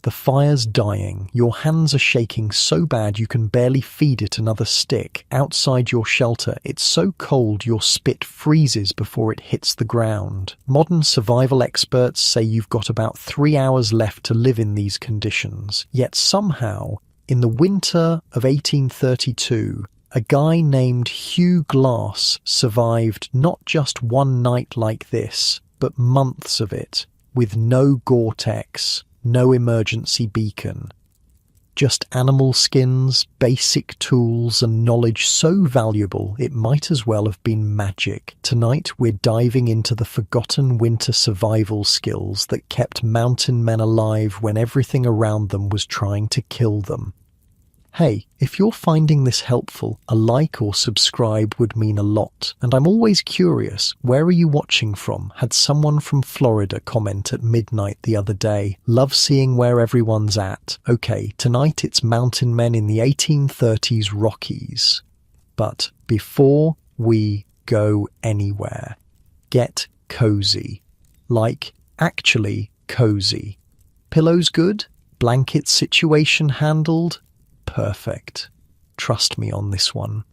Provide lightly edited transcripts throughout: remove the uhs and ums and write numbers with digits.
The fire's dying. Your hands are shaking so bad you can barely feed it another stick. Outside your shelter, it's so cold your spit freezes before it hits the ground. Modern survival experts say you've got about 3 hours left to live in these conditions. Yet somehow, in the winter of 1832, a guy named Hugh Glass survived not just one night like this, but months of it, with no Gore-Tex, no emergency beacon. Just animal skins, basic tools, and knowledge so valuable it might as well have been magic. Tonight we're diving into the forgotten winter survival skills that kept mountain men alive when everything around them was trying to kill them. Hey, if you're finding this helpful, a like or subscribe would mean a lot. And I'm always curious, where are you watching from? Had someone from Florida comment at midnight the other day. Love seeing where everyone's at. Okay, tonight it's mountain men in the 1830s Rockies. But before we go anywhere, get cozy. Like, actually cozy. Pillows good? Blanket situation handled? Perfect. Trust me on this one.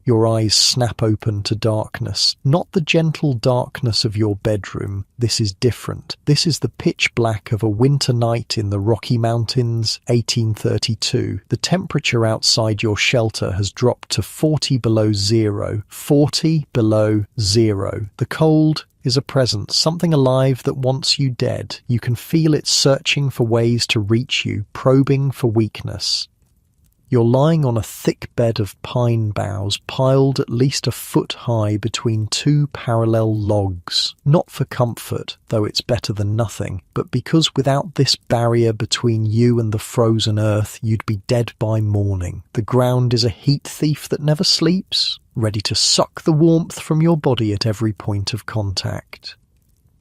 Your eyes snap open to darkness. Not the gentle darkness of your bedroom. This is different. This is the pitch black of a winter night in the Rocky Mountains, 1832. The temperature outside your shelter has dropped to 40 below zero. 40 below zero. The cold is a presence, something alive that wants you dead. You can feel it searching for ways to reach you, probing for weakness. You're lying on a thick bed of pine boughs piled at least a foot high between two parallel logs. Not for comfort, though it's better than nothing, but because without this barrier between you and the frozen earth, you'd be dead by morning. The ground is a heat thief that never sleeps, ready to suck the warmth from your body at every point of contact.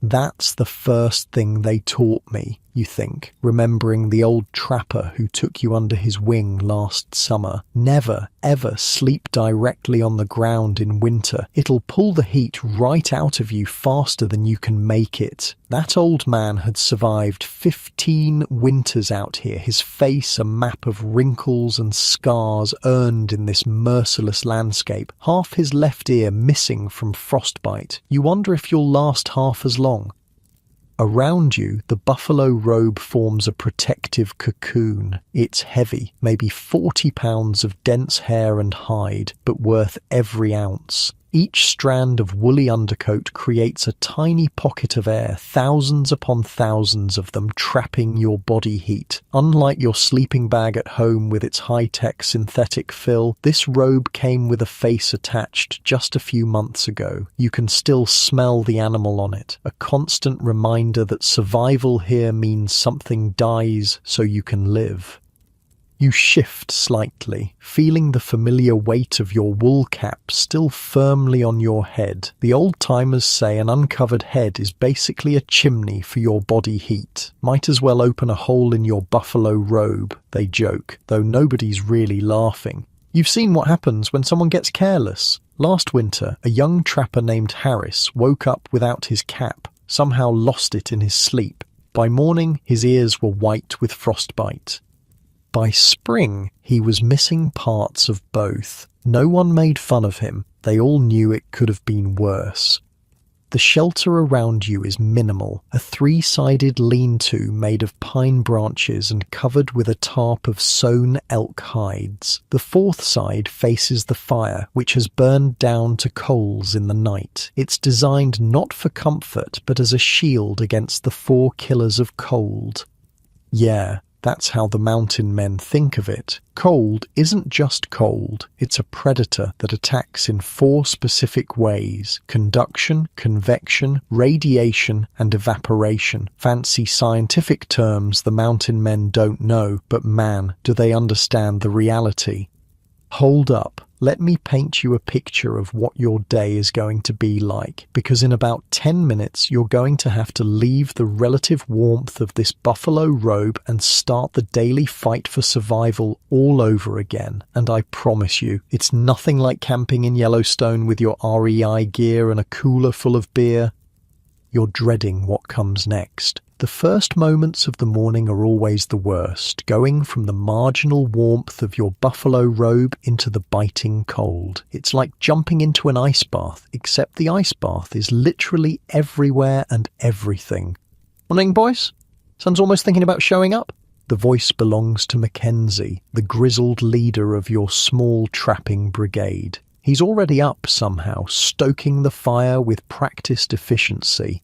That's the first thing they taught me, you think, remembering the old trapper who took you under his wing last summer. Never, ever sleep directly on the ground in winter. It'll pull the heat right out of you faster than you can make it. That old man had survived 15 winters out here, his face a map of wrinkles and scars earned in this merciless landscape, half his left ear missing from frostbite. You wonder if you'll last half as long. Around you, the buffalo robe forms a protective cocoon. It's heavy, maybe 40 pounds of dense hair and hide, but worth every ounce. Each strand of woolly undercoat creates a tiny pocket of air, thousands upon thousands of them trapping your body heat. Unlike your sleeping bag at home with its high-tech synthetic fill, this robe came with a face attached just a few months ago. You can still smell the animal on it, a constant reminder that survival here means something dies so you can live. You shift slightly, feeling the familiar weight of your wool cap still firmly on your head. The old-timers say an uncovered head is basically a chimney for your body heat. Might as well open a hole in your buffalo robe, they joke, though nobody's really laughing. You've seen what happens when someone gets careless. Last winter, a young trapper named Harris woke up without his cap, somehow lost it in his sleep. By morning, his ears were white with frostbite. By spring, he was missing parts of both. No one made fun of him. They all knew it could have been worse. The shelter around you is minimal, a three-sided lean-to made of pine branches and covered with a tarp of sewn elk hides. The fourth side faces the fire, which has burned down to coals in the night. It's designed not for comfort, but as a shield against the 4 killers of cold. Yeah. That's how the mountain men think of it. Cold isn't just cold, it's a predator that attacks in 4 specific ways: conduction, convection, radiation, and evaporation. Fancy scientific terms the mountain men don't know, but man, do they understand the reality. Hold up, let me paint you a picture of what your day is going to be like, because in about 10 minutes you're going to have to leave the relative warmth of this buffalo robe and start the daily fight for survival all over again. And I promise you, it's nothing like camping in Yellowstone with your REI gear and a cooler full of beer. You're dreading what comes next. The first moments of the morning are always the worst, going from the marginal warmth of your buffalo robe into the biting cold. It's like jumping into an ice bath, except the ice bath is literally everywhere and everything. Morning, boys. Sun's almost thinking about showing up. The voice belongs to Mackenzie, the grizzled leader of your small trapping brigade. He's already up somehow, stoking the fire with practiced efficiency.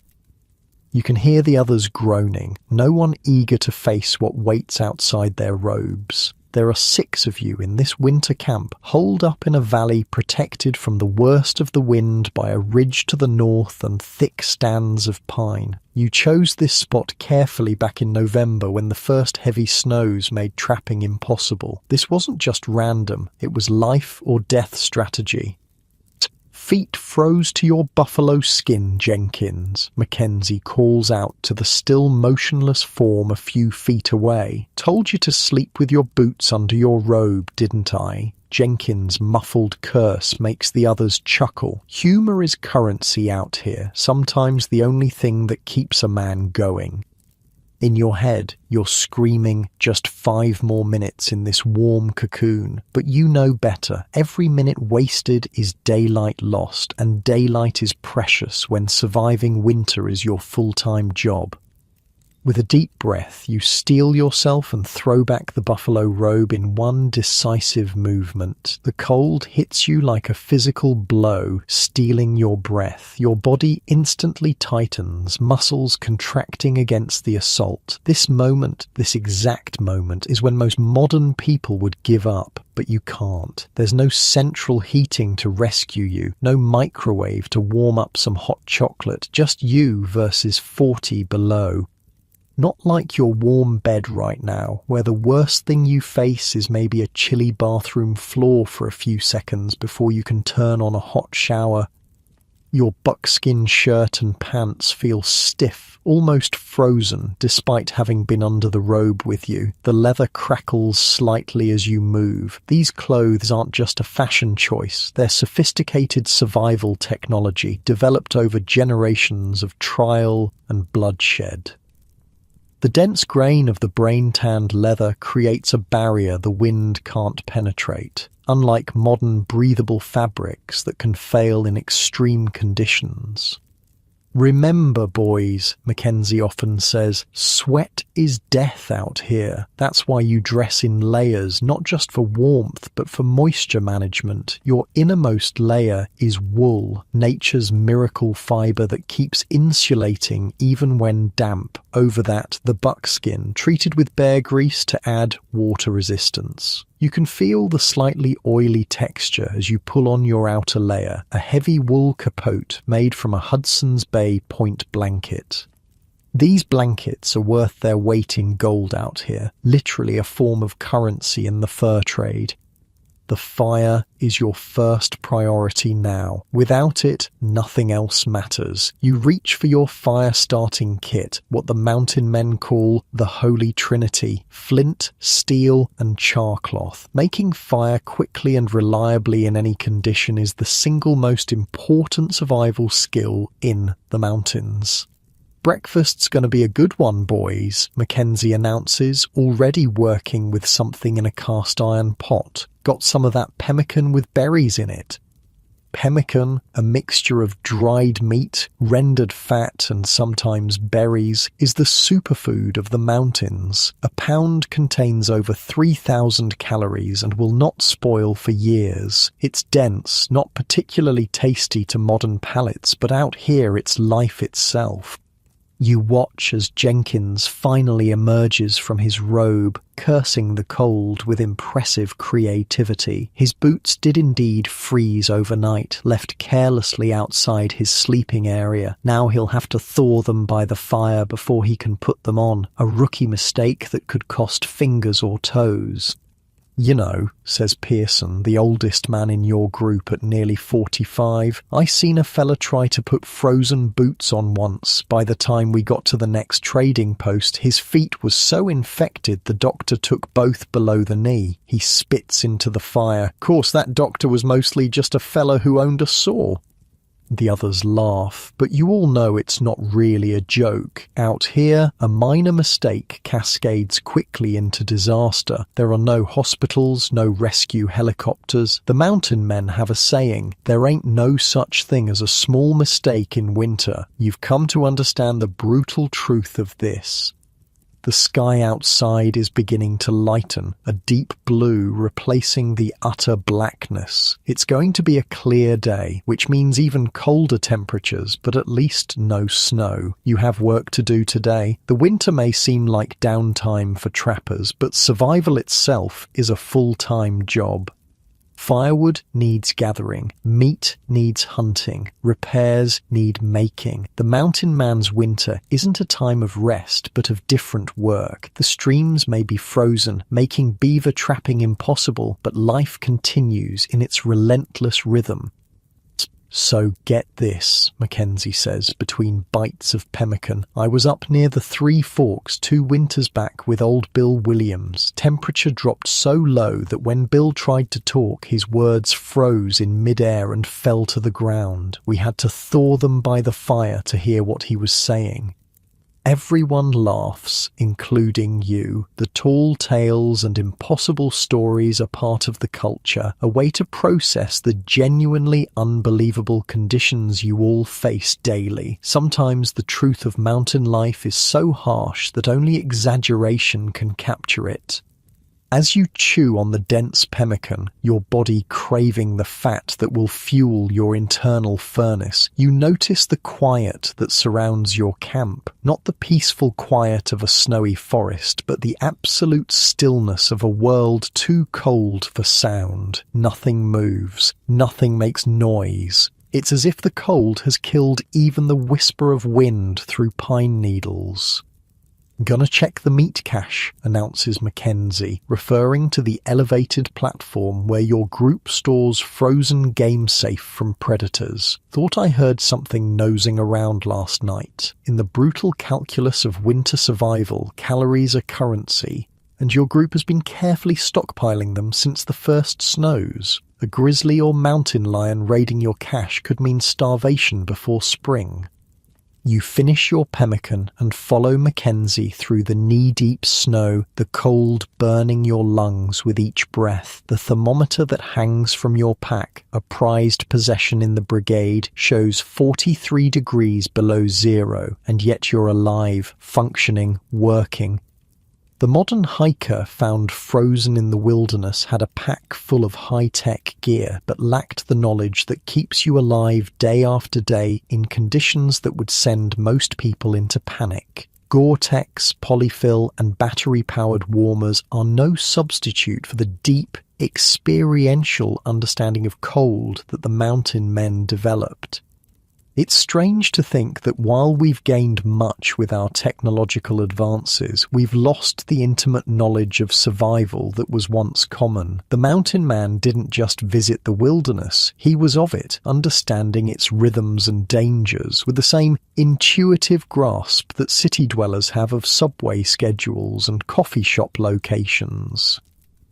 You can hear the others groaning, no one eager to face what waits outside their robes. There are 6 of you in this winter camp, holed up in a valley protected from the worst of the wind by a ridge to the north and thick stands of pine. You chose this spot carefully back in November when the first heavy snows made trapping impossible. This wasn't just random, it was life or death strategy. Feet froze to your buffalo skin, Jenkins, Mackenzie calls out to the still motionless form a few feet away. Told you to sleep with your boots under your robe, didn't I? Jenkins' muffled curse makes the others chuckle. Humour is currency out here, sometimes the only thing that keeps a man going. In your head, you're screaming, just 5 more minutes in this warm cocoon. But you know better. Every minute wasted is daylight lost, and daylight is precious when surviving winter is your full-time job. With a deep breath, you steel yourself and throw back the buffalo robe in one decisive movement. The cold hits you like a physical blow, stealing your breath. Your body instantly tightens, muscles contracting against the assault. This moment, this exact moment, is when most modern people would give up. But you can't. There's no central heating to rescue you, no microwave to warm up some hot chocolate, just you versus 40 below. Not like your warm bed right now, where the worst thing you face is maybe a chilly bathroom floor for a few seconds before you can turn on a hot shower. Your buckskin shirt and pants feel stiff, almost frozen, despite having been under the robe with you. The leather crackles slightly as you move. These clothes aren't just a fashion choice, they're sophisticated survival technology developed over generations of trial and bloodshed. The dense grain of the brain-tanned leather creates a barrier the wind can't penetrate, unlike modern breathable fabrics that can fail in extreme conditions. Remember, boys, Mackenzie often says, sweat is death out here. That's why you dress in layers, not just for warmth, but for moisture management. Your innermost layer is wool, nature's miracle fiber that keeps insulating even when damp. Over that, the buckskin, treated with bear grease to add water resistance. You can feel the slightly oily texture as you pull on your outer layer, a heavy wool capote made from a Hudson's Bay point blanket. These blankets are worth their weight in gold out here, literally a form of currency in the fur trade. The fire is your first priority now. Without it, nothing else matters. You reach for your fire-starting kit, what the mountain men call the Holy Trinity: flint, steel, and charcloth. Making fire quickly and reliably in any condition is the single most important survival skill in the mountains. Breakfast's going to be a good one, boys, Mackenzie announces, already working with something in a cast-iron pot. Got some of that pemmican with berries in it. Pemmican, a mixture of dried meat, rendered fat, and sometimes berries, is the superfood of the mountains. A pound contains over 3,000 calories and will not spoil for years. It's dense, not particularly tasty to modern palates, but out here it's life itself. You watch as Jenkins finally emerges from his robe, cursing the cold with impressive creativity. His boots did indeed freeze overnight, left carelessly outside his sleeping area. Now he'll have to thaw them by the fire before he can put them on, a rookie mistake that could cost fingers or toes. You know, says Pearson, the oldest man in your group at nearly 45, I seen a fella try to put frozen boots on once. By the time we got to the next trading post, his feet was so infected the doctor took both below the knee. He spits into the fire. Course, that doctor was mostly just a fella who owned a saw. The others laugh, but you all know it's not really a joke. Out here, a minor mistake cascades quickly into disaster. There are no hospitals, no rescue helicopters. The mountain men have a saying, there ain't no such thing as a small mistake in winter. You've come to understand the brutal truth of this. The sky outside is beginning to lighten, a deep blue replacing the utter blackness. It's going to be a clear day, which means even colder temperatures, but at least no snow. You have work to do today. The winter may seem like downtime for trappers, but survival itself is a full-time job. Firewood needs gathering, meat needs hunting, repairs need making. The mountain man's winter isn't a time of rest, but of different work. The streams may be frozen, making beaver trapping impossible, but life continues in its relentless rhythm. So get this, Mackenzie says, between bites of pemmican. I was up near the Three Forks 2 winters back with old Bill Williams. Temperature dropped so low that when Bill tried to talk, his words froze in midair and fell to the ground. We had to thaw them by the fire to hear what he was saying. Everyone laughs, including you. The tall tales and impossible stories are part of the culture, a way to process the genuinely unbelievable conditions you all face daily. Sometimes the truth of mountain life is so harsh that only exaggeration can capture it. As you chew on the dense pemmican, your body craving the fat that will fuel your internal furnace, you notice the quiet that surrounds your camp. Not the peaceful quiet of a snowy forest, but the absolute stillness of a world too cold for sound. Nothing moves. Nothing makes noise. It's as if the cold has killed even the whisper of wind through pine needles. Gonna check the meat cache, announces Mackenzie, referring to the elevated platform where your group stores frozen game safe from predators. Thought I heard something nosing around last night. In the brutal calculus of winter survival, calories are currency, and your group has been carefully stockpiling them since the first snows. A grizzly or mountain lion raiding your cache could mean starvation before spring. You finish your pemmican and follow Mackenzie through the knee-deep snow, the cold burning your lungs with each breath. The thermometer that hangs from your pack, a prized possession in the brigade, shows 43 degrees below zero, and yet you're alive, functioning, working. The modern hiker found frozen in the wilderness had a pack full of high-tech gear, but lacked the knowledge that keeps you alive day after day in conditions that would send most people into panic. Gore-Tex, polyfill, and battery-powered warmers are no substitute for the deep, experiential understanding of cold that the mountain men developed. It's strange to think that while we've gained much with our technological advances, we've lost the intimate knowledge of survival that was once common. The mountain man didn't just visit the wilderness, he was of it, understanding its rhythms and dangers with the same intuitive grasp that city dwellers have of subway schedules and coffee shop locations.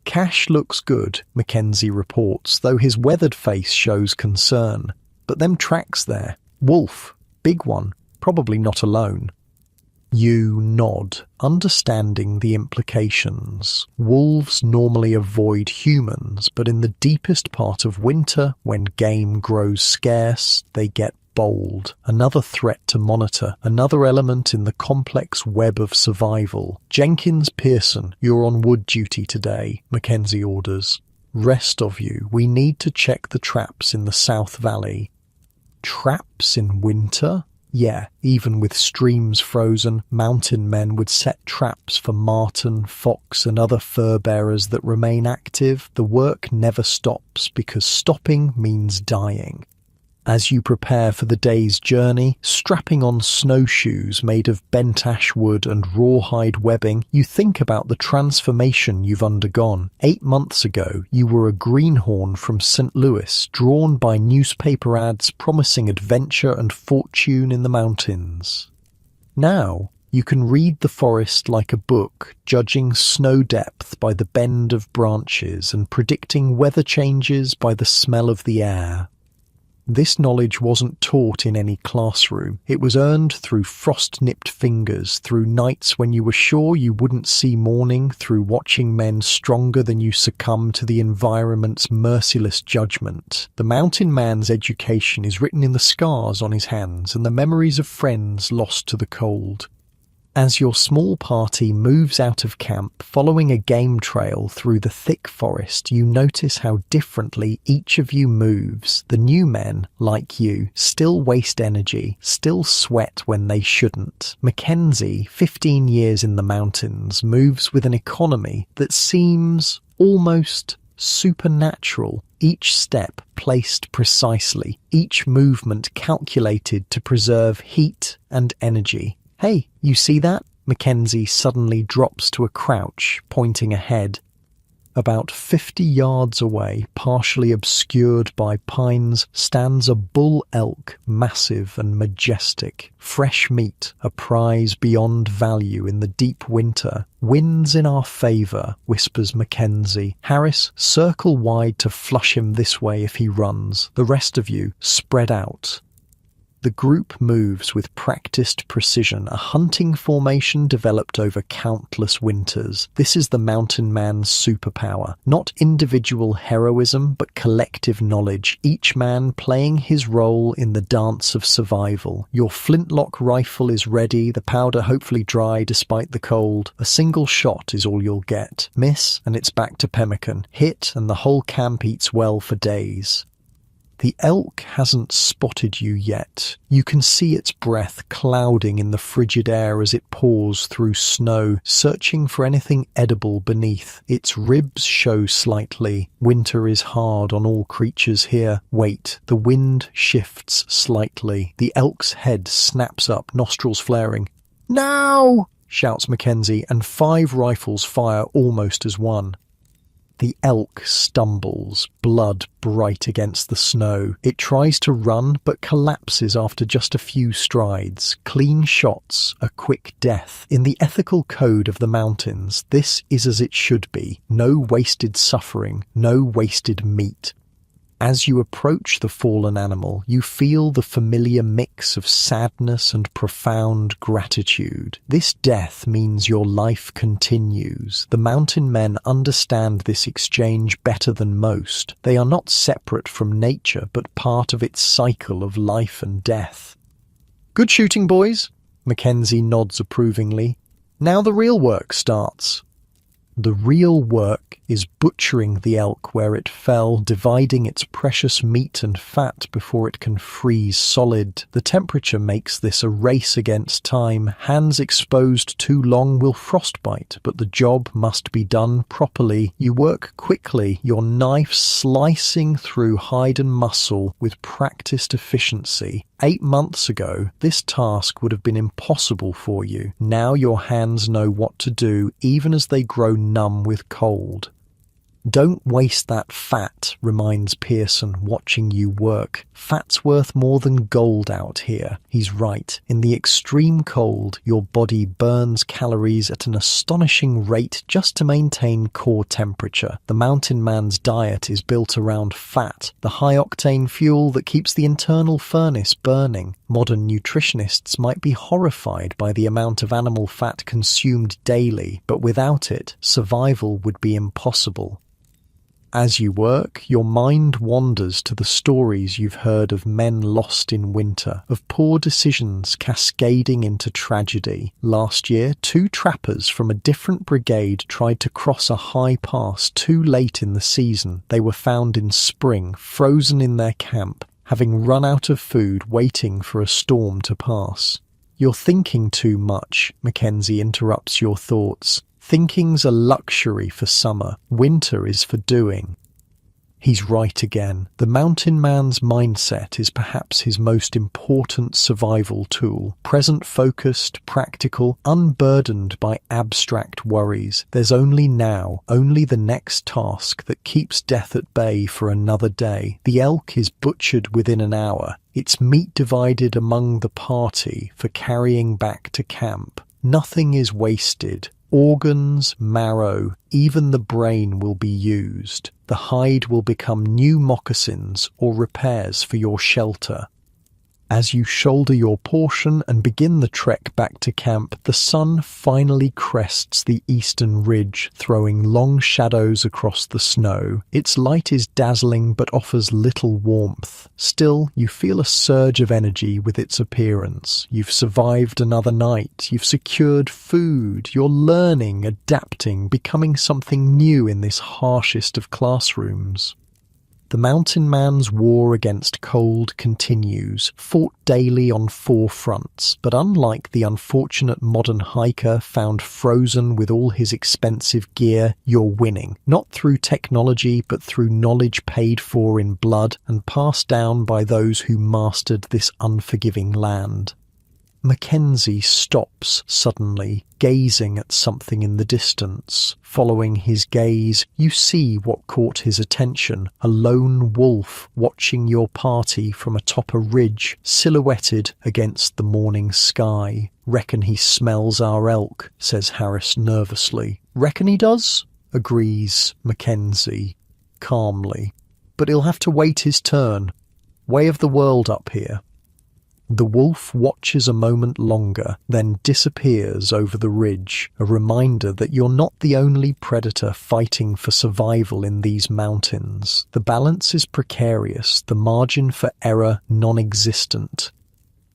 Cash looks good, Mackenzie reports, though his weathered face shows concern. But them tracks there. Wolf, big one, probably not alone. You nod, understanding the implications. Wolves normally avoid humans, but in the deepest part of winter, when game grows scarce, they get bold. Another threat to monitor, another element in the complex web of survival. Jenkins Pearson, you're on wood duty today, Mackenzie orders. Rest of you, we need to check the traps in the South Valley. Traps in winter? Yeah, even with streams frozen, mountain men would set traps for marten, fox and other fur bearers that remain active. The work never stops because stopping means dying. As you prepare for the day's journey, strapping on snowshoes made of bent ash wood and rawhide webbing, you think about the transformation you've undergone. 8 months ago, you were a greenhorn from St. Louis, drawn by newspaper ads promising adventure and fortune in the mountains. Now, you can read the forest like a book, judging snow depth by the bend of branches and predicting weather changes by the smell of the air. This knowledge wasn't taught in any classroom. It was earned through frost-nipped fingers, through nights when you were sure you wouldn't see morning, through watching men stronger than you succumb to the environment's merciless judgment. The mountain man's education is written in the scars on his hands and the memories of friends lost to the cold. As your small party moves out of camp, following a game trail through the thick forest, you notice how differently each of you moves. The new men, like you, still waste energy, still sweat when they shouldn't. Mackenzie, 15 years in the mountains, moves with an economy that seems almost supernatural. Each step placed precisely, each movement calculated to preserve heat and energy. "Hey, you see that?" Mackenzie suddenly drops to a crouch, pointing ahead. About 50 yards away, partially obscured by pines, stands a bull elk, massive and majestic. Fresh meat, a prize beyond value in the deep winter. "Winds in our favour," whispers Mackenzie. "Harris, circle wide to flush him this way if he runs. The rest of you, spread out." The group moves with practiced precision, a hunting formation developed over countless winters. This is the mountain man's superpower. Not individual heroism, but collective knowledge, each man playing his role in the dance of survival. Your flintlock rifle is ready, the powder hopefully dry despite the cold. A single shot is all you'll get. Miss, and it's back to pemmican. Hit, and the whole camp eats well for days. The elk hasn't spotted you yet. You can see its breath clouding in the frigid air as it pours through snow, searching for anything edible beneath. Its ribs show slightly. Winter is hard on all creatures here. Wait, the wind shifts slightly. The elk's head snaps up, nostrils flaring. "Now!" shouts Mackenzie, and 5 rifles fire almost as one. The elk stumbles, blood bright against the snow. It tries to run, but collapses after just a few strides. Clean shots, a quick death. In the ethical code of the mountains, this is as it should be. No wasted suffering, no wasted meat. As you approach the fallen animal, you feel the familiar mix of sadness and profound gratitude. This death means your life continues. The mountain men understand this exchange better than most. They are not separate from nature, but part of its cycle of life and death. "Good shooting, boys," Mackenzie nods approvingly. "Now the real work starts." The real work is butchering the elk where it fell, dividing its precious meat and fat before it can freeze solid. The temperature makes this a race against time. Hands exposed too long will frostbite, but the job must be done properly. You work quickly, your knife slicing through hide and muscle with practiced efficiency. 8 months ago, this task would have been impossible for you. Now your hands know what to do, even as they grow numb with cold. "Don't waste that fat," reminds Pearson, watching you work. "Fat's worth more than gold out here." He's right. In the extreme cold, your body burns calories at an astonishing rate just to maintain core temperature. The mountain man's diet is built around fat, the high-octane fuel that keeps the internal furnace burning. Modern nutritionists might be horrified by the amount of animal fat consumed daily, but without it, survival would be impossible. As you work, your mind wanders to the stories you've heard of men lost in winter, of poor decisions cascading into tragedy. Last year, 2 trappers from a different brigade tried to cross a high pass too late in the season. They were found in spring, frozen in their camp, having run out of food, waiting for a storm to pass. "You're thinking too much," Mackenzie interrupts your thoughts. "Thinking's a luxury for summer. Winter is for doing." He's right again. The mountain man's mindset is perhaps his most important survival tool. Present-focused, practical, unburdened by abstract worries. There's only now, only the next task that keeps death at bay for another day. The elk is butchered within an hour. Its meat divided among the party for carrying back to camp. Nothing is wasted. Organs, marrow, even the brain will be used. The hide will become new moccasins or repairs for your shelter. As you shoulder your portion and begin the trek back to camp, the sun finally crests the eastern ridge, throwing long shadows across the snow. Its light is dazzling but offers little warmth. Still, you feel a surge of energy with its appearance. You've survived another night. You've secured food. You're learning, adapting, becoming something new in this harshest of classrooms. The mountain man's war against cold continues, fought daily on 4 fronts, but unlike the unfortunate modern hiker found frozen with all his expensive gear, you're winning, not through technology but through knowledge paid for in blood and passed down by those who mastered this unforgiving land. Mackenzie stops suddenly, gazing at something in the distance. Following his gaze, you see what caught his attention, a lone wolf watching your party from atop a ridge, silhouetted against the morning sky. "Reckon he smells our elk," says Harris nervously. "Reckon he does?" agrees Mackenzie, calmly. "But he'll have to wait his turn. Way of the world up here." The wolf watches a moment longer, then disappears over the ridge, a reminder that you're not the only predator fighting for survival in these mountains. The balance is precarious, the margin for error non-existent.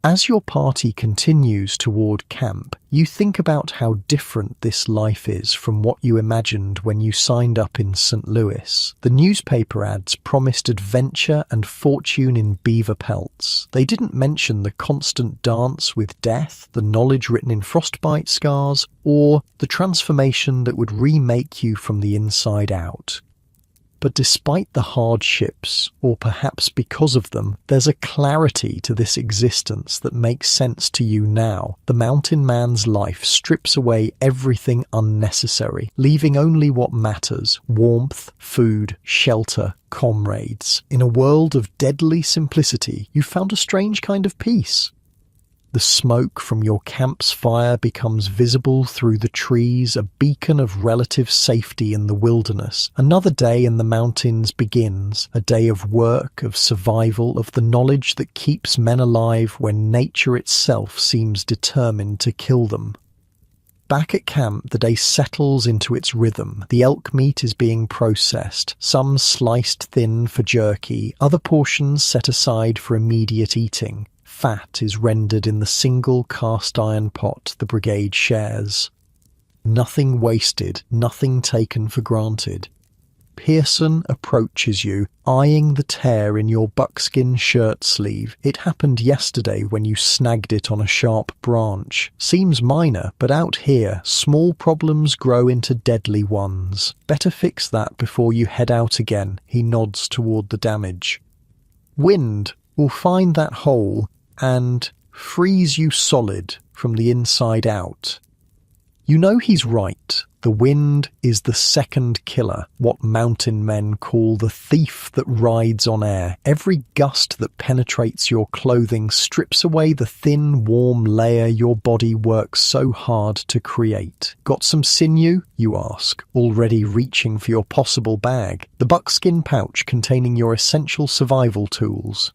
As your party continues toward camp, you think about how different this life is from what you imagined when you signed up in St. Louis. The newspaper ads promised adventure and fortune in beaver pelts. They didn't mention the constant dance with death, the knowledge written in frostbite scars, or the transformation that would remake you from the inside out. But despite the hardships, or perhaps because of them, there's a clarity to this existence that makes sense to you now. The mountain man's life strips away everything unnecessary, leaving only what matters: warmth, food, shelter, comrades. In a world of deadly simplicity, you found a strange kind of peace. The smoke from your camp's fire becomes visible through the trees, a beacon of relative safety in the wilderness. Another day in the mountains begins, a day of work, of survival, of the knowledge that keeps men alive when nature itself seems determined to kill them. Back at camp, the day settles into its rhythm. The elk meat is being processed, some sliced thin for jerky, other portions set aside for immediate eating. Fat is rendered in the single cast-iron pot the brigade shares. Nothing wasted, nothing taken for granted. Pearson approaches you, eyeing the tear in your buckskin shirt sleeve. It happened yesterday when you snagged it on a sharp branch. Seems minor, but out here, small problems grow into deadly ones. Better fix that before you head out again. He nods toward the damage. Wind will find that hole and freeze you solid from the inside out. You know he's right. The wind is the second killer, what mountain men call the thief that rides on air. Every gust that penetrates your clothing strips away the thin, warm layer your body works so hard to create. Got some sinew? You ask, already reaching for your possible bag. The buckskin pouch containing your essential survival tools.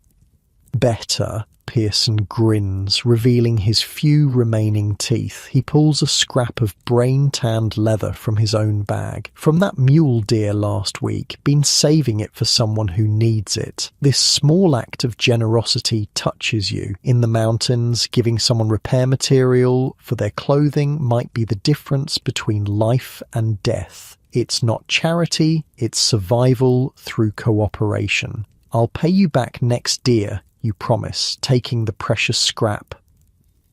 Better. Pearson grins, revealing his few remaining teeth. He pulls a scrap of brain-tanned leather from his own bag. From that mule deer last week, been saving it for someone who needs it. This small act of generosity touches you. In the mountains, giving someone repair material for their clothing might be the difference between life and death. It's not charity, it's survival through cooperation. I'll pay you back next deer, you promise, taking the precious scrap.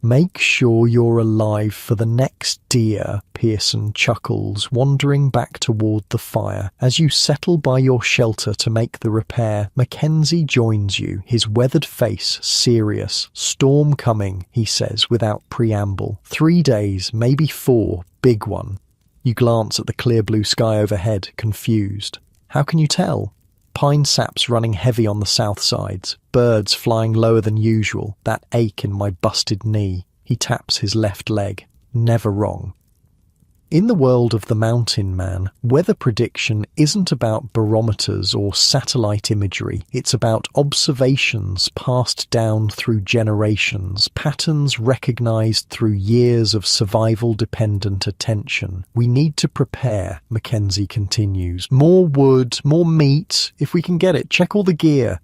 Make sure you're alive for the next deer, Pearson chuckles, wandering back toward the fire. As you settle by your shelter to make the repair, Mackenzie joins you, his weathered face serious. Storm coming, he says without preamble. 3 days, maybe 4, big one. You glance at the clear blue sky overhead, confused. How can you tell? Pine saps running heavy on the south sides, birds flying lower than usual, that ache in my busted knee. He taps his left leg. Never wrong. In the world of the mountain man, weather prediction isn't about barometers or satellite imagery. It's about observations passed down through generations, patterns recognized through years of survival-dependent attention. We need to prepare, Mackenzie continues. More wood, more meat, if we can get it. Check all the gear.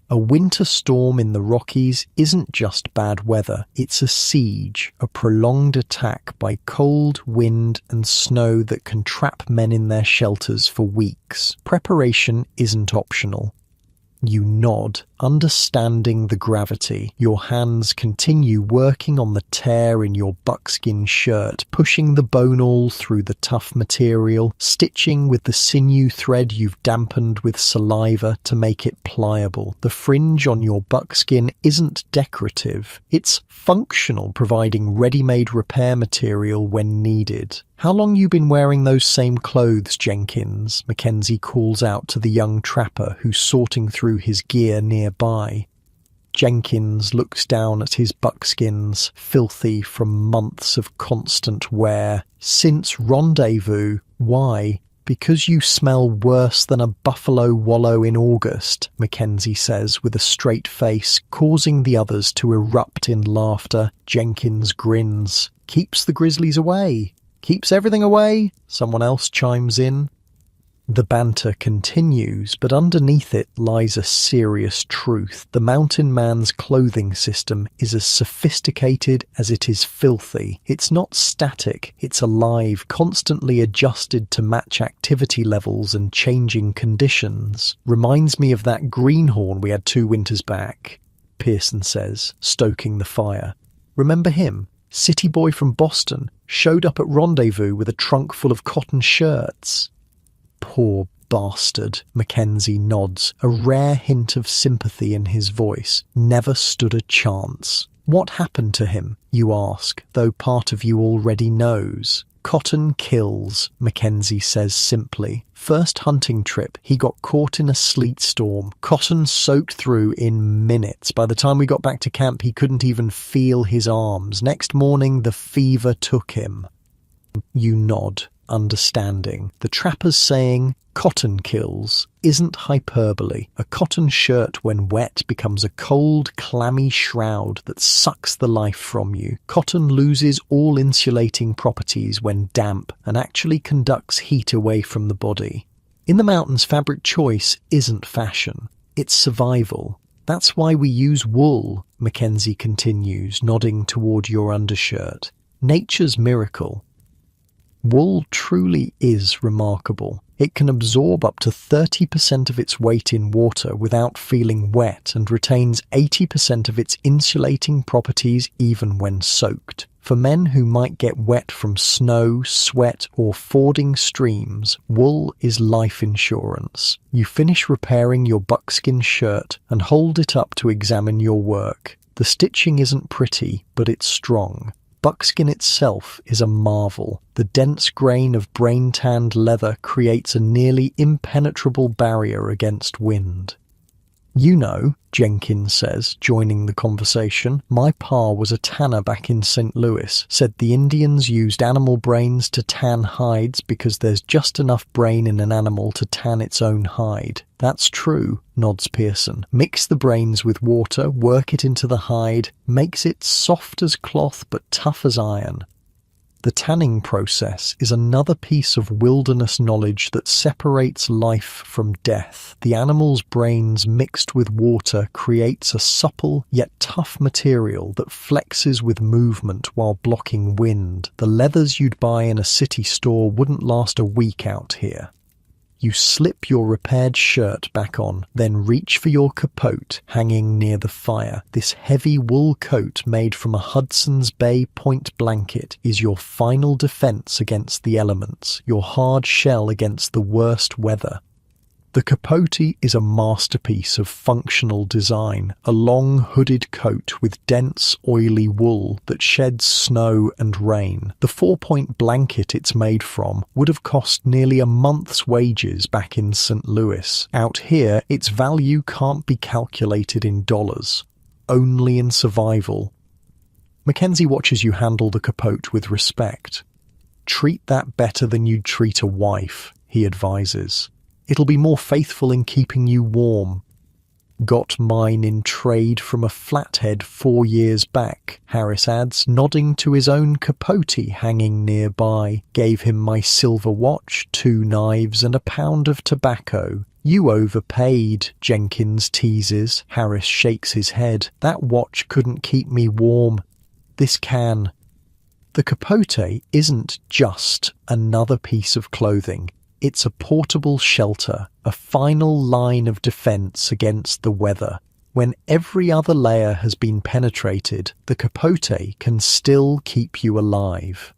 A winter storm in the Rockies isn't just bad weather, it's a siege, a prolonged attack by cold, wind and snow that can trap men in their shelters for weeks. Preparation isn't optional. You nod, understanding the gravity. Your hands continue working on the tear in your buckskin shirt, pushing the bone awl through the tough material, stitching with the sinew thread you've dampened with saliva to make it pliable. The fringe on your buckskin isn't decorative. It's functional, providing ready-made repair material when needed. How long you been wearing those same clothes, Jenkins? Mackenzie calls out to the young trapper who's sorting through his gear nearby. Jenkins looks down at his buckskins, filthy from months of constant wear. Since rendezvous. Why? Because you smell worse than a buffalo wallow in August, Mackenzie says with a straight face, causing the others to erupt in laughter. Jenkins grins. Keeps the grizzlies away. Keeps everything away, someone else chimes in. The banter continues, but underneath it lies a serious truth. The mountain man's clothing system is as sophisticated as it is filthy. It's not static, it's alive, constantly adjusted to match activity levels and changing conditions. Reminds me of that greenhorn we had 2 winters back, Pearson says, stoking the fire. Remember him? City boy from Boston, showed up at rendezvous with a trunk full of cotton shirts. Poor bastard, Mackenzie nods, a rare hint of sympathy in his voice. Never stood a chance. What happened to him, you ask, though part of you already knows. Cotton kills, Mackenzie says simply. First hunting trip, he got caught in a sleet storm. Cotton soaked through in minutes. By the time we got back to camp, he couldn't even feel his arms. Next morning, the fever took him. You nod, understanding. The trapper's saying, cotton kills, isn't hyperbole. A cotton shirt, when wet, becomes a cold, clammy shroud that sucks the life from you. Cotton loses all insulating properties when damp and actually conducts heat away from the body. In the mountains, fabric choice isn't fashion. It's survival. That's why we use wool, Mackenzie continues, nodding toward your undershirt. Nature's miracle. Wool truly is remarkable. It can absorb up to 30% of its weight in water without feeling wet and retains 80% of its insulating properties even when soaked. For men who might get wet from snow, sweat, or fording streams, wool is life insurance. You finish repairing your buckskin shirt and hold it up to examine your work. The stitching isn't pretty, but it's strong. Buckskin itself is a marvel. The dense grain of brain-tanned leather creates a nearly impenetrable barrier against wind. You know, Jenkins says, joining the conversation, my pa was a tanner back in St. Louis, said the Indians used animal brains to tan hides because there's just enough brain in an animal to tan its own hide. That's true, nods Pearson. Mix the brains with water, work it into the hide, makes it soft as cloth but tough as iron. The tanning process is another piece of wilderness knowledge that separates life from death. The animal's brains mixed with water creates a supple yet tough material that flexes with movement while blocking wind. The leathers you'd buy in a city store wouldn't last a week out here. You slip your repaired shirt back on, then reach for your capote hanging near the fire. This heavy wool coat made from a Hudson's Bay point blanket is your final defense against the elements, your hard shell against the worst weather. The capote is a masterpiece of functional design, a long hooded coat with dense, oily wool that sheds snow and rain. The 4-point blanket it's made from would have cost nearly a month's wages back in St. Louis. Out here, its value can't be calculated in dollars, only in survival. Mackenzie watches you handle the capote with respect. Treat that better than you'd treat a wife, he advises. It'll be more faithful in keeping you warm. Got mine in trade from a flathead 4 years back, Harris adds, nodding to his own capote hanging nearby. Gave him my silver watch, 2 knives and a pound of tobacco. You overpaid, Jenkins teases. Harris shakes his head. That watch couldn't keep me warm. This can. The capote isn't just another piece of clothing. It's a portable shelter, a final line of defense against the weather. When every other layer has been penetrated, the capote can still keep you alive.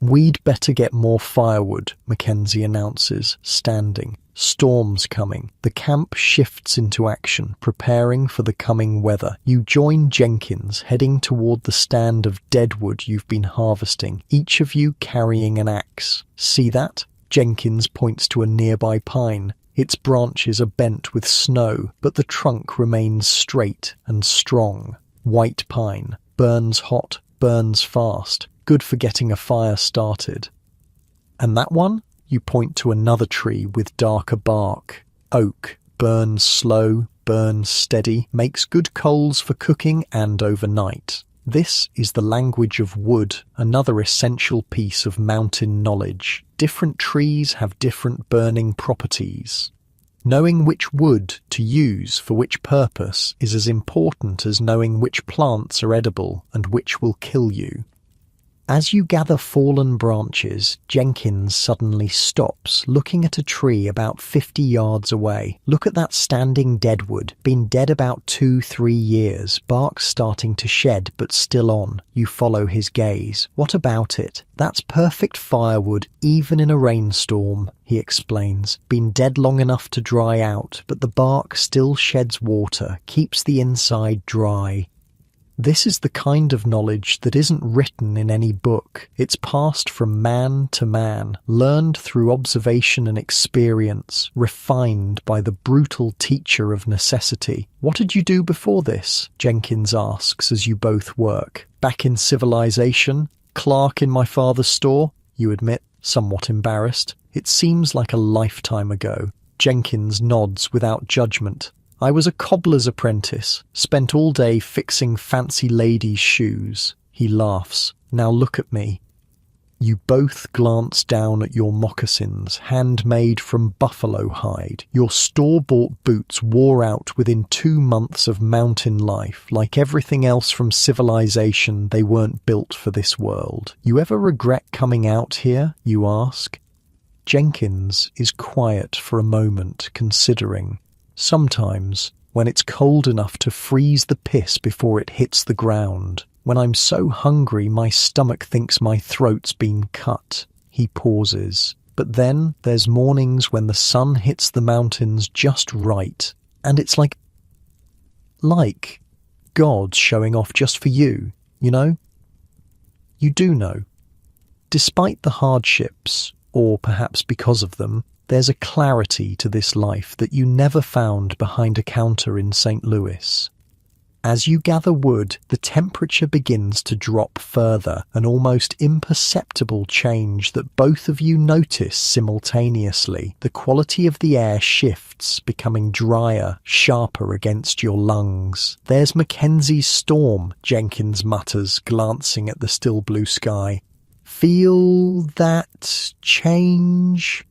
We'd better get more firewood, Mackenzie announces, standing. Storm's coming. The camp shifts into action, preparing for the coming weather. You join Jenkins, heading toward the stand of deadwood you've been harvesting, each of you carrying an axe. See that? Jenkins points to a nearby pine. Its branches are bent with snow, but the trunk remains straight and strong. White pine. Burns hot, burns fast. Good for getting a fire started. And that one? You point to another tree with darker bark. Oak. Burns slow, burns steady, makes good coals for cooking and overnight. This is the language of wood, another essential piece of mountain knowledge. Different trees have different burning properties. Knowing which wood to use for which purpose is as important as knowing which plants are edible and which will kill you. As you gather fallen branches, Jenkins suddenly stops, looking at a tree about 50 yards away. Look at that standing deadwood, been dead about 2-3 years, bark starting to shed but still on. You follow his gaze. What about it? That's perfect firewood, even in a rainstorm, he explains. Been dead long enough to dry out, but the bark still sheds water, keeps the inside dry. This is the kind of knowledge that isn't written in any book. It's passed from man to man, learned through observation and experience, refined by the brutal teacher of necessity. What did you do before this? Jenkins asks as you both work. Back in civilization? Clerk in my father's store? You admit, somewhat embarrassed. It seems like a lifetime ago. Jenkins nods without judgment. I was a cobbler's apprentice, spent all day fixing fancy ladies' shoes. He laughs. Now look at me. You both glance down at your moccasins, handmade from buffalo hide. Your store-bought boots wore out within 2 months of mountain life. Like everything else from civilization, they weren't built for this world. You ever regret coming out here? You ask. Jenkins is quiet for a moment, considering. Sometimes, when it's cold enough to freeze the piss before it hits the ground, when I'm so hungry my stomach thinks my throat's been cut. He pauses. But then there's mornings when the sun hits the mountains just right, and it's like God showing off just for you, you know? You do know. Despite the hardships, or perhaps because of them, there's a clarity to this life that you never found behind a counter in St. Louis. As you gather wood, the temperature begins to drop further, an almost imperceptible change that both of you notice simultaneously. The quality of the air shifts, becoming drier, sharper against your lungs. There's Mackenzie's storm, Jenkins mutters, glancing at the still blue sky. Feel that change?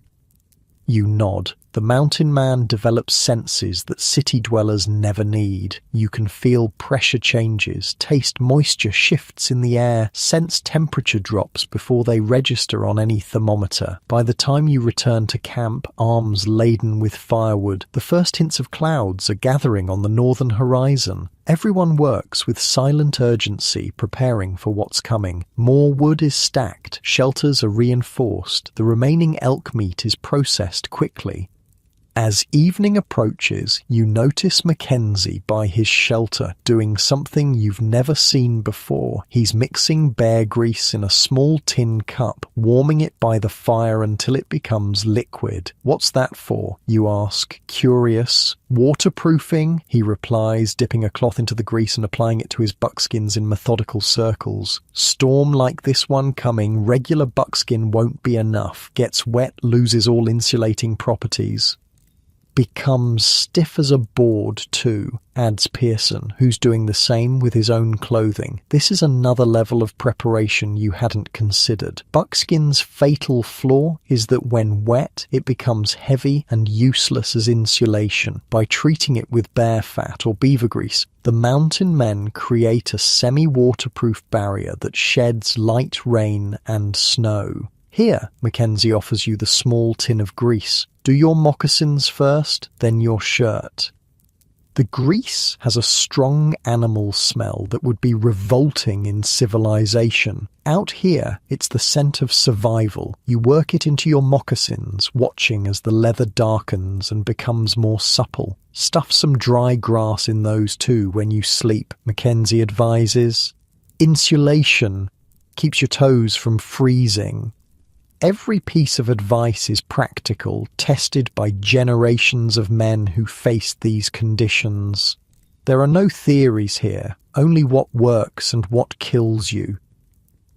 You nod. The mountain man develops senses that city dwellers never need. You can feel pressure changes, taste moisture shifts in the air, sense temperature drops before they register on any thermometer. By the time you return to camp, arms laden with firewood, the first hints of clouds are gathering on the northern horizon. Everyone works with silent urgency, preparing for what's coming. More wood is stacked, shelters are reinforced, the remaining elk meat is processed quickly. As evening approaches, you notice Mackenzie by his shelter doing something you've never seen before. He's mixing bear grease in a small tin cup, warming it by the fire until it becomes liquid. "What's that for?" you ask, curious. "Waterproofing," he replies, dipping a cloth into the grease and applying it to his buckskins in methodical circles. "Storm like this one coming, regular buckskin won't be enough. Gets wet, loses all insulating properties." "Becomes stiff as a board too," adds Pearson, who's doing the same with his own clothing. "This is another level of preparation you hadn't considered. Buckskin's fatal flaw is that when wet, it becomes heavy and useless as insulation. By treating it with bear fat or beaver grease, the mountain men create a semi-waterproof barrier that sheds light rain and snow." "Here," Mackenzie offers you the small tin of grease. "Do your moccasins first, then your shirt." The grease has a strong animal smell that would be revolting in civilization. Out here, it's the scent of survival. You work it into your moccasins, watching as the leather darkens and becomes more supple. "Stuff some dry grass in those too when you sleep," Mackenzie advises. "Insulation keeps your toes from freezing." Every piece of advice is practical, tested by generations of men who faced these conditions. There are no theories here, only what works and what kills you.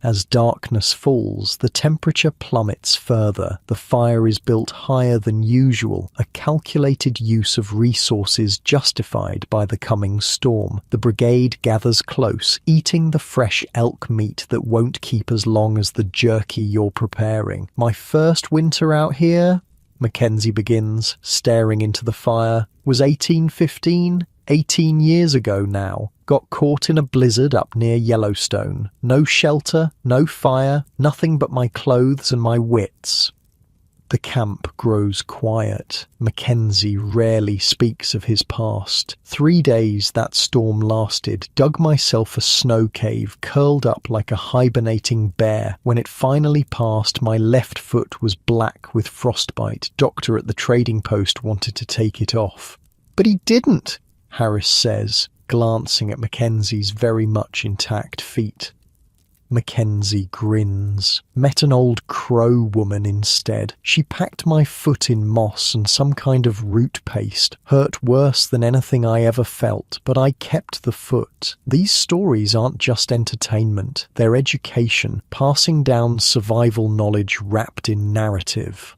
As darkness falls, the temperature plummets further. The fire is built higher than usual, a calculated use of resources justified by the coming storm. The brigade gathers close, eating the fresh elk meat that won't keep as long as the jerky you're preparing. "My first winter out here," Mackenzie begins, staring into the fire, "was 1815. 18 years ago now. Got caught in a blizzard up near Yellowstone. No shelter, no fire, nothing but my clothes and my wits." The camp grows quiet. Mackenzie rarely speaks of his past. 3 days that storm lasted. Dug myself a snow cave, curled up like a hibernating bear. When it finally passed, my left foot was black with frostbite. Doctor at the trading post wanted to take it off. "But he didn't," Harris says, glancing at Mackenzie's very much intact feet. Mackenzie grins. "Met an old Crow woman instead. She packed my foot in moss and some kind of root paste. Hurt worse than anything I ever felt, but I kept the foot." These stories aren't just entertainment, they're education, passing down survival knowledge wrapped in narrative.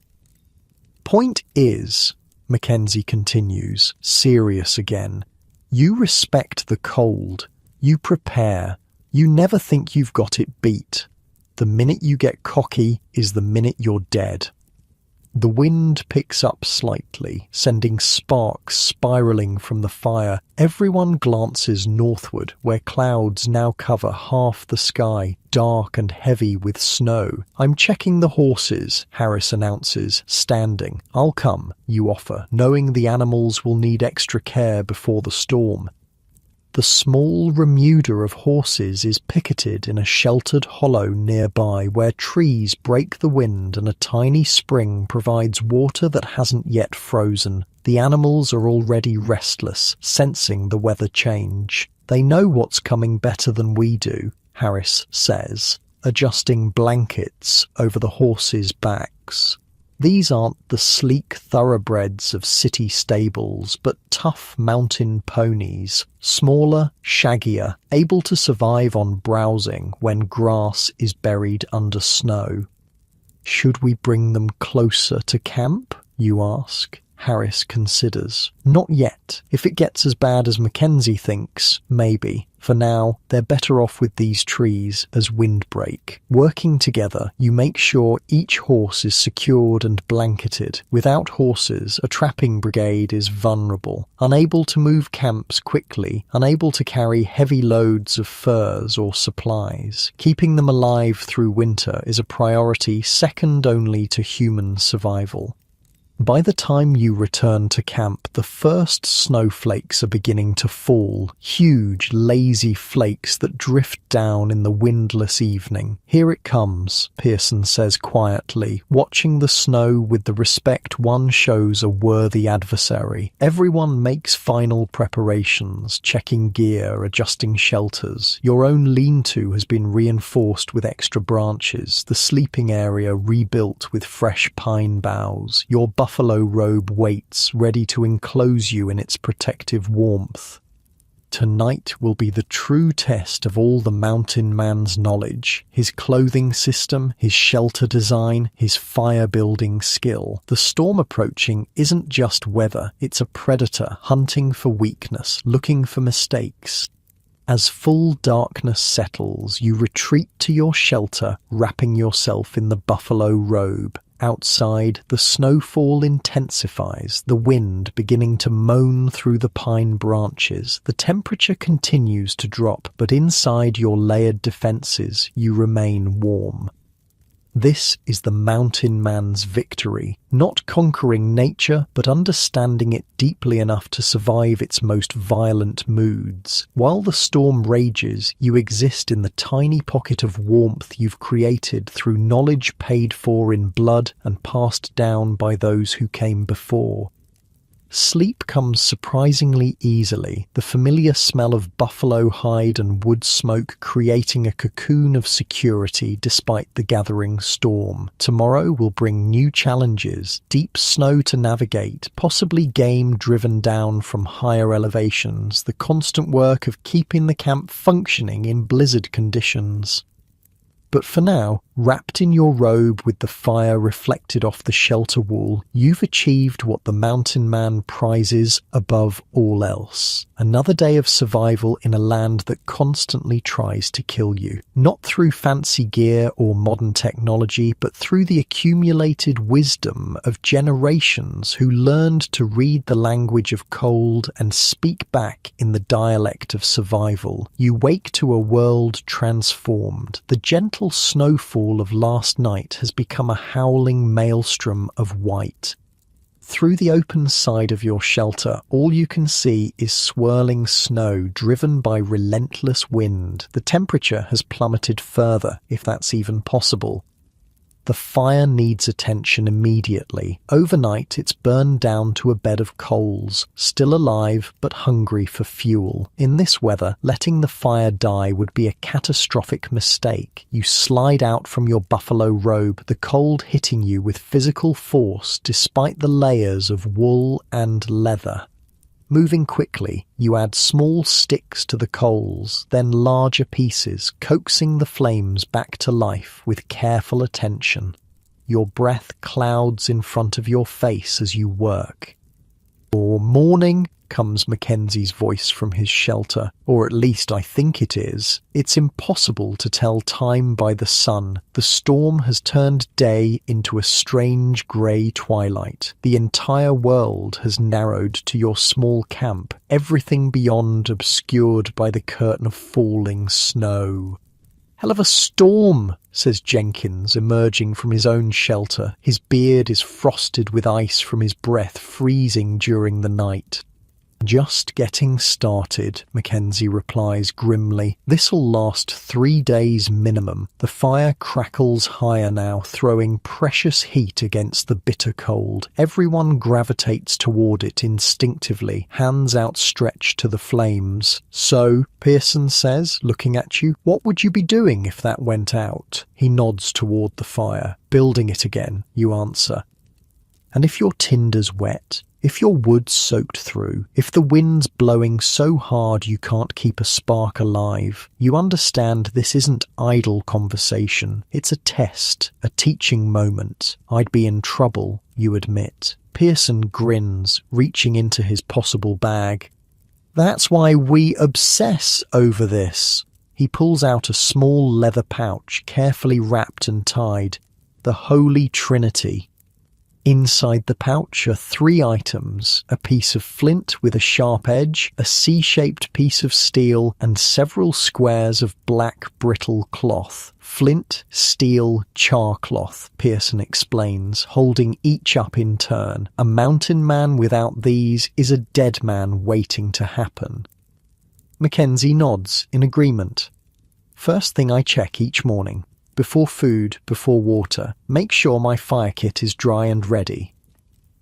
"Point is," Mackenzie continues, serious again, "you respect the cold. You prepare. You never think you've got it beat. The minute you get cocky is the minute you're dead." The wind picks up slightly, sending sparks spiraling from the fire. Everyone glances northward, where clouds now cover half the sky, dark and heavy with snow. "I'm checking the horses," Harris announces, standing. "I'll come," you offer, knowing the animals will need extra care before the storm. The small remuda of horses is picketed in a sheltered hollow nearby where trees break the wind and a tiny spring provides water that hasn't yet frozen. The animals are already restless, sensing the weather change. "They know what's coming better than we do," Harris says, adjusting blankets over the horses' backs. These aren't the sleek thoroughbreds of city stables, but tough mountain ponies, smaller, shaggier, able to survive on browsing when grass is buried under snow. "Should we bring them closer to camp?" you ask. Harris considers. "Not yet. If it gets as bad as Mackenzie thinks, maybe. For now, they're better off with these trees as windbreak." Working together, you make sure each horse is secured and blanketed. Without horses, a trapping brigade is vulnerable, unable to move camps quickly, unable to carry heavy loads of furs or supplies. Keeping them alive through winter is a priority second only to human survival. By the time you return to camp, the first snowflakes are beginning to fall, huge, lazy flakes that drift down in the windless evening. "Here it comes," Pearson says quietly, watching the snow with the respect one shows a worthy adversary. Everyone makes final preparations, checking gear, adjusting shelters. Your own lean-to has been reinforced with extra branches, the sleeping area rebuilt with fresh pine boughs. Your buffalo robe waits, ready to enclose you in its protective warmth. Tonight will be the true test of all the mountain man's knowledge, his clothing system, his shelter design, his fire-building skill. The storm approaching isn't just weather, it's a predator hunting for weakness, looking for mistakes. As full darkness settles, you retreat to your shelter, wrapping yourself in the buffalo robe. Outside, the snowfall intensifies, the wind beginning to moan through the pine branches. The temperature continues to drop, but inside your layered defenses, you remain warm. This is the mountain man's victory, not conquering nature, but understanding it deeply enough to survive its most violent moods. While the storm rages, you exist in the tiny pocket of warmth you've created through knowledge paid for in blood and passed down by those who came before. Sleep comes surprisingly easily, the familiar smell of buffalo hide and wood smoke creating a cocoon of security despite the gathering storm. Tomorrow will bring new challenges, deep snow to navigate, possibly game driven down from higher elevations, the constant work of keeping the camp functioning in blizzard conditions. But for now, wrapped in your robe with the fire reflected off the shelter wall, you've achieved what the mountain man prizes above all else. Another day of survival in a land that constantly tries to kill you. Not through fancy gear or modern technology, but through the accumulated wisdom of generations who learned to read the language of cold and speak back in the dialect of survival. You wake to a world transformed. The gentle snowfall of last night has become a howling maelstrom of white. Through the open side of your shelter, all you can see is swirling snow driven by relentless wind. The temperature has plummeted further, if that's even possible. The fire needs attention immediately. Overnight, it's burned down to a bed of coals, still alive but hungry for fuel. In this weather, letting the fire die would be a catastrophic mistake. You slide out from your buffalo robe, the cold hitting you with physical force despite the layers of wool and leather. Moving quickly, you add small sticks to the coals, then larger pieces, coaxing the flames back to life with careful attention. Your breath clouds in front of your face as you work. "For morning," comes Mackenzie's voice from his shelter, or at least I think it is. It's impossible to tell time by the sun. The storm has turned day into a strange grey twilight. The entire world has narrowed to your small camp, everything beyond obscured by the curtain of falling snow. "Hell of a storm," says Jenkins, emerging from his own shelter. His beard is frosted with ice from his breath freezing during the night. "Just getting started," Mackenzie replies grimly. "This'll last 3 days minimum." The fire crackles higher now, throwing precious heat against the bitter cold. Everyone gravitates toward it instinctively, hands outstretched to the flames. "So," Pearson says, looking at you, "what would you be doing if that went out?" He nods toward the fire. "Building it again," you answer. "And if your tinder's wet? If your wood's soaked through, if the wind's blowing so hard you can't keep a spark alive, you understand this isn't idle conversation. It's a test, a teaching moment. I'd be in trouble, you admit." Pearson grins, reaching into his possible bag. "That's why we obsess over this." He pulls out a small leather pouch, carefully wrapped and tied. "The Holy Trinity." Inside the pouch are 3 items: a piece of flint with a sharp edge, a C-shaped piece of steel, and several squares of black brittle cloth. Flint, steel, char cloth, Pearson explains, holding each up in turn. A mountain man without these is a dead man waiting to happen. Mackenzie nods in agreement. First thing I check each morning. Before food, before water, make sure my fire kit is dry and ready.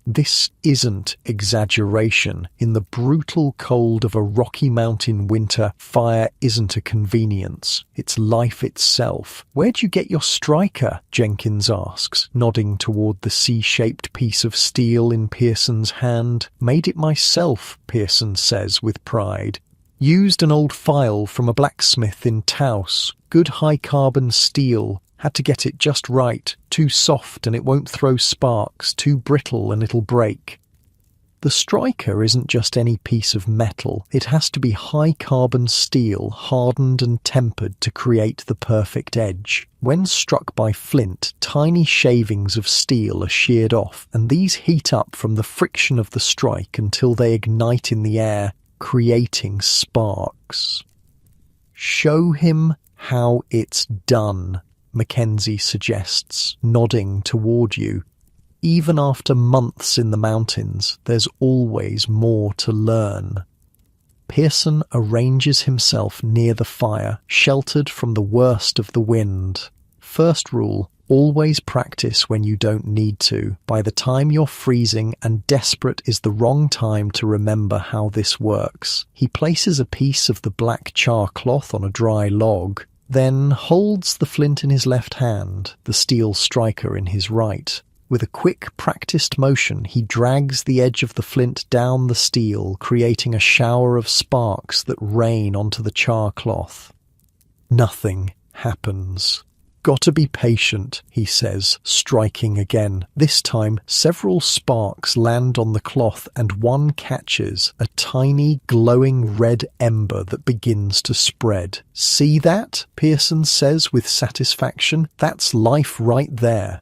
This isn't exaggeration. In the brutal cold of a Rocky Mountain winter, fire isn't a convenience. It's life itself. Where'd you get your striker? Jenkins asks, nodding toward the C-shaped piece of steel in Pearson's hand. Made it myself, Pearson says with pride. Used an old file from a blacksmith in Taos. Good high-carbon steel. Had to get it just right. Too soft and it won't throw sparks. Too brittle and it'll break. The striker isn't just any piece of metal. It has to be high-carbon steel, hardened and tempered to create the perfect edge. When struck by flint, tiny shavings of steel are sheared off, and these heat up from the friction of the strike until they ignite in the air, creating sparks. Show him how it's done, Mackenzie suggests, nodding toward you. Even after months in the mountains, there's always more to learn. Pearson arranges himself near the fire, sheltered from the worst of the wind. First rule, always practice when you don't need to. By the time you're freezing and desperate is the wrong time to remember how this works. He places a piece of the black char cloth on a dry log, then holds the flint in his left hand, the steel striker in his right. With a quick, practiced motion, he drags the edge of the flint down the steel, creating a shower of sparks that rain onto the char cloth. Nothing happens. Gotta be patient, he says, striking again. This time, several sparks land on the cloth and one catches, a tiny, glowing red ember that begins to spread. See that? Pearson says with satisfaction. That's life right there.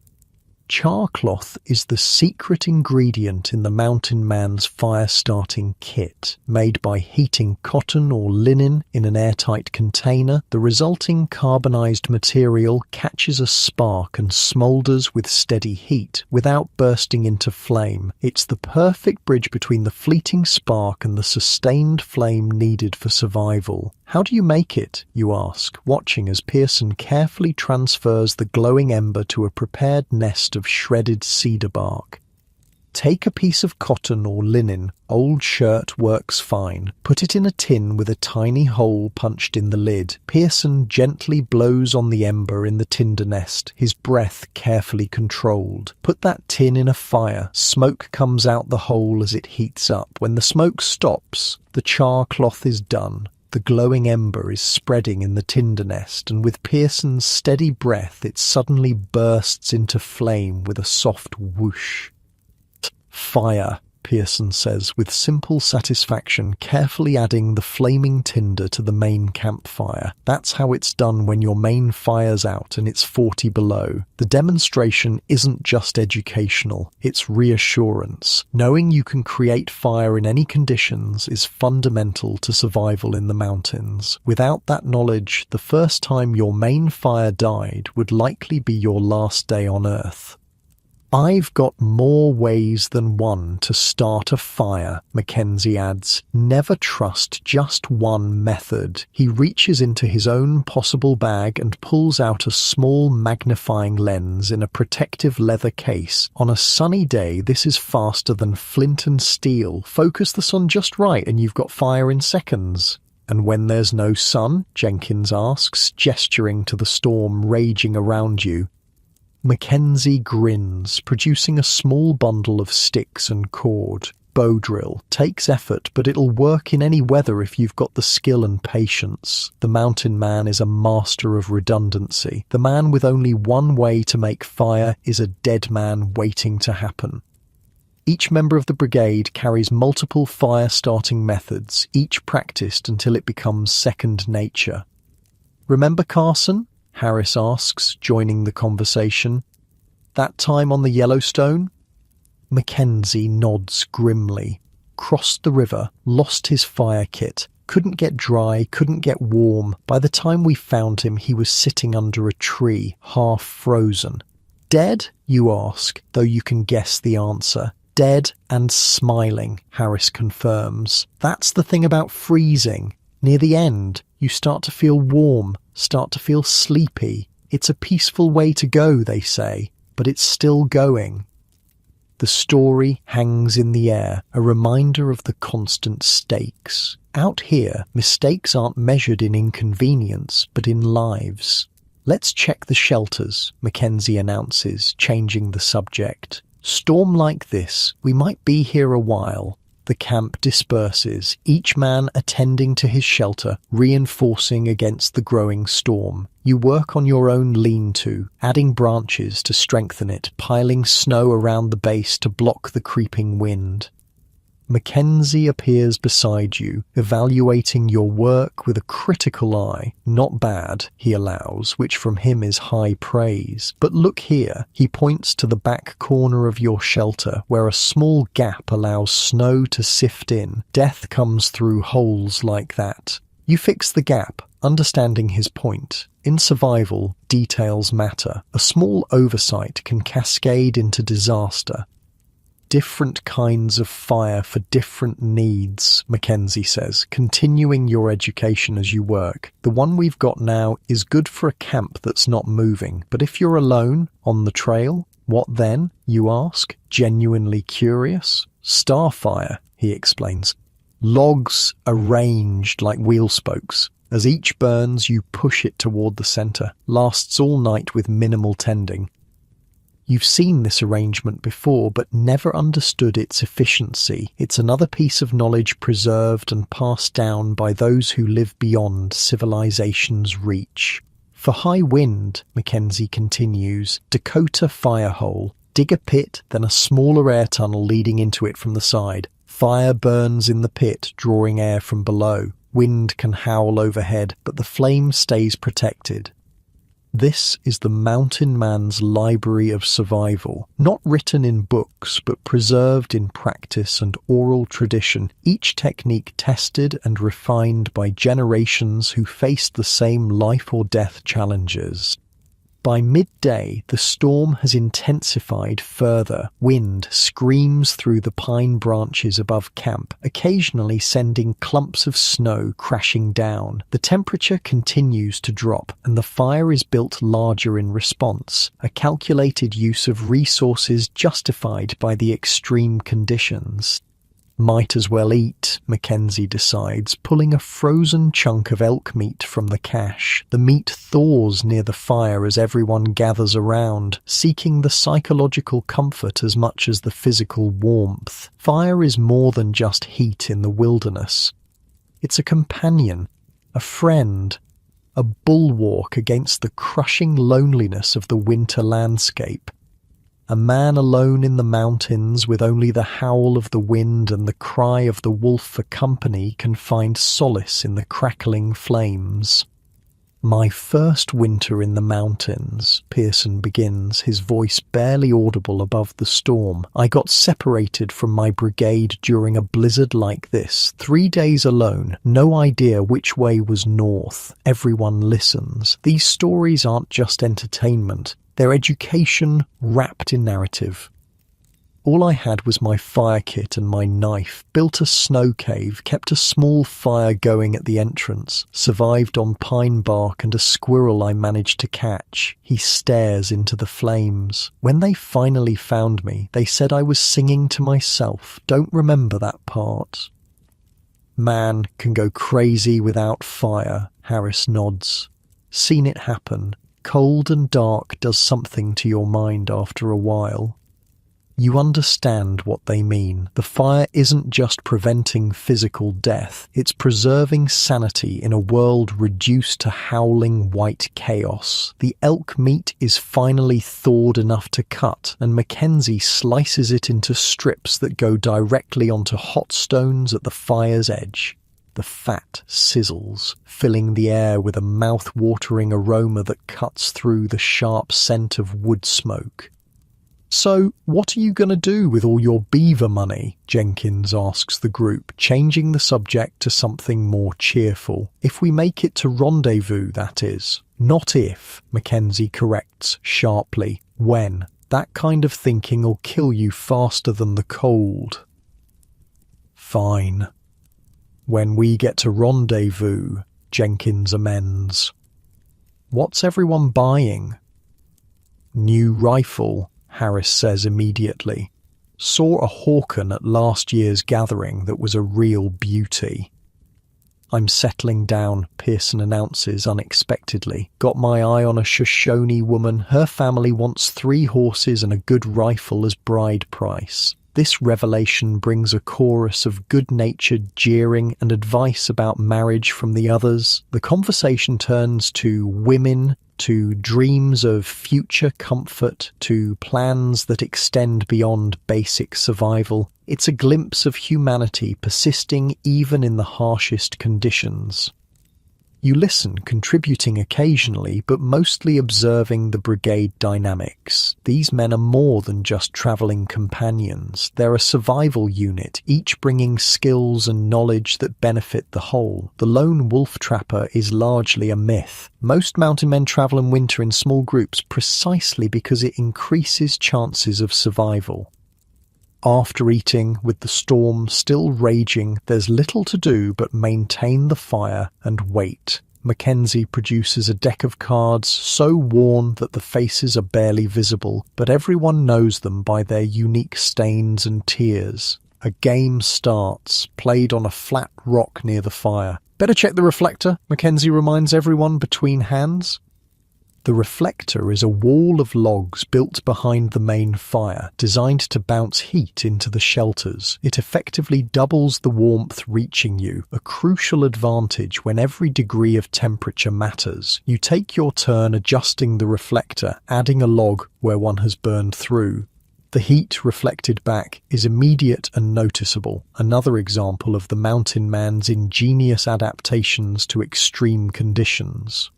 Char cloth is the secret ingredient in the mountain man's fire-starting kit. Made by heating cotton or linen in an airtight container, the resulting carbonized material catches a spark and smolders with steady heat without bursting into flame. It's the perfect bridge between the fleeting spark and the sustained flame needed for survival. How do you make it, you ask, watching as Pearson carefully transfers the glowing ember to a prepared nest of shredded cedar bark. Take a piece of cotton or linen, old shirt works fine. Put it in a tin with a tiny hole punched in the lid. Pearson gently blows on the ember in the tinder nest, his breath carefully controlled. Put that tin in a fire. Smoke comes out the hole as it heats up. When the smoke stops, the char cloth is done. The glowing ember is spreading in the tinder nest, and with Pearson's steady breath it suddenly bursts into flame with a soft whoosh. Fire, Pearson says with simple satisfaction, carefully adding the flaming tinder to the main campfire. That's how it's done when your main fire's out and it's 40 below. The demonstration isn't just educational, it's reassurance. Knowing you can create fire in any conditions is fundamental to survival in the mountains. Without that knowledge, the first time your main fire died would likely be your last day on Earth. I've got more ways than one to start a fire, Mackenzie adds. Never trust just one method. He reaches into his own possible bag and pulls out a small magnifying lens in a protective leather case. On a sunny day, this is faster than flint and steel. Focus the sun just right and you've got fire in seconds. And when there's no sun? Jenkins asks, gesturing to the storm raging around you. Mackenzie grins, producing a small bundle of sticks and cord. Bow drill. Takes effort, but it'll work in any weather if you've got the skill and patience. The mountain man is a master of redundancy. The man with only one way to make fire is a dead man waiting to happen. Each member of the brigade carries multiple fire-starting methods, each practiced until it becomes second nature. Remember Carson? Harris asks, joining the conversation. That time on the Yellowstone? Mackenzie nods grimly. Crossed the river, lost his fire kit, couldn't get dry, couldn't get warm. By the time we found him, he was sitting under a tree, half frozen. Dead, you ask, though you can guess the answer. Dead and smiling, Harris confirms. That's the thing about freezing. Near the end, you start to feel warm, start to feel sleepy. It's a peaceful way to go, they say, but it's still going. The story hangs in the air, a reminder of the constant stakes. Out here, mistakes aren't measured in inconvenience, but in lives. Let's check the shelters, Mackenzie announces, changing the subject. Storm like this, we might be here a while. The camp disperses, each man attending to his shelter, reinforcing against the growing storm. You work on your own lean-to, adding branches to strengthen it, piling snow around the base to block the creeping wind. Mackenzie appears beside you, evaluating your work with a critical eye. Not bad, he allows, which from him is high praise. But look here, he points to the back corner of your shelter, where a small gap allows snow to sift in. Death comes through holes like that. You fix the gap, understanding his point. In survival, details matter. A small oversight can cascade into disaster. Different kinds of fire for different needs, Mackenzie says, continuing your education as you work. The one we've got now is good for a camp that's not moving, but if you're alone, on the trail, what then, you ask, genuinely curious? Starfire, he explains. Logs arranged like wheel spokes. As each burns, you push it toward the center. Lasts all night with minimal tending. You've seen this arrangement before, but never understood its efficiency. It's another piece of knowledge preserved and passed down by those who live beyond civilization's reach. For high wind, Mackenzie continues, Dakota firehole. Dig a pit, then a smaller air tunnel leading into it from the side. Fire burns in the pit, drawing air from below. Wind can howl overhead, but the flame stays protected. This is the mountain man's library of survival, not written in books, but preserved in practice and oral tradition, each technique tested and refined by generations who faced the same life or death challenges. By midday, the storm has intensified further. Wind screams through the pine branches above camp, occasionally sending clumps of snow crashing down. The temperature continues to drop, and the fire is built larger in response, a calculated use of resources justified by the extreme conditions. Might as well eat, Mackenzie decides, pulling a frozen chunk of elk meat from the cache. The meat thaws near the fire as everyone gathers around, seeking the psychological comfort as much as the physical warmth. Fire is more than just heat in the wilderness. It's a companion, a friend, a bulwark against the crushing loneliness of the winter landscape. A man alone in the mountains with only the howl of the wind and the cry of the wolf for company can find solace in the crackling flames. My first winter in the mountains, Pearson begins, his voice barely audible above the storm. I got separated from my brigade during a blizzard like this. 3 days alone, no idea which way was north. Everyone listens. These stories aren't just entertainment. Their education wrapped in narrative. All I had was my fire kit and my knife, built a snow cave, kept a small fire going at the entrance, survived on pine bark and a squirrel I managed to catch. He stares into the flames. When they finally found me, they said I was singing to myself. Don't remember that part. Man can go crazy without fire, Harris nods. Seen it happen. Cold and dark does something to your mind after a while. You understand what they mean. The fire isn't just preventing physical death, it's preserving sanity in a world reduced to howling white chaos. The elk meat is finally thawed enough to cut, and Mackenzie slices it into strips that go directly onto hot stones at the fire's edge. The fat sizzles, filling the air with a mouth-watering aroma that cuts through the sharp scent of wood smoke. "So, what are you going to do with all your beaver money?" Jenkins asks the group, changing the subject to something more cheerful. "If we make it to rendezvous, that is." "Not if," Mackenzie corrects sharply. "When. That kind of thinking'll kill you faster than the cold." "Fine. When we get to rendezvous," Jenkins amends. "What's everyone buying?" "New rifle," Harris says immediately. "Saw a Hawken at last year's gathering that was a real beauty." "I'm settling down," Pearson announces unexpectedly. "Got my eye on a Shoshone woman. Her family wants 3 horses and a good rifle as bride price." This revelation brings a chorus of good-natured jeering and advice about marriage from the others. The conversation turns to women, to dreams of future comfort, to plans that extend beyond basic survival. It's a glimpse of humanity persisting even in the harshest conditions. You listen, contributing occasionally, but mostly observing the brigade dynamics. These men are more than just travelling companions. They're a survival unit, each bringing skills and knowledge that benefit the whole. The lone wolf trapper is largely a myth. Most mountain men travel and winter in small groups precisely because it increases chances of survival. After eating, with the storm still raging, there's little to do but maintain the fire and wait. Mackenzie produces a deck of cards so worn that the faces are barely visible, but everyone knows them by their unique stains and tears. A game starts, played on a flat rock near the fire. "Better check the reflector," Mackenzie reminds everyone between hands. The reflector is a wall of logs built behind the main fire, designed to bounce heat into the shelters. It effectively doubles the warmth reaching you, a crucial advantage when every degree of temperature matters. You take your turn adjusting the reflector, adding a log where one has burned through. The heat reflected back is immediate and noticeable, another example of the mountain man's ingenious adaptations to extreme conditions.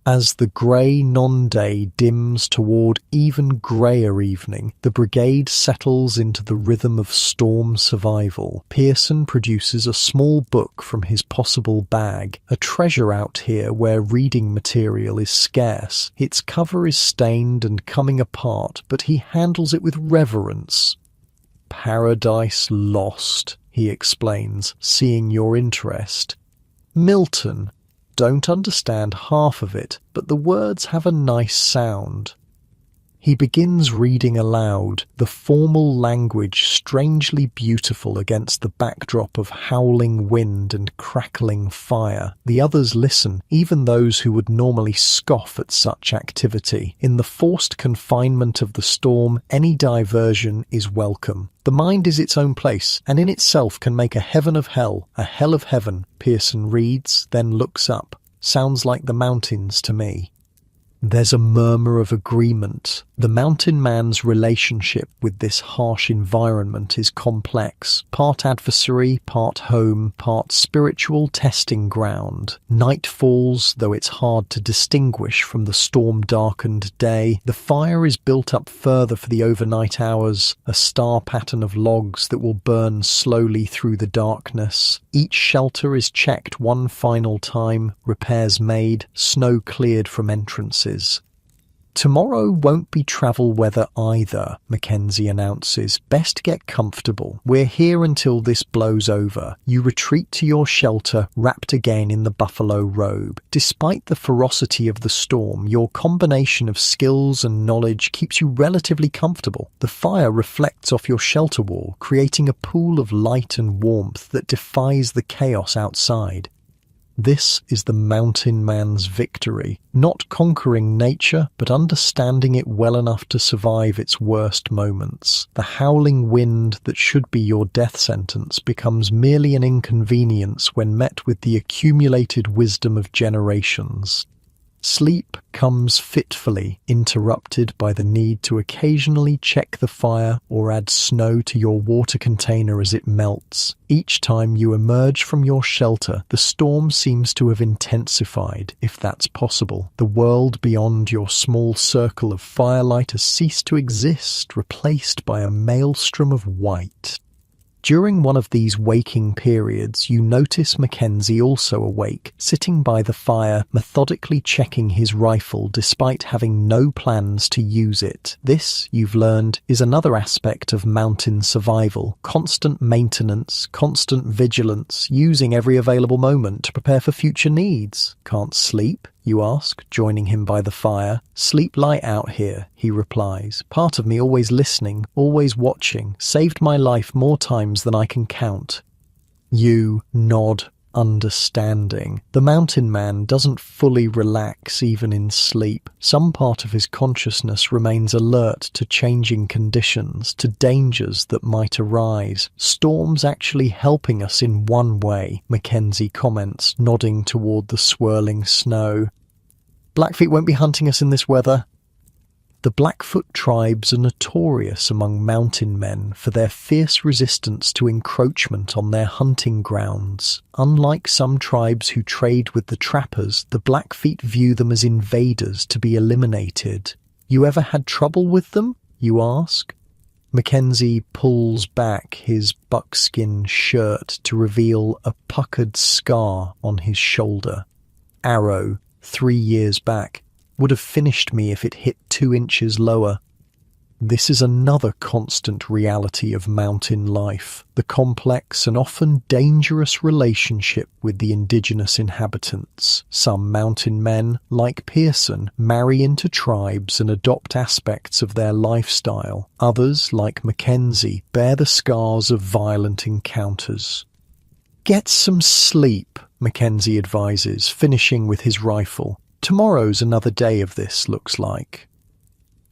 As the grey non-day dims toward even greyer evening, the brigade settles into the rhythm of storm survival. Pearson produces a small book from his possible bag, a treasure out here where reading material is scarce. Its cover is stained and coming apart, but he handles it with reverence. "Paradise Lost," he explains, seeing your interest. "Milton. Don't understand half of it, but the words have a nice sound." He begins reading aloud, the formal language strangely beautiful against the backdrop of howling wind and crackling fire. The others listen, even those who would normally scoff at such activity. In the forced confinement of the storm, any diversion is welcome. The mind is its own place, and in itself can make a heaven of hell, a hell of heaven. Pearson reads, then looks up. Sounds like the mountains to me. There's a murmur of agreement. The mountain man's relationship with this harsh environment is complex, part adversary, part home, part spiritual testing ground. Night falls, though it's hard to distinguish from the storm-darkened day. The fire is built up further for the overnight hours, a star pattern of logs that will burn slowly through the darkness. Each shelter is checked one final time, repairs made, snow cleared from entrances. "Tomorrow won't be travel weather either," Mackenzie announces. "Best get comfortable. We're here until this blows over." You retreat to your shelter, wrapped again in the buffalo robe. Despite the ferocity of the storm, your combination of skills and knowledge keeps you relatively comfortable. The fire reflects off your shelter wall, creating a pool of light and warmth that defies the chaos outside. This is the mountain man's victory, not conquering nature, but understanding it well enough to survive its worst moments. The howling wind that should be your death sentence becomes merely an inconvenience when met with the accumulated wisdom of generations. Sleep comes fitfully, interrupted by the need to occasionally check the fire or add snow to your water container as it melts. Each time you emerge from your shelter, the storm seems to have intensified, if that's possible. The world beyond your small circle of firelight has ceased to exist, replaced by a maelstrom of white. During one of these waking periods, you notice Mackenzie also awake, sitting by the fire, methodically checking his rifle despite having no plans to use it. This, you've learned, is another aspect of mountain survival. Constant maintenance, constant vigilance, using every available moment to prepare for future needs. Can't sleep? You ask, joining him by the fire. Sleep light out here, he replies. Part of me always listening, always watching, saved my life more times than I can count. You nod, understanding. The mountain man doesn't fully relax even in sleep. Some part of his consciousness remains alert to changing conditions, to dangers that might arise. Storm's actually helping us in one way, Mackenzie comments, nodding toward the swirling snow. Blackfeet won't be hunting us in this weather. The Blackfoot tribes are notorious among mountain men for their fierce resistance to encroachment on their hunting grounds. Unlike some tribes who trade with the trappers, the Blackfeet view them as invaders to be eliminated. You ever had trouble with them? You ask. Mackenzie pulls back his buckskin shirt to reveal a puckered scar on his shoulder. Arrow, 3 years back. Would have finished me if it hit 2 inches lower. This is another constant reality of mountain life, the complex and often dangerous relationship with the indigenous inhabitants. Some mountain men, like Pearson, marry into tribes and adopt aspects of their lifestyle. Others, like Mackenzie, bear the scars of violent encounters. Get some sleep, Mackenzie advises, finishing with his rifle. Tomorrow's another day of this, looks like.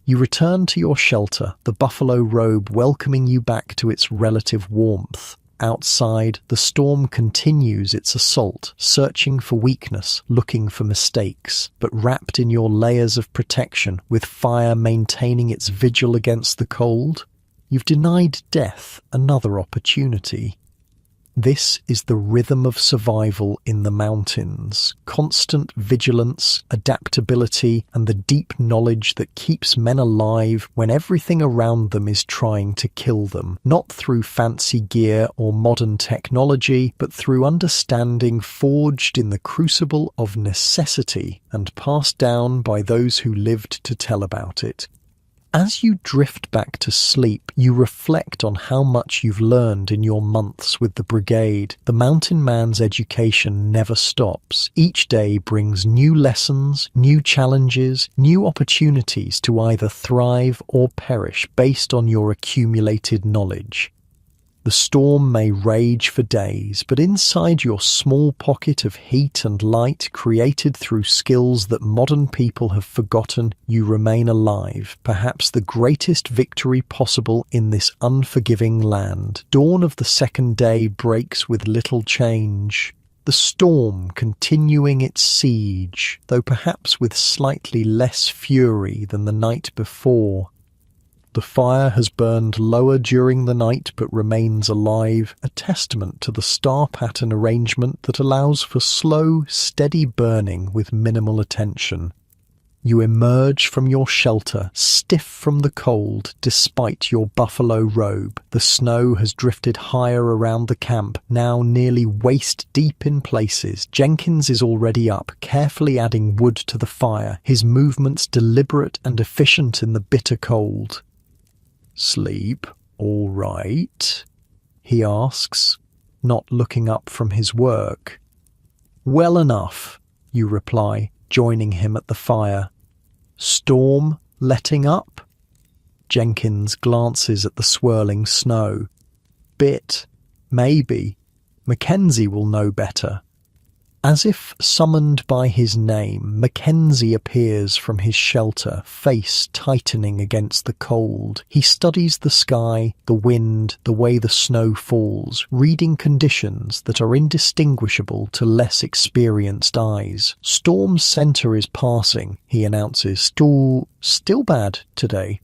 You return to your shelter, the buffalo robe welcoming you back to its relative warmth. Outside, the storm continues its assault, searching for weakness, looking for mistakes, but wrapped in your layers of protection, with fire maintaining its vigil against the cold. You've denied death another opportunity. This is the rhythm of survival in the mountains. Constant vigilance, adaptability, and the deep knowledge that keeps men alive when everything around them is trying to kill them. Not through fancy gear or modern technology, but through understanding forged in the crucible of necessity and passed down by those who lived to tell about it. As you drift back to sleep, you reflect on how much you've learned in your months with the brigade. The mountain man's education never stops. Each day brings new lessons, new challenges, new opportunities to either thrive or perish based on your accumulated knowledge. The storm may rage for days, but inside your small pocket of heat and light created through skills that modern people have forgotten, you remain alive, perhaps the greatest victory possible in this unforgiving land. Dawn of the second day breaks with little change. The storm continuing its siege, though perhaps with slightly less fury than the night before. The fire has burned lower during the night but remains alive, a testament to the star pattern arrangement that allows for slow, steady burning with minimal attention. You emerge from your shelter, stiff from the cold, despite your buffalo robe. The snow has drifted higher around the camp, now nearly waist-deep in places. Jenkins is already up, carefully adding wood to the fire, his movements deliberate and efficient in the bitter cold. "Sleep, all right?" he asks, not looking up from his work. "Well enough," you reply, joining him at the fire. "Storm letting up?" Jenkins glances at the swirling snow. "Bit, maybe. Mackenzie will know better." As if summoned by his name, Mackenzie appears from his shelter, face tightening against the cold. He studies the sky, the wind, the way the snow falls, reading conditions that are indistinguishable to less experienced eyes. Storm center is passing, he announces. Still bad today.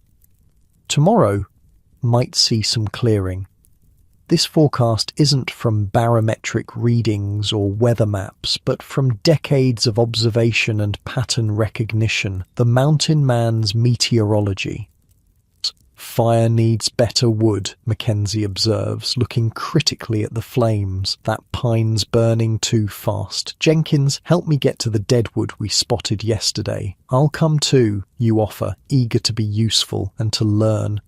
Tomorrow might see some clearing. This forecast isn't from barometric readings or weather maps, but from decades of observation and pattern recognition, the mountain man's meteorology. Fire needs better wood, Mackenzie observes, looking critically at the flames. That pine's burning too fast. Jenkins, help me get to the deadwood we spotted yesterday. I'll come too, you offer, eager to be useful and to learn.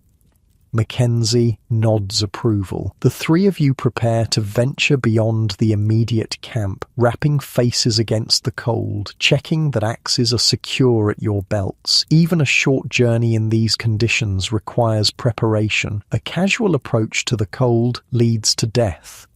Mackenzie nods approval. The three of you prepare to venture beyond the immediate camp, wrapping faces against the cold, checking that axes are secure at your belts. Even a short journey in these conditions requires preparation. A casual approach to the cold leads to death.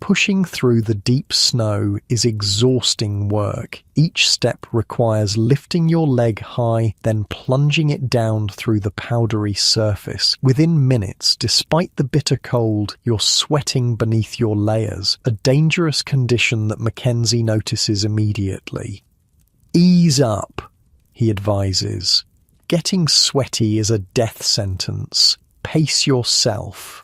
Pushing through the deep snow is exhausting work. Each step requires lifting your leg high, then plunging it down through the powdery surface. Within minutes, despite the bitter cold, you're sweating beneath your layers, a dangerous condition that Mackenzie notices immediately. Ease up, he advises. Getting sweaty is a death sentence. Pace yourself.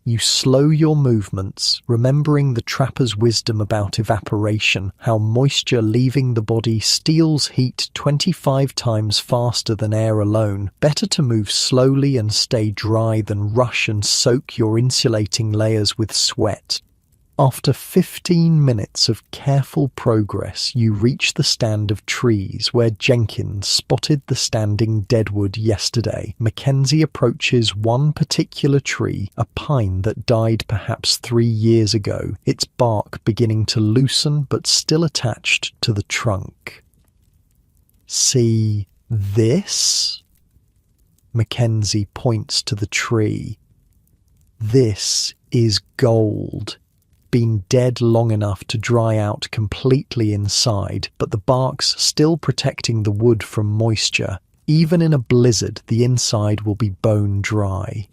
You slow your movements, remembering the trapper's wisdom about evaporation, how moisture leaving the body steals heat 25 times faster than air alone. Better to move slowly and stay dry than rush and soak your insulating layers with sweat. After 15 minutes of careful progress, you reach the stand of trees where Jenkins spotted the standing deadwood yesterday. Mackenzie approaches one particular tree, a pine that died perhaps 3 years ago, its bark beginning to loosen but still attached to the trunk. See this? Mackenzie points to the tree. This is gold. Been dead long enough to dry out completely inside, but the bark's still protecting the wood from moisture. Even in a blizzard, the inside will be bone dry.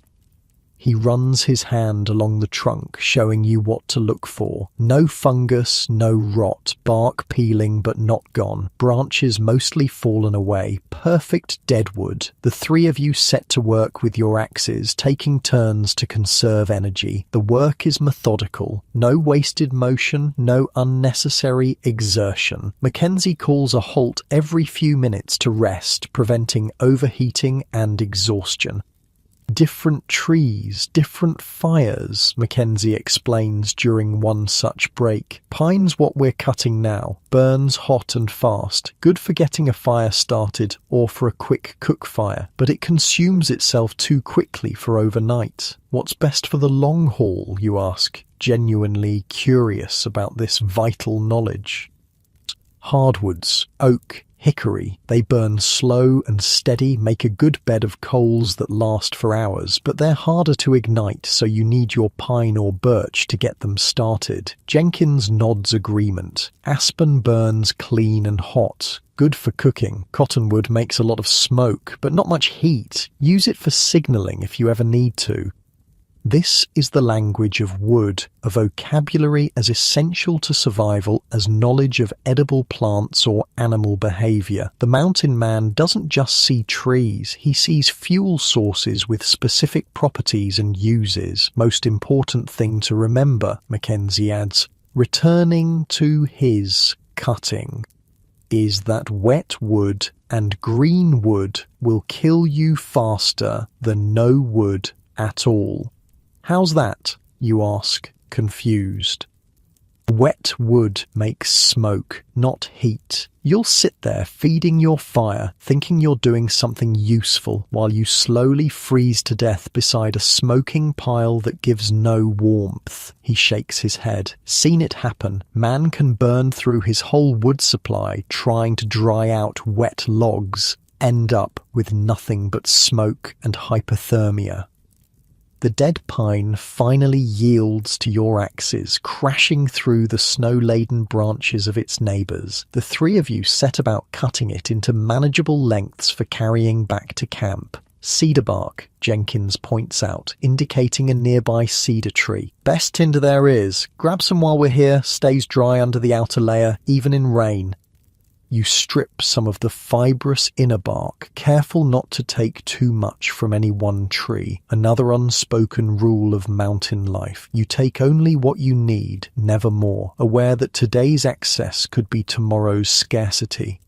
He runs his hand along the trunk, showing you what to look for. No fungus, no rot, bark peeling but not gone, branches mostly fallen away, perfect deadwood. The three of you set to work with your axes, taking turns to conserve energy. The work is methodical, no wasted motion, no unnecessary exertion. Mackenzie calls a halt every few minutes to rest, preventing overheating and exhaustion. Different trees, different fires, Mackenzie explains during one such break. Pine's what we're cutting now. Burns hot and fast. Good for getting a fire started or for a quick cook fire, but it consumes itself too quickly for overnight. What's best for the long haul, you ask, genuinely curious about this vital knowledge. Hardwoods, oak, hickory, they burn slow and steady, make a good bed of coals that last for hours, but they're harder to ignite, so you need your pine or birch to get them started. Jenkins nods agreement. Aspen burns clean and hot. Good for cooking. Cottonwood makes a lot of smoke, but not much heat. Use it for signaling if you ever need to. This is the language of wood, a vocabulary as essential to survival as knowledge of edible plants or animal behavior. The mountain man doesn't just see trees, he sees fuel sources with specific properties and uses. Most important thing to remember, Mackenzie adds, returning to his cutting, is that wet wood and green wood will kill you faster than no wood at all. How's that, you ask, confused. Wet wood makes smoke, not heat. You'll sit there feeding your fire, thinking you're doing something useful, while you slowly freeze to death beside a smoking pile that gives no warmth. He shakes his head. Seen it happen. Man can burn through his whole wood supply trying to dry out wet logs, end up with nothing but smoke and hypothermia. the dead pine finally yields to your axes, crashing through the snow-laden branches of its neighbours. The three of you set about cutting it into manageable lengths for carrying back to camp. Cedar bark, Jenkins points out, indicating a nearby cedar tree. Best tinder there is. Grab some while we're here, stays dry under the outer layer, even in rain. You strip some of the fibrous inner bark, careful not to take too much from any one tree. Another unspoken rule of mountain life. You take only what you need, never more, aware that today's excess could be tomorrow's scarcity.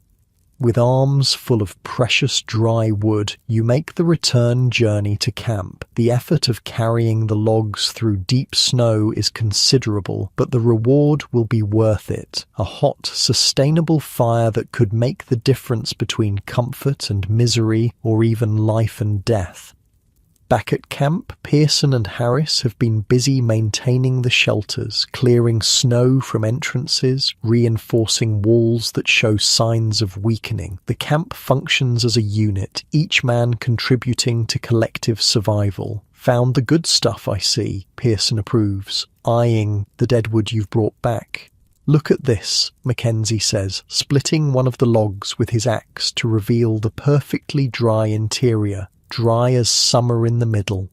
With arms full of precious dry wood, you make the return journey to camp. The effort of carrying the logs through deep snow is considerable, but the reward will be worth it. A hot, sustainable fire that could make the difference between comfort and misery, or even life and death. Back at camp, Pearson and Harris have been busy maintaining the shelters, clearing snow from entrances, reinforcing walls that show signs of weakening. The camp functions as a unit, each man contributing to collective survival. Found the good stuff, I see, Pearson approves, eyeing the deadwood you've brought back. Look at this, Mackenzie says, splitting one of the logs with his axe to reveal the perfectly dry interior. Dry as summer in the middle.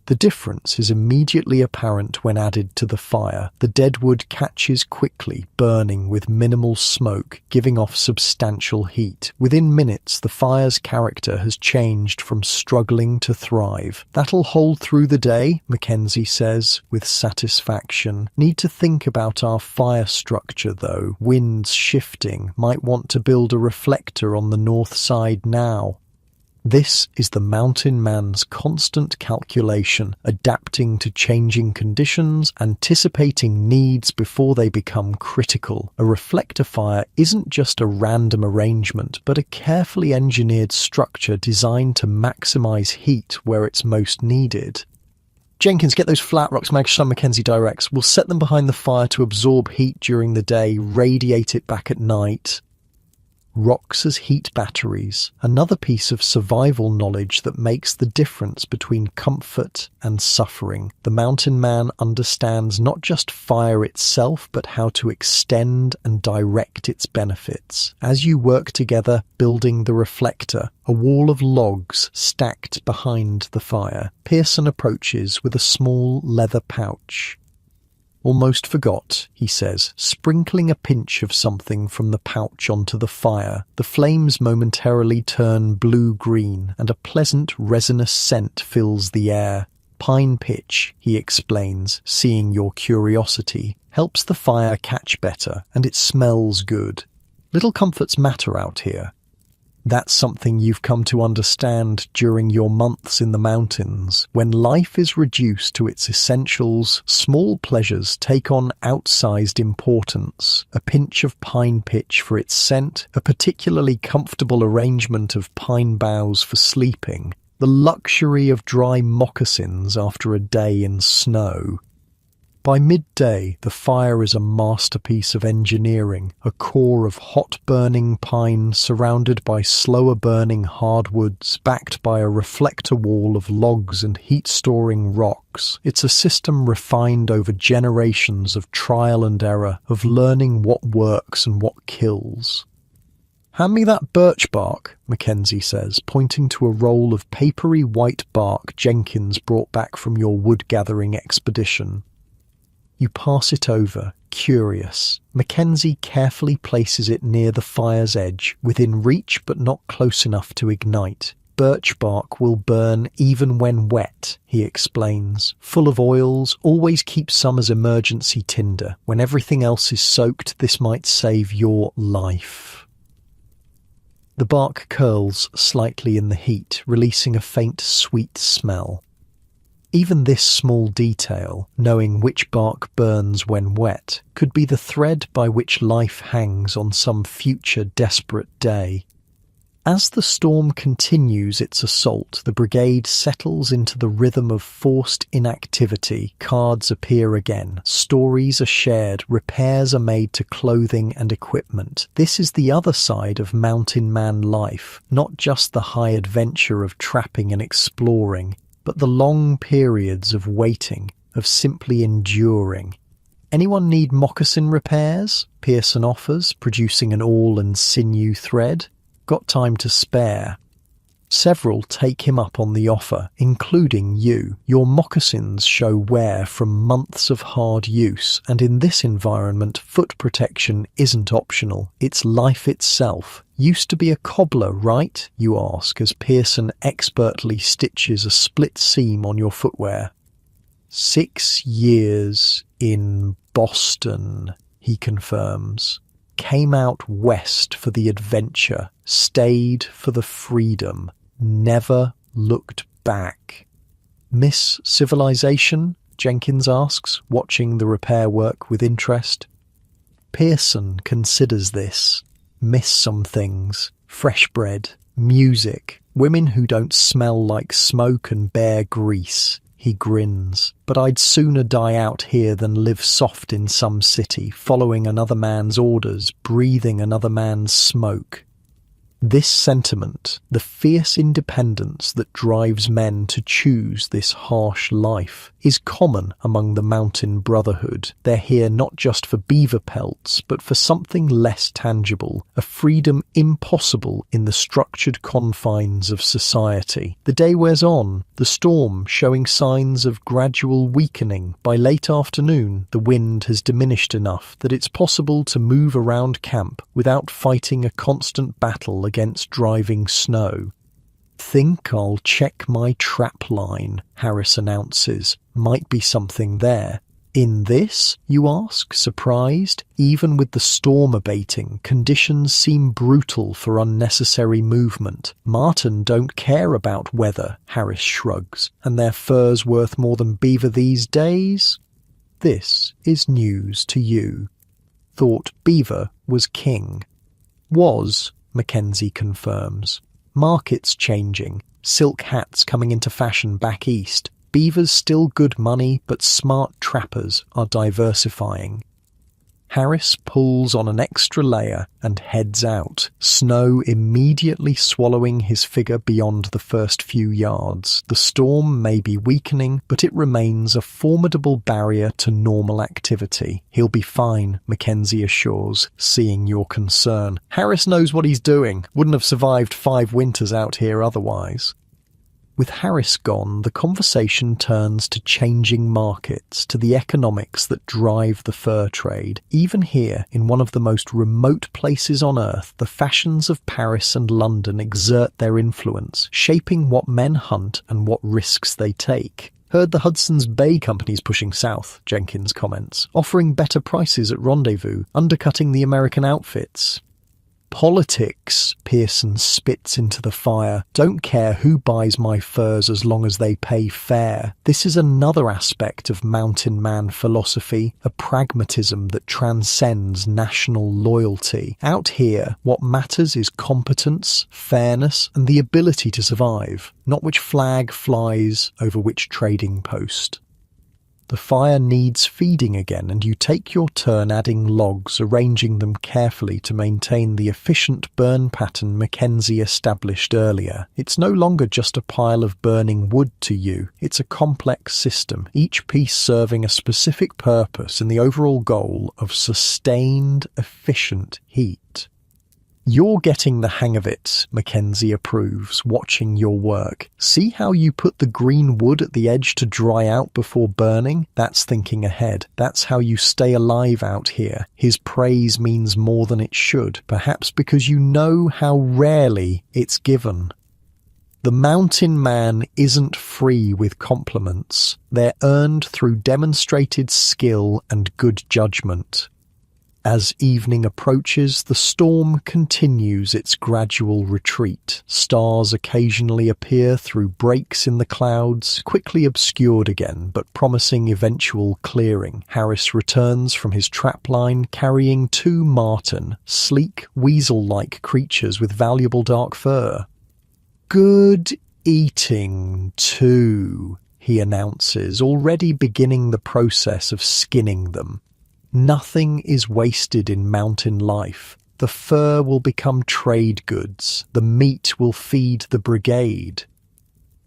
The difference is immediately apparent when added to the fire. The deadwood catches quickly, burning with minimal smoke, giving off substantial heat. Within minutes, the fire's character has changed from struggling to thrive. That'll hold through the day, Mackenzie says, with satisfaction. Need to think about our fire structure, though. Winds shifting. Might want to build a reflector on the north side now. This is the mountain man's constant calculation, adapting to changing conditions, anticipating needs before they become critical. A reflector fire isn't just a random arrangement, but a carefully engineered structure designed to maximize heat where it's most needed. Jenkins, get those flat rocks Mackenzie directs. We'll set them behind the fire to absorb heat during the day, radiate it back at night. Rocks as heat batteries, another piece of survival knowledge that makes the difference between comfort and suffering. The mountain man understands not just fire itself, but how to extend and direct its benefits. As you work together, building the reflector, a wall of logs stacked behind the fire, Pearson approaches with a small leather pouch. Almost forgot, he says, sprinkling a pinch of something from the pouch onto the fire. The flames momentarily turn blue-green, and a pleasant resinous scent fills the air. Pine pitch, he explains, seeing your curiosity, helps the fire catch better, and it smells good. Little comforts matter out here. That's something you've come to understand during your months in the mountains. When life is reduced to its essentials, small pleasures take on outsized importance. A pinch of pine pitch for its scent, a particularly comfortable arrangement of pine boughs for sleeping, the luxury of dry moccasins after a day in snow. By midday, the fire is a masterpiece of engineering, a core of hot-burning pine surrounded by slower-burning hardwoods, backed by a reflector wall of logs and heat-storing rocks. It's a system refined over generations of trial and error, of learning what works and what kills. "Hand me that birch bark," Mackenzie says, pointing to a roll of papery white bark Jenkins brought back from your wood-gathering expedition. You pass it over, curious. Mackenzie carefully places it near the fire's edge, within reach but not close enough to ignite. Birch bark will burn even when wet, he explains. Full of oils, always keep some as emergency tinder. When everything else is soaked, this might save your life. The bark curls slightly in the heat, releasing a faint sweet smell. Even this small detail, knowing which bark burns when wet, could be the thread by which life hangs on some future desperate day. As the storm continues its assault, the brigade settles into the rhythm of forced inactivity. Cards appear again. Stories are shared. Repairs are made to clothing and equipment. This is the other side of mountain man life, not just the high adventure of trapping and exploring. but the long periods of waiting, of simply enduring. "Anyone need moccasin repairs?" Pearson offers, producing an awl and sinew thread. "Got time to spare." Several take him up on the offer, including you. Your moccasins show wear from months of hard use, and in this environment, foot protection isn't optional. It's life itself. "Used to be a cobbler, right?" you ask as Pearson expertly stitches a split seam on your footwear. 6 years in Boston, he confirms. Came out west for the adventure, stayed for the freedom, never looked back. "Miss civilization?" Jenkins asks, watching the repair work with interest. Pearson considers this. Miss some things. Fresh bread, music, women who don't smell like smoke and bear grease. He grins. "But I'd sooner die out here than live soft in some city, following another man's orders, breathing another man's smoke." This sentiment, the fierce independence that drives men to choose this harsh life, is common among the mountain brotherhood. They're here not just for beaver pelts, but for something less tangible, a freedom impossible in the structured confines of society. The day wears on, the storm showing signs of gradual weakening. By late afternoon, the wind has diminished enough that it's possible to move around camp without fighting a constant battle against driving snow. "Think I'll check my trap line," Harris announces. "Might be something there." "In this?" you ask, surprised. Even with the storm abating, conditions seem brutal for unnecessary movement. "Marten don't care about weather," Harris shrugs. "And their fur's worth more than beaver these days?" This is news to you. Thought beaver was king. Was, Mackenzie confirms. Markets changing, silk hats coming into fashion back east. Beaver's still good money, but smart trappers are diversifying. Harris pulls on an extra layer and heads out, snow immediately swallowing his figure beyond the first few yards. The storm may be weakening, but it remains a formidable barrier to normal activity. "He'll be fine," Mackenzie assures, seeing your concern. "Harris knows what he's doing. Wouldn't have survived 5 winters out here otherwise." With Harris gone, the conversation turns to changing markets, to the economics that drive the fur trade. Even here, in one of the most remote places on Earth, the fashions of Paris and London exert their influence, shaping what men hunt and what risks they take. "Heard the Hudson's Bay Company's pushing south," Jenkins comments, "offering better prices at Rendezvous, undercutting the American outfits." "Politics," Pearson spits into the fire. "Don't care who buys my furs as long as they pay fair." This is another aspect of mountain man philosophy, a pragmatism that transcends national loyalty. Out here, what matters is competence, fairness, and the ability to survive, not which flag flies over which trading post. The fire needs feeding again, and you take your turn adding logs, arranging them carefully to maintain the efficient burn pattern Mackenzie established earlier. It's no longer just a pile of burning wood to you, it's a complex system, each piece serving a specific purpose in the overall goal of sustained, efficient heat. "You're getting the hang of it," Mackenzie approves, watching your work. "See how you put the green wood at the edge to dry out before burning? That's thinking ahead. That's how you stay alive out here." His praise means more than it should, perhaps because you know how rarely it's given. The mountain man isn't free with compliments. They're earned through demonstrated skill and good judgment. As evening approaches, the storm continues its gradual retreat. Stars occasionally appear through breaks in the clouds, quickly obscured again, but promising eventual clearing. Harris returns from his trapline carrying 2 marten, sleek, weasel-like creatures with valuable dark fur. "Good eating, too," he announces, already beginning the process of skinning them. Nothing is wasted in mountain life. The fur will become trade goods. The meat will feed the brigade.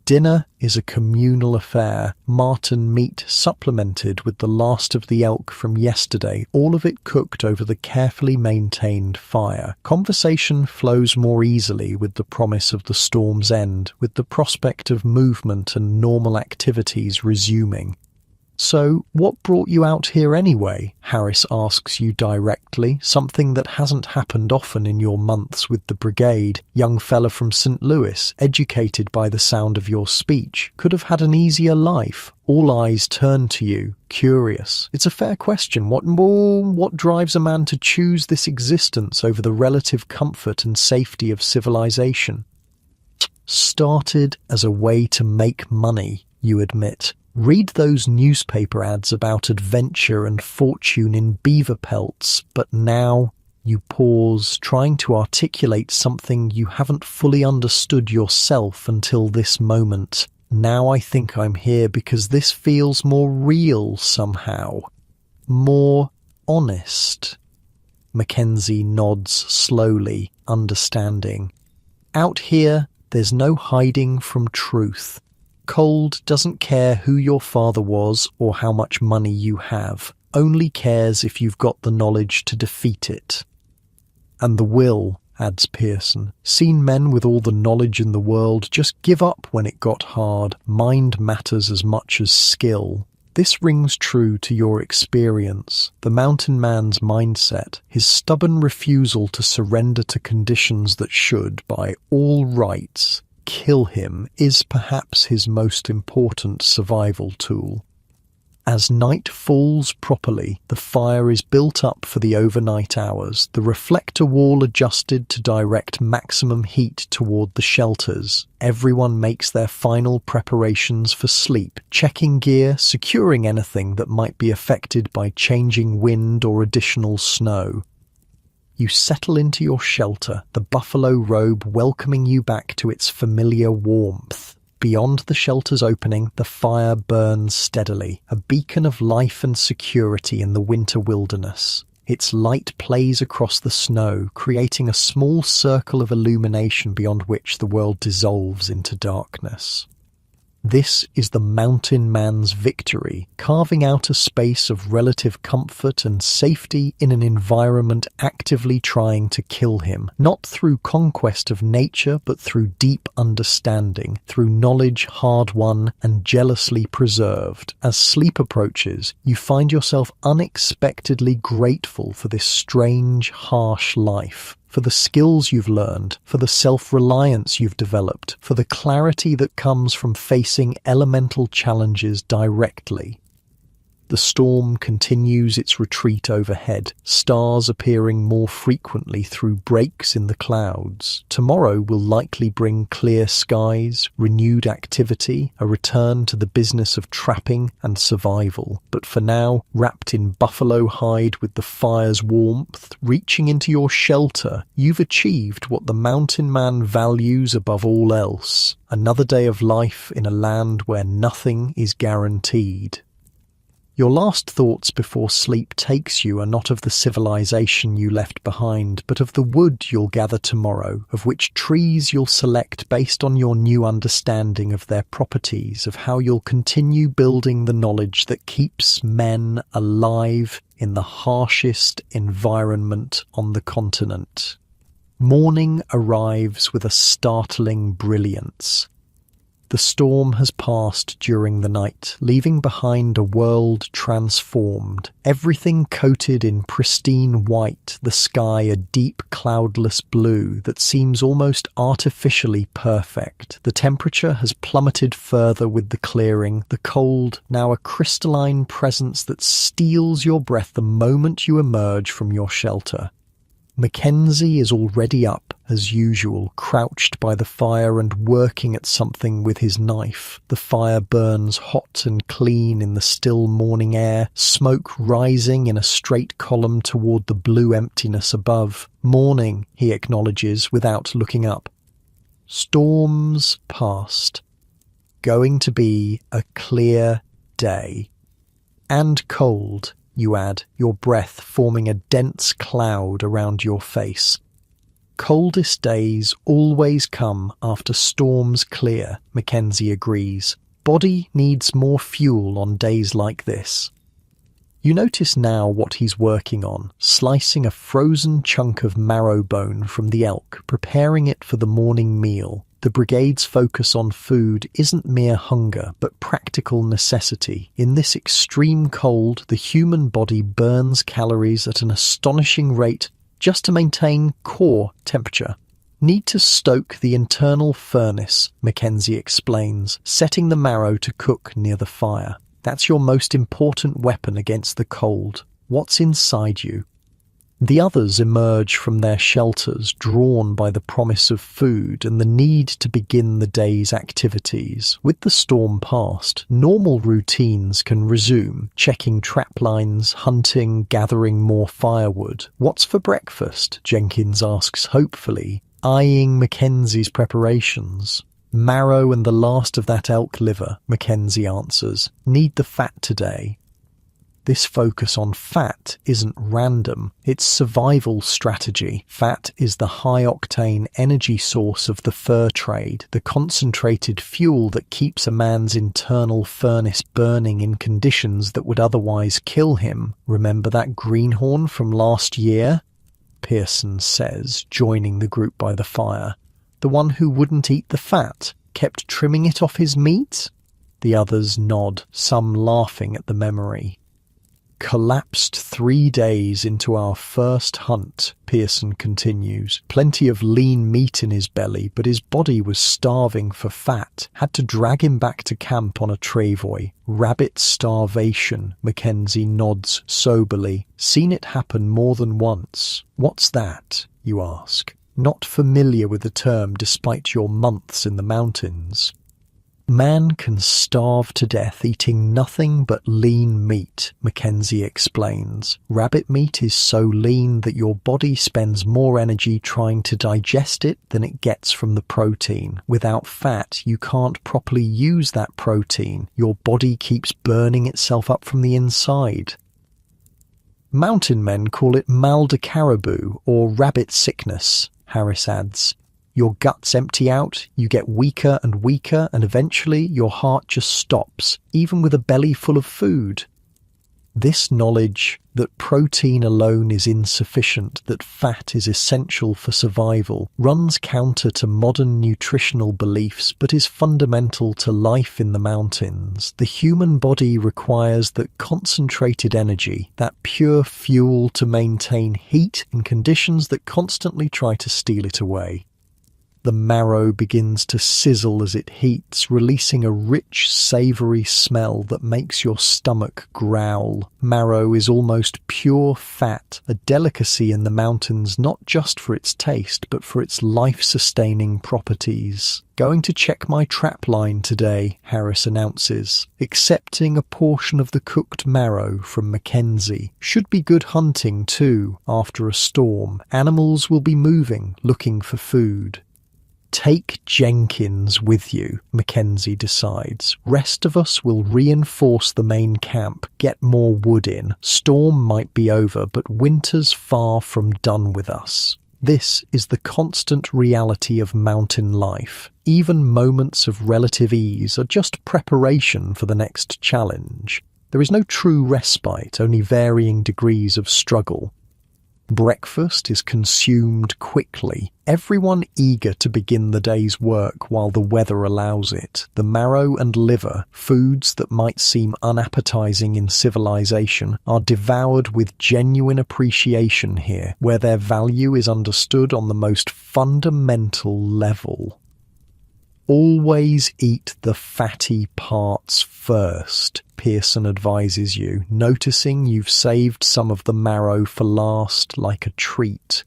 Dinner is a communal affair, marten meat supplemented with the last of the elk from yesterday, all of it cooked over the carefully maintained fire. Conversation flows more easily with the promise of the storm's end, with the prospect of movement and normal activities resuming. "So, what brought you out here anyway?" Harris asks you directly, something that hasn't happened often in your months with the brigade. Young fella from St. Louis, educated by the sound of your speech, could have had an easier life. All eyes turn to you, curious. It's a fair question. What drives a man to choose this existence over the relative comfort and safety of civilization? Started as a way to make money, you admit. Read those newspaper ads about adventure and fortune in beaver pelts, but now you pause, trying to articulate something you haven't fully understood yourself until this moment. Now I think I'm here because this feels more real somehow. More honest. Mackenzie nods slowly, understanding. Out here, there's no hiding from truth. Cold doesn't care who your father was or how much money you have, only cares if you've got the knowledge to defeat it. And the will, adds Pearson. Seen men with all the knowledge in the world just give up when it got hard. Mind matters as much as skill. This rings true to your experience. The mountain man's mindset, his stubborn refusal to surrender to conditions that should, by all rights, kill him, is perhaps his most important survival tool. As night falls properly, the fire is built up for the overnight hours, the reflector wall adjusted to direct maximum heat toward the shelters. Everyone makes their final preparations for sleep, checking gear, securing anything that might be affected by changing wind or additional snow. You settle into your shelter, the buffalo robe welcoming you back to its familiar warmth. Beyond the shelter's opening, the fire burns steadily, a beacon of life and security in the winter wilderness. Its light plays across the snow, creating a small circle of illumination beyond which the world dissolves into darkness. This is the mountain man's victory, carving out a space of relative comfort and safety in an environment actively trying to kill him, not through conquest of nature, but through deep understanding, through knowledge hard-won and jealously preserved. As sleep approaches, you find yourself unexpectedly grateful for this strange, harsh life. For the skills you've learned, for the self-reliance you've developed, for the clarity that comes from facing elemental challenges directly. The storm continues its retreat overhead, stars appearing more frequently through breaks in the clouds. Tomorrow will likely bring clear skies, renewed activity, a return to the business of trapping and survival. But for now, wrapped in buffalo hide with the fire's warmth, reaching into your shelter, you've achieved what the mountain man values above all else. Another day of life in a land where nothing is guaranteed. Your last thoughts before sleep takes you are not of the civilization you left behind, but of the wood you'll gather tomorrow, of which trees you'll select based on your new understanding of their properties, of how you'll continue building the knowledge that keeps men alive in the harshest environment on the continent. Morning arrives with a startling brilliance. The storm has passed during the night, leaving behind a world transformed. Everything coated in pristine white, the sky a deep cloudless blue that seems almost artificially perfect. The temperature has plummeted further with the clearing, the cold now a crystalline presence that steals your breath the moment you emerge from your shelter. Mackenzie is already up, as usual, crouched by the fire and working at something with his knife. The fire burns hot and clean in the still morning air, smoke rising in a straight column toward the blue emptiness above. Morning, he acknowledges without looking up. Storms past. Going to be a clear day. And cold, you add, your breath forming a dense cloud around your face. Coldest days always come after storms clear, Mackenzie agrees. Body needs more fuel on days like this. You notice now what he's working on, slicing a frozen chunk of marrow bone from the elk, preparing it for the morning meal. The brigade's focus on food isn't mere hunger, but practical necessity. In this extreme cold, the human body burns calories at an astonishing rate just to maintain core temperature. Need to stoke the internal furnace, Mackenzie explains, setting the marrow to cook near the fire. That's your most important weapon against the cold. What's inside you? The others emerge from their shelters, drawn by the promise of food and the need to begin the day's activities. With the storm past, normal routines can resume, checking trap lines, hunting, gathering more firewood. What's for breakfast? Jenkins asks hopefully, eyeing Mackenzie's preparations. Marrow and the last of that elk liver, Mackenzie answers. Need the fat today. This focus on fat isn't random, it's survival strategy. Fat is the high-octane energy source of the fur trade, the concentrated fuel that keeps a man's internal furnace burning in conditions that would otherwise kill him. Remember that greenhorn from last year? Pearson says, joining the group by the fire. The one who wouldn't eat the fat, kept trimming it off his meat? The others nod, some laughing at the memory. Collapsed 3 days into our first hunt, Pearson continues. Plenty of lean meat in his belly, but his body was starving for fat. Had to drag him back to camp on a travois. Rabbit starvation, Mackenzie nods soberly. Seen it happen more than once. What's that, you ask? Not familiar with the term despite your months in the mountains. Man can starve to death eating nothing but lean meat, Mackenzie explains. Rabbit meat is so lean that your body spends more energy trying to digest it than it gets from the protein. Without fat, you can't properly use that protein. Your body keeps burning itself up from the inside. Mountain men call it mal de caribou or rabbit sickness, Harris adds. Your guts empty out, you get weaker and weaker, and eventually your heart just stops, even with a belly full of food. This knowledge that protein alone is insufficient, that fat is essential for survival, runs counter to modern nutritional beliefs but is fundamental to life in the mountains. The human body requires that concentrated energy, that pure fuel to maintain heat in conditions that constantly try to steal it away. The marrow begins to sizzle as it heats, releasing a rich, savoury smell that makes your stomach growl. Marrow is almost pure fat, a delicacy in the mountains not just for its taste, but for its life-sustaining properties. Going to check my trap line today, Harris announces, accepting a portion of the cooked marrow from Mackenzie. Should be good hunting too, after a storm. Animals will be moving, looking for food. Take Jenkins with you, Mackenzie decides. Rest of us will reinforce the main camp, get more wood in. Storm might be over, but winter's far from done with us. This is the constant reality of mountain life. Even moments of relative ease are just preparation for the next challenge. There is no true respite, only varying degrees of struggle. Breakfast is consumed quickly, everyone eager to begin the day's work while the weather allows it. The marrow and liver, foods that might seem unappetizing in civilization, are devoured with genuine appreciation here, where their value is understood on the most fundamental level. Always eat the fatty parts first, Pearson advises you, noticing you've saved some of the marrow for last like a treat.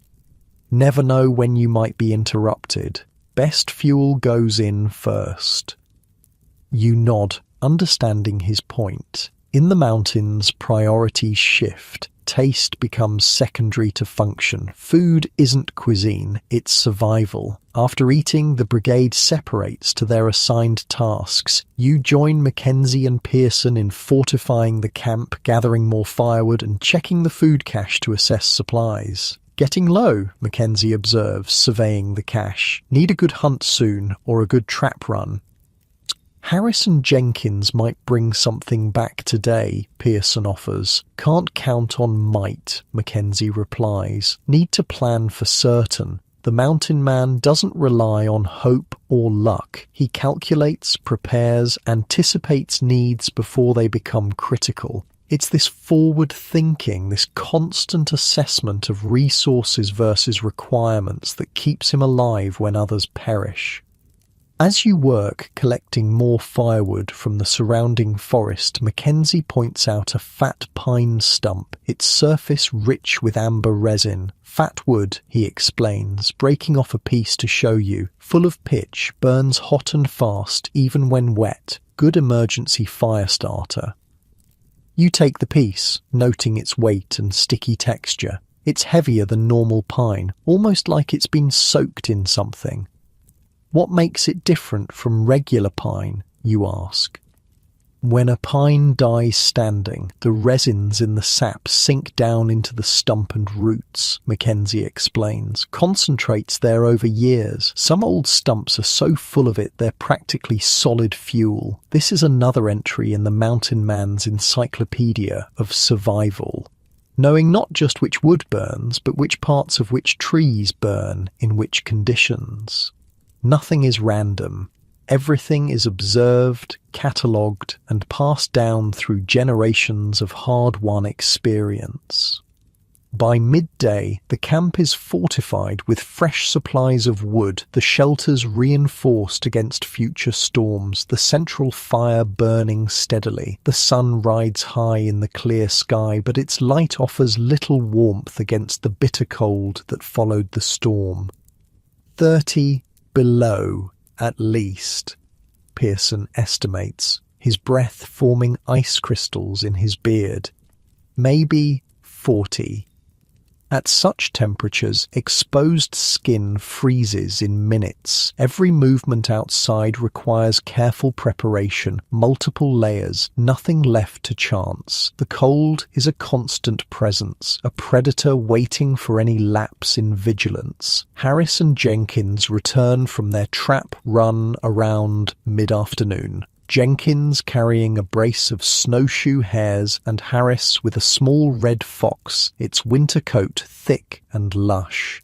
Never know when you might be interrupted. Best fuel goes in first. You nod, understanding his point. In the mountains, priorities shift. Taste becomes secondary to function. Food isn't cuisine, it's survival. After eating, the brigade separates to their assigned tasks. You join Mackenzie and Pearson in fortifying the camp, gathering more firewood, and checking the food cache to assess supplies. Getting low, Mackenzie observes, surveying the cache. Need a good hunt soon, or a good trap run. Harris and Jenkins might bring something back today, Pearson offers. Can't count on might, Mackenzie replies. Need to plan for certain. The mountain man doesn't rely on hope or luck. He calculates, prepares, anticipates needs before they become critical. It's this forward thinking, this constant assessment of resources versus requirements that keeps him alive when others perish. As you work collecting more firewood from the surrounding forest, Mackenzie points out a fat pine stump, its surface rich with amber resin. Fat wood, he explains, breaking off a piece to show you. Full of pitch, burns hot and fast, even when wet. Good emergency fire starter. You take the piece, noting its weight and sticky texture. It's heavier than normal pine, almost like it's been soaked in something. What makes it different from regular pine, you ask? When a pine dies standing, the resins in the sap sink down into the stump and roots, Mackenzie explains. Concentrates there over years. Some old stumps are so full of it they're practically solid fuel. This is another entry in the mountain man's encyclopedia of survival. Knowing not just which wood burns, but which parts of which trees burn in which conditions. Nothing is random. Everything is observed, catalogued, and passed down through generations of hard-won experience. By midday, the camp is fortified with fresh supplies of wood, the shelters reinforced against future storms, the central fire burning steadily. The sun rides high in the clear sky, but its light offers little warmth against the bitter cold that followed the storm. 30 below, at least, Pearson estimates, his breath forming ice crystals in his beard. Maybe 40. At such temperatures, exposed skin freezes in minutes. Every movement outside requires careful preparation, multiple layers, nothing left to chance. The cold is a constant presence, a predator waiting for any lapse in vigilance. Harris and Jenkins return from their trap run around mid-afternoon. Jenkins carrying a brace of snowshoe hares and Harris with a small red fox, its winter coat thick and lush.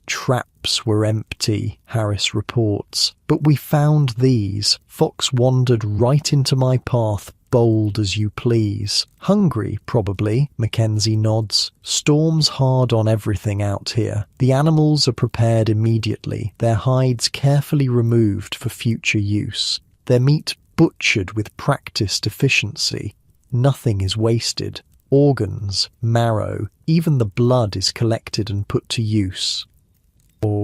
Traps were empty, Harris reports, but we found these. Fox wandered right into my path, bold as you please. Hungry, probably, Mackenzie nods. Storm's hard on everything out here. The animals are prepared immediately, their hides carefully removed for future use. Their meat butchered with practiced efficiency. Nothing is wasted. Organs, marrow, even the blood is collected and put to use.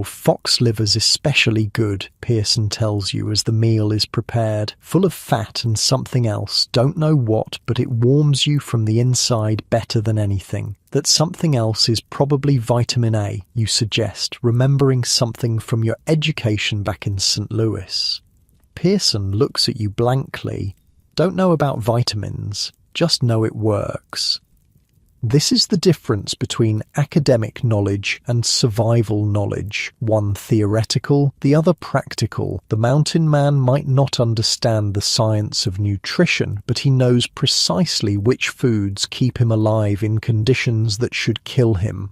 Fox liver's especially good, Pearson tells you as the meal is prepared. Full of fat and something else, don't know what, but it warms you from the inside better than anything. That something else is probably vitamin A, you suggest, remembering something from your education back in St. Louis. Pearson looks at you blankly. Don't know about vitamins, just know it works. This is the difference between academic knowledge and survival knowledge, one theoretical, the other practical. The mountain man might not understand the science of nutrition, but he knows precisely which foods keep him alive in conditions that should kill him.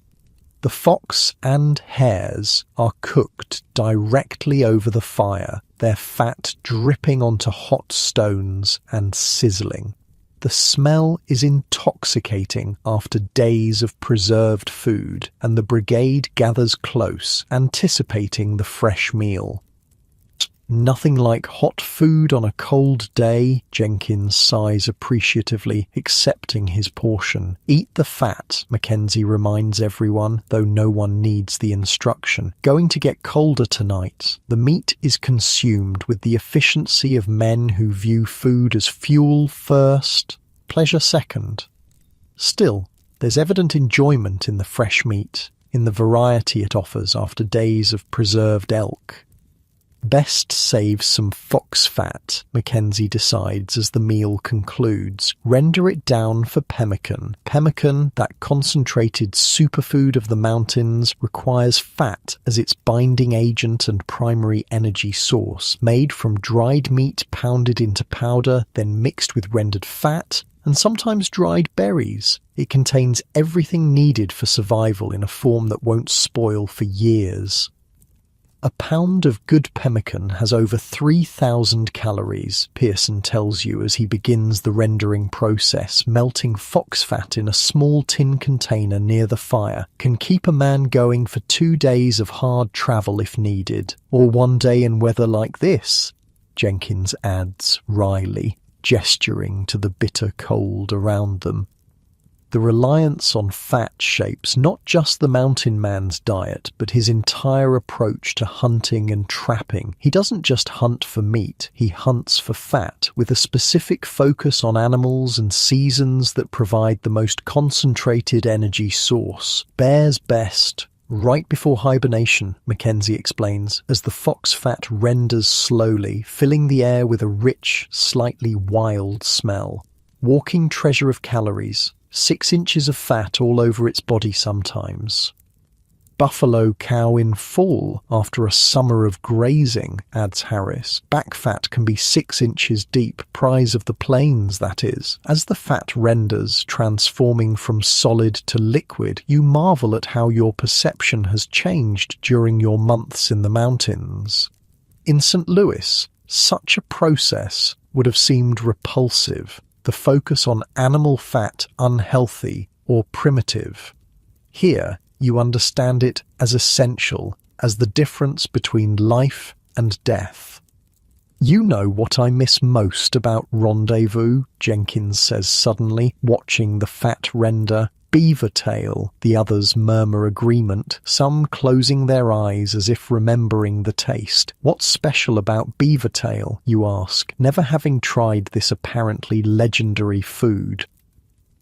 The fox and hares are cooked directly over the fire, their fat dripping onto hot stones and sizzling. The smell is intoxicating after days of preserved food, and the brigade gathers close, anticipating the fresh meal. Nothing like hot food on a cold day, Jenkins sighs appreciatively, accepting his portion. Eat the fat, Mackenzie reminds everyone, though no one needs the instruction. Going to get colder tonight. The meat is consumed with the efficiency of men who view food as fuel first, pleasure second. Still, there's evident enjoyment in the fresh meat, in the variety it offers after days of preserved elk. Best save some fox fat, Mackenzie decides as the meal concludes. Render it down for pemmican. Pemmican, that concentrated superfood of the mountains, requires fat as its binding agent and primary energy source, made from dried meat pounded into powder, then mixed with rendered fat, and sometimes dried berries. It contains everything needed for survival in a form that won't spoil for years. A pound of good pemmican has over 3,000 calories, Pearson tells you as he begins the rendering process. Melting fox fat in a small tin container near the fire can keep a man going for 2 days of hard travel if needed. Or 1 day in weather like this, Jenkins adds wryly, gesturing to the bitter cold around them. The reliance on fat shapes not just the mountain man's diet, but his entire approach to hunting and trapping. He doesn't just hunt for meat, he hunts for fat, with a specific focus on animals and seasons that provide the most concentrated energy source. Bears best right before hibernation, Mackenzie explains, as the fox fat renders slowly, filling the air with a rich, slightly wild smell. Walking treasure of calories. 6 inches of fat all over its body sometimes. Buffalo cow in fall after a summer of grazing, adds Harris. Back fat can be 6 inches deep, prize of the plains, that is. As the fat renders, transforming from solid to liquid, you marvel at how your perception has changed during your months in the mountains. In St. Louis, such a process would have seemed repulsive. The focus on animal fat unhealthy or primitive. Here, you understand it as essential, as the difference between life and death. You know what I miss most about Rendezvous, Jenkins says suddenly, watching the fat render. Beaver tail, the others murmur agreement, some closing their eyes as if remembering the taste. What's special about beaver tail, you ask, never having tried this apparently legendary food?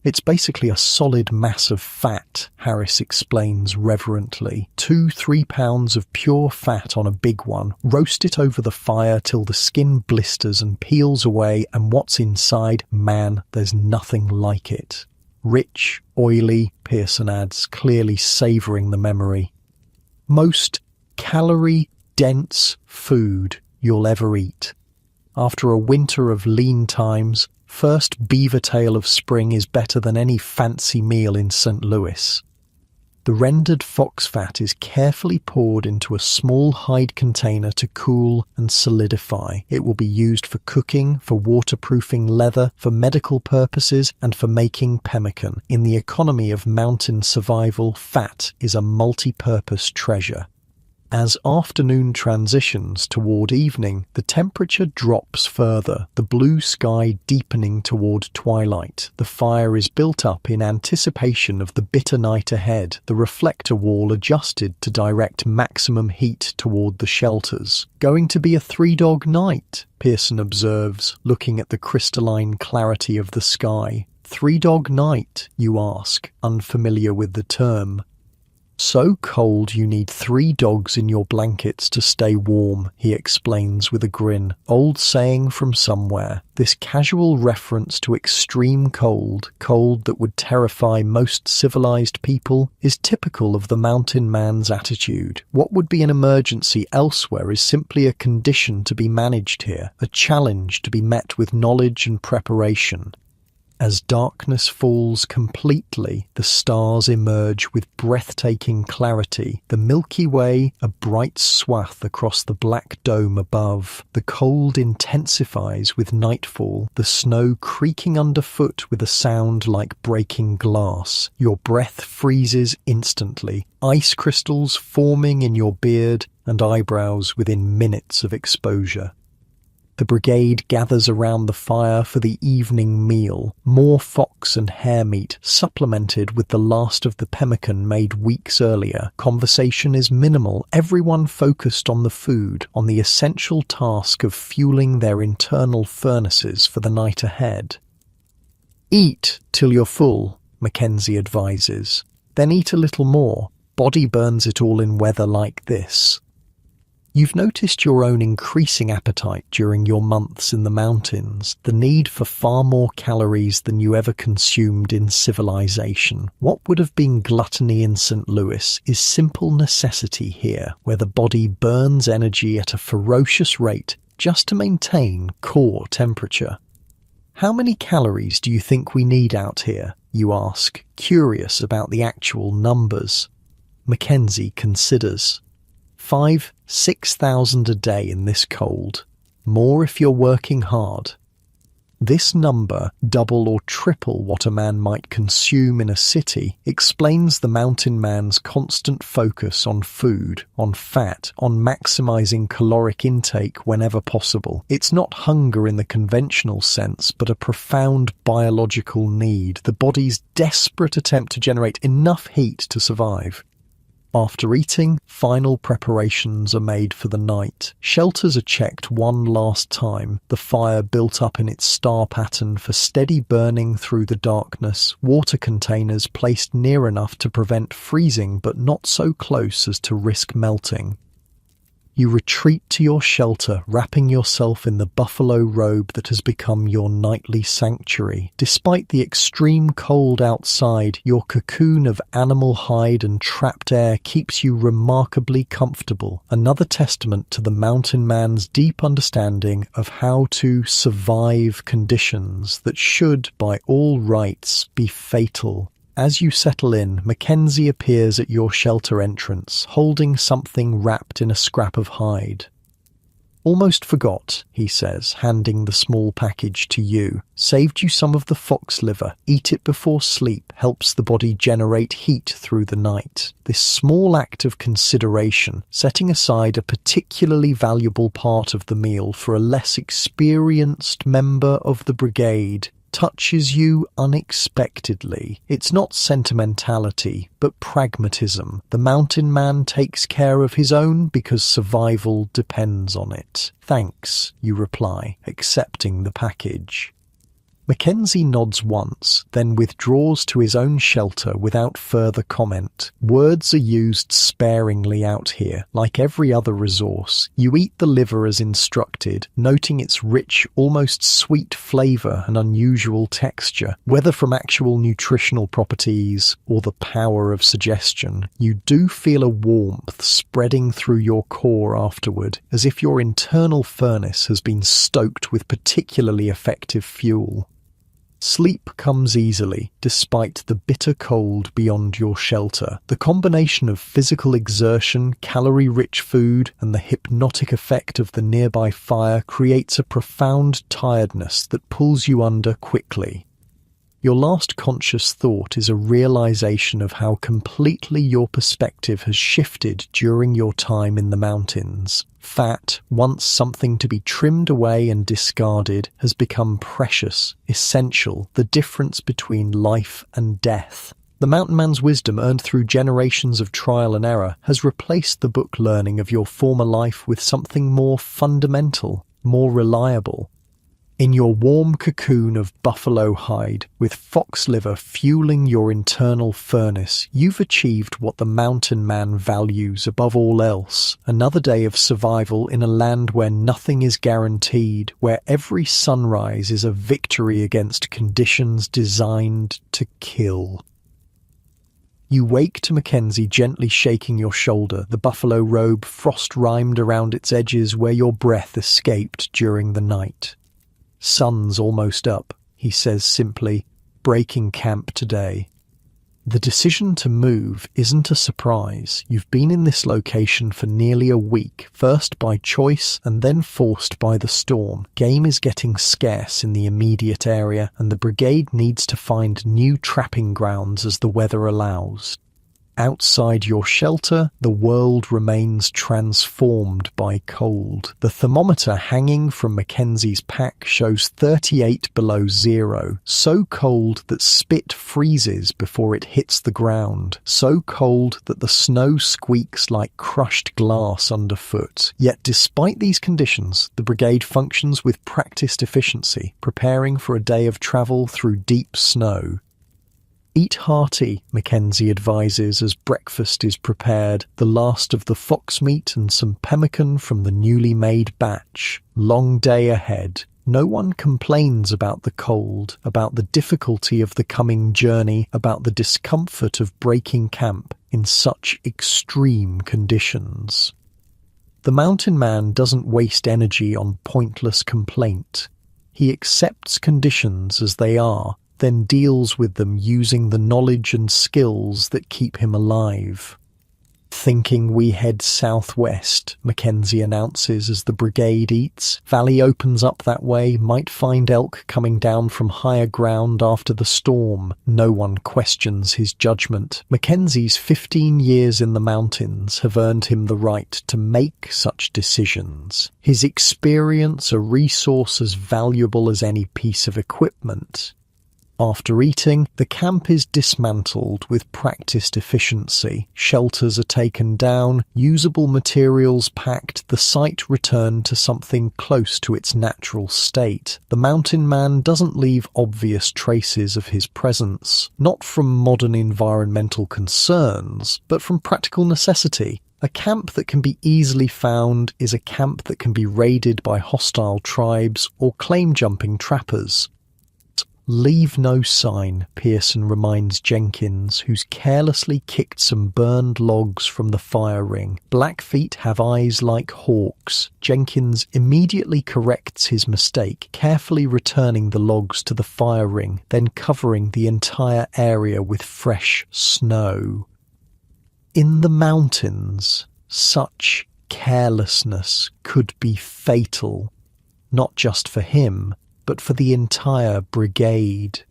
It's basically a solid mass of fat, Harris explains reverently. 2-3 pounds of pure fat on a big one. Roast it over the fire till the skin blisters and peels away, and what's inside, man, there's nothing like it. Rich, oily, Pearson adds, clearly savouring the memory. Most calorie-dense food you'll ever eat. After a winter of lean times, first beaver tail of spring is better than any fancy meal in St. Louis. The rendered fox fat is carefully poured into a small hide container to cool and solidify. It will be used for cooking, for waterproofing leather, for medical purposes, and for making pemmican. In the economy of mountain survival, fat is a multi-purpose treasure. As afternoon transitions toward evening, the temperature drops further, the blue sky deepening toward twilight. The fire is built up in anticipation of the bitter night ahead, the reflector wall adjusted to direct maximum heat toward the shelters. Going to be a 3-dog night, Pearson observes, looking at the crystalline clarity of the sky. 3-dog night, you ask, unfamiliar with the term. So cold you need 3 dogs in your blankets to stay warm, he explains with a grin. Old saying from somewhere. This casual reference to extreme cold that would terrify most civilized people, is typical of the mountain man's attitude. What would be an emergency elsewhere is simply a condition to be managed here, a challenge to be met with knowledge and preparation. As darkness falls completely, the stars emerge with breathtaking clarity. The Milky Way, a bright swath across the black dome above. The cold intensifies with nightfall, the snow creaking underfoot with a sound like breaking glass. Your breath freezes instantly, ice crystals forming in your beard and eyebrows within minutes of exposure. The brigade gathers around the fire for the evening meal. More fox and hare meat, supplemented with the last of the pemmican made weeks earlier. Conversation is minimal, everyone focused on the food, on the essential task of fueling their internal furnaces for the night ahead. Eat till you're full, Mackenzie advises. Then eat a little more. Body burns it all in weather like this. You've noticed your own increasing appetite during your months in the mountains, the need for far more calories than you ever consumed in civilization. What would have been gluttony in St. Louis is simple necessity here, where the body burns energy at a ferocious rate just to maintain core temperature. How many calories do you think we need out here? You ask, curious about the actual numbers. Mackenzie considers. 5,000-6,000 a day in this cold. More if you're working hard. This number, double or triple what a man might consume in a city, explains the mountain man's constant focus on food, on fat, on maximizing caloric intake whenever possible. It's not hunger in the conventional sense, but a profound biological need, the body's desperate attempt to generate enough heat to survive. After eating, final preparations are made for the night. Shelters are checked one last time, the fire built up in its star pattern for steady burning through the darkness, water containers placed near enough to prevent freezing but not so close as to risk melting. You retreat to your shelter, wrapping yourself in the buffalo robe that has become your nightly sanctuary. Despite the extreme cold outside, your cocoon of animal hide and trapped air keeps you remarkably comfortable, another testament to the mountain man's deep understanding of how to survive conditions that should, by all rights, be fatal. As you settle in, Mackenzie appears at your shelter entrance, holding something wrapped in a scrap of hide. "Almost forgot," he says, handing the small package to you. "Saved you some of the fox liver. Eat it before sleep. Helps the body generate heat through the night." This small act of consideration, setting aside a particularly valuable part of the meal for a less experienced member of the brigade, touches you unexpectedly. It's not sentimentality, but pragmatism. The mountain man takes care of his own because survival depends on it. "Thanks," you reply, accepting the package. Mackenzie nods once, then withdraws to his own shelter without further comment. Words are used sparingly out here. Like every other resource, you eat the liver as instructed, noting its rich, almost sweet flavor and unusual texture. Whether from actual nutritional properties or the power of suggestion, you do feel a warmth spreading through your core afterward, as if your internal furnace has been stoked with particularly effective fuel. Sleep comes easily, despite the bitter cold beyond your shelter. The combination of physical exertion, calorie-rich food, and the hypnotic effect of the nearby fire creates a profound tiredness that pulls you under quickly. Your last conscious thought is a realization of how completely your perspective has shifted during your time in the mountains. Fat, once something to be trimmed away and discarded, has become precious, essential, the difference between life and death. The mountain man's wisdom earned through generations of trial and error has replaced the book learning of your former life with something more fundamental, more reliable. In your warm cocoon of buffalo hide, with fox liver fueling your internal furnace, you've achieved what the mountain man values above all else. Another day of survival in a land where nothing is guaranteed, where every sunrise is a victory against conditions designed to kill. You wake to Mackenzie gently shaking your shoulder, the buffalo robe frost-rimed around its edges where your breath escaped during the night. "Sun's almost up," he says simply, "breaking camp today." The decision to move isn't a surprise. You've been in this location for nearly a week, first by choice and then forced by the storm. Game is getting scarce in the immediate area, and the brigade needs to find new trapping grounds as the weather allows. Outside your shelter, the world remains transformed by cold. The thermometer hanging from Mackenzie's pack shows 38 below zero, so cold that spit freezes before it hits the ground, so cold that the snow squeaks like crushed glass underfoot. Yet despite these conditions, the brigade functions with practiced efficiency, preparing for a day of travel through deep snow. Eat hearty, Mackenzie advises as breakfast is prepared, the last of the fox meat and some pemmican from the newly made batch. Long day ahead. No one complains about the cold, about the difficulty of the coming journey, about the discomfort of breaking camp in such extreme conditions. The mountain man doesn't waste energy on pointless complaint. He accepts conditions as they are, then deals with them using the knowledge and skills that keep him alive. Thinking we head southwest, Mackenzie announces as the brigade eats. Valley opens up that way, might find elk coming down from higher ground after the storm. No one questions his judgment. Mackenzie's 15 years in the mountains have earned him the right to make such decisions. His experience a resource as valuable as any piece of equipment. After eating, the camp is dismantled with practiced efficiency. Shelters are taken down, usable materials packed, the site returned to something close to its natural state. The mountain man doesn't leave obvious traces of his presence, not from modern environmental concerns, but from practical necessity. A camp that can be easily found is a camp that can be raided by hostile tribes or claim-jumping trappers. Leave no sign, Pearson reminds Jenkins, who's carelessly kicked some burned logs from the fire ring. Blackfeet have eyes like hawks. Jenkins immediately corrects his mistake, carefully returning the logs to the fire ring, then covering the entire area with fresh snow. In the mountains, such carelessness could be fatal, not just for him, but for the entire brigade.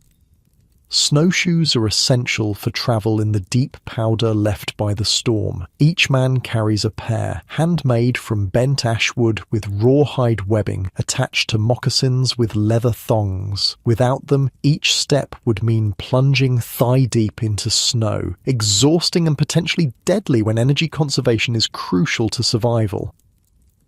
Snowshoes are essential for travel in the deep powder left by the storm. Each man carries a pair, handmade from bent ash wood with rawhide webbing attached to moccasins with leather thongs. Without them, each step would mean plunging thigh-deep into snow, exhausting and potentially deadly when energy conservation is crucial to survival.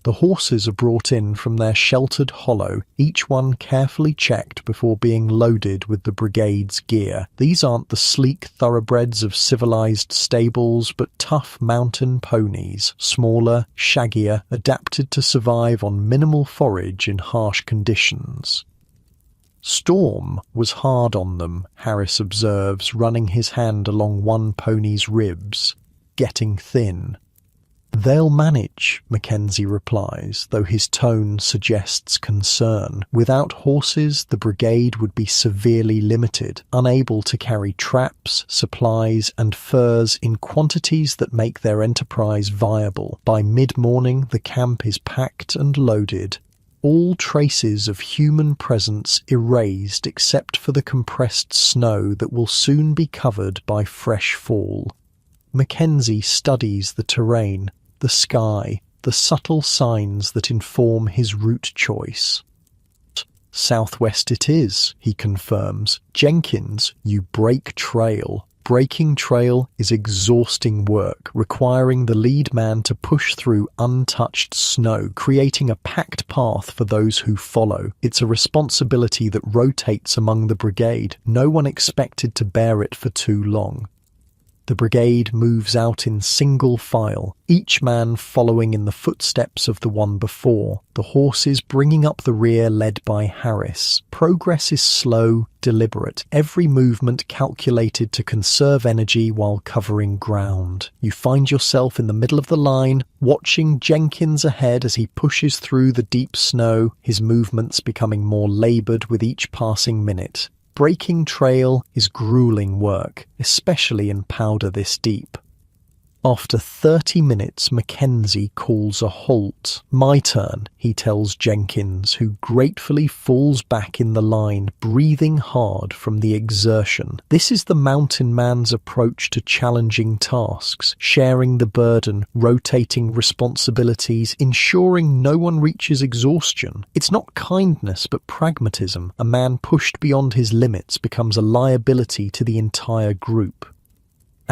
The horses are brought in from their sheltered hollow, each one carefully checked before being loaded with the brigade's gear. These aren't the sleek thoroughbreds of civilized stables, but tough mountain ponies, smaller, shaggier, adapted to survive on minimal forage in harsh conditions. Storm was hard on them, Harris observes, running his hand along one pony's ribs, getting thin. They'll manage, Mackenzie replies, though his tone suggests concern. Without horses, the brigade would be severely limited, unable to carry traps, supplies, and furs in quantities that make their enterprise viable. By mid-morning, the camp is packed and loaded. All traces of human presence erased except for the compressed snow that will soon be covered by fresh fall. Mackenzie studies the terrain, the sky, the subtle signs that inform his route choice. Southwest it is, he confirms. Jenkins, you break trail. Breaking trail is exhausting work, requiring the lead man to push through untouched snow, creating a packed path for those who follow. It's a responsibility that rotates among the brigade. No one expected to bear it for too long. The brigade moves out in single file, each man following in the footsteps of the one before, the horses bringing up the rear led by Harris. Progress is slow, deliberate, every movement calculated to conserve energy while covering ground. You find yourself in the middle of the line, watching Jenkins ahead as he pushes through the deep snow, his movements becoming more laboured with each passing minute. Breaking trail is grueling work, especially in powder this deep. After 30 minutes, Mackenzie calls a halt. My turn, he tells Jenkins, who gratefully falls back in the line, breathing hard from the exertion. This is the mountain man's approach to challenging tasks, sharing the burden, rotating responsibilities, ensuring no one reaches exhaustion. It's not kindness, but pragmatism. A man pushed beyond his limits becomes a liability to the entire group.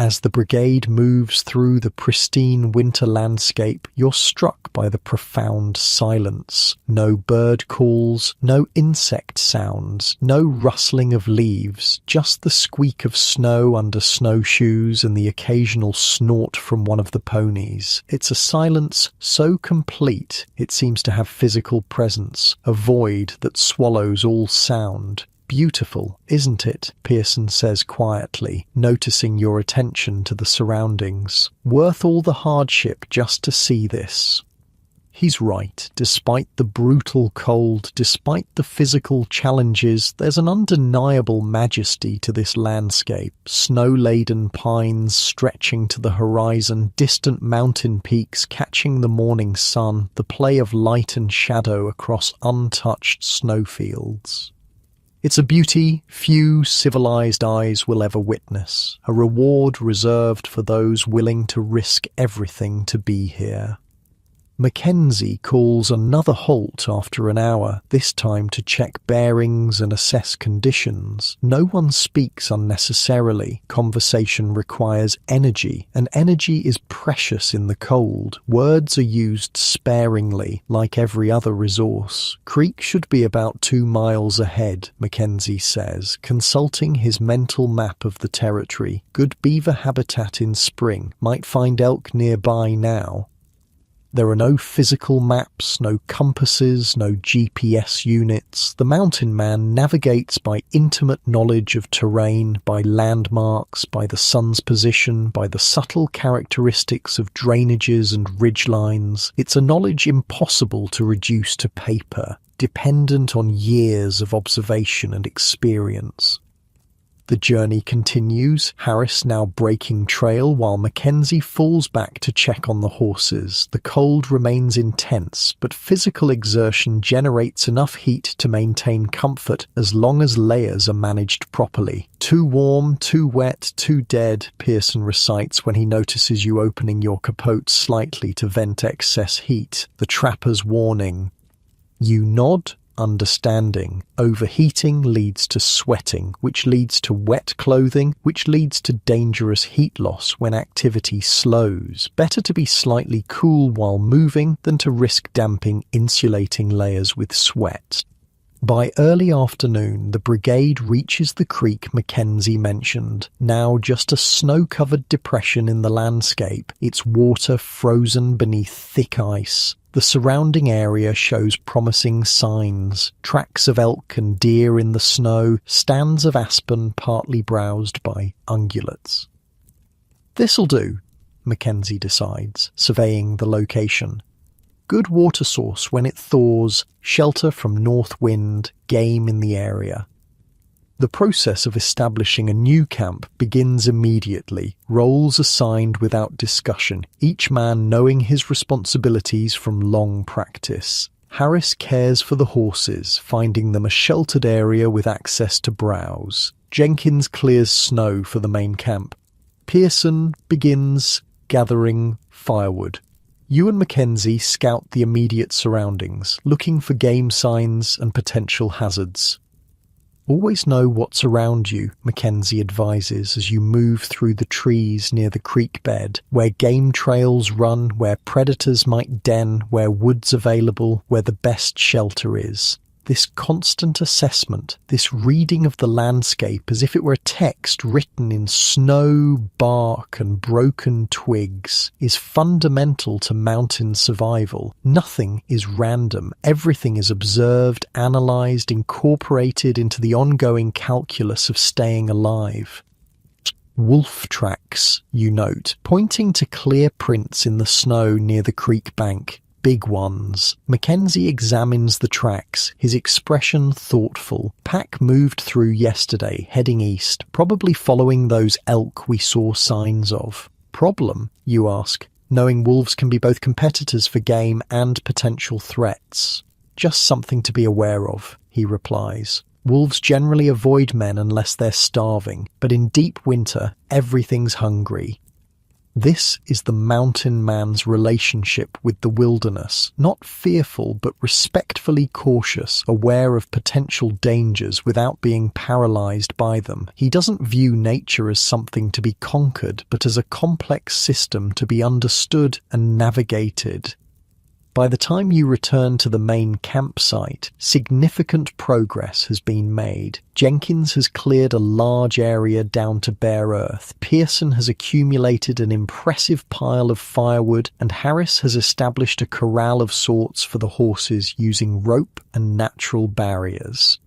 As the brigade moves through the pristine winter landscape, you're struck by the profound silence. No bird calls, no insect sounds, no rustling of leaves, just the squeak of snow under snowshoes and the occasional snort from one of the ponies. It's a silence so complete it seems to have physical presence, a void that swallows all sound. Beautiful, isn't it? Pearson says quietly, noticing your attention to the surroundings. Worth all the hardship just to see this. He's right. Despite the brutal cold, despite the physical challenges, there's an undeniable majesty to this landscape. Snow-laden pines stretching to the horizon, distant mountain peaks catching the morning sun, the play of light and shadow across untouched snowfields. It's a beauty few civilized eyes will ever witness, a reward reserved for those willing to risk everything to be here. Mackenzie calls another halt after an hour, this time to check bearings and assess conditions. No one speaks unnecessarily. Conversation requires energy, and energy is precious in the cold. Words are used sparingly, like every other resource. Creek should be about 2 miles ahead, Mackenzie says, consulting his mental map of the territory. Good beaver habitat in spring. Might find elk nearby now. There are no physical maps, no compasses, no GPS units. The mountain man navigates by intimate knowledge of terrain, by landmarks, by the sun's position, by the subtle characteristics of drainages and ridgelines. It's a knowledge impossible to reduce to paper, dependent on years of observation and experience. The journey continues, Harris now breaking trail while Mackenzie falls back to check on the horses. The cold remains intense, but physical exertion generates enough heat to maintain comfort as long as layers are managed properly. Too warm, too wet, too dead, Pearson recites when he notices you opening your capote slightly to vent excess heat. The trapper's warning. You nod, understanding. Overheating leads to sweating, which leads to wet clothing, which leads to dangerous heat loss when activity slows. Better to be slightly cool while moving than to risk damping insulating layers with sweat. By early afternoon, the brigade reaches the creek Mackenzie mentioned, now just a snow-covered depression in the landscape, its water frozen beneath thick ice. The surrounding area shows promising signs, tracks of elk and deer in the snow, stands of aspen partly browsed by ungulates. This'll do, Mackenzie decides, surveying the location. Good water source when it thaws, shelter from north wind, game in the area. The process of establishing a new camp begins immediately, roles assigned without discussion, each man knowing his responsibilities from long practice. Harris cares for the horses, finding them a sheltered area with access to browse. Jenkins clears snow for the main camp. Pearson begins gathering firewood. You and Mackenzie scout the immediate surroundings, looking for game signs and potential hazards. Always know what's around you, Mackenzie advises as you move through the trees near the creek bed, where game trails run, where predators might den, where wood's available, where the best shelter is. This constant assessment, this reading of the landscape as if it were a text written in snow, bark, and broken twigs, is fundamental to mountain survival. Nothing is random. Everything is observed, analysed, incorporated into the ongoing calculus of staying alive. Wolf tracks, you note, pointing to clear prints in the snow near the creek bank. Big ones. Mackenzie examines the tracks, his expression thoughtful. Pack moved through yesterday, heading east, probably following those elk we saw signs of. Problem, you ask, knowing wolves can be both competitors for game and potential threats. Just something to be aware of, he replies. Wolves generally avoid men unless they're starving, but in deep winter, everything's hungry. This is the mountain man's relationship with the wilderness, not fearful but respectfully cautious, aware of potential dangers without being paralyzed by them. He doesn't view nature as something to be conquered, but as a complex system to be understood and navigated. By the time you return to the main campsite, significant progress has been made. Jenkins has cleared a large area down to bare earth, Pearson has accumulated an impressive pile of firewood, and Harris has established a corral of sorts for the horses using rope and natural barriers.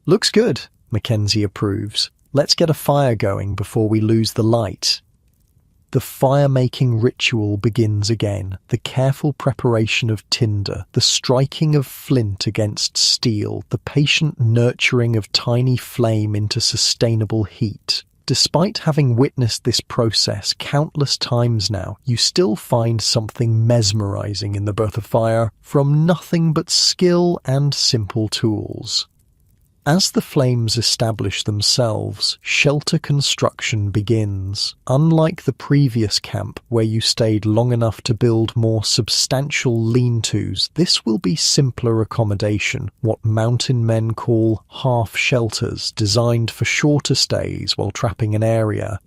"Looks good," Mackenzie approves. "Let's get a fire going before we lose the light." The fire-making ritual begins again, the careful preparation of tinder, the striking of flint against steel, the patient nurturing of tiny flame into sustainable heat. Despite having witnessed this process countless times now, you still find something mesmerizing in the birth of fire from nothing but skill and simple tools. As the flames establish themselves, shelter construction begins. Unlike the previous camp, where you stayed long enough to build more substantial lean-tos, this will be simpler accommodation, what mountain men call half shelters, designed for shorter stays while trapping an area.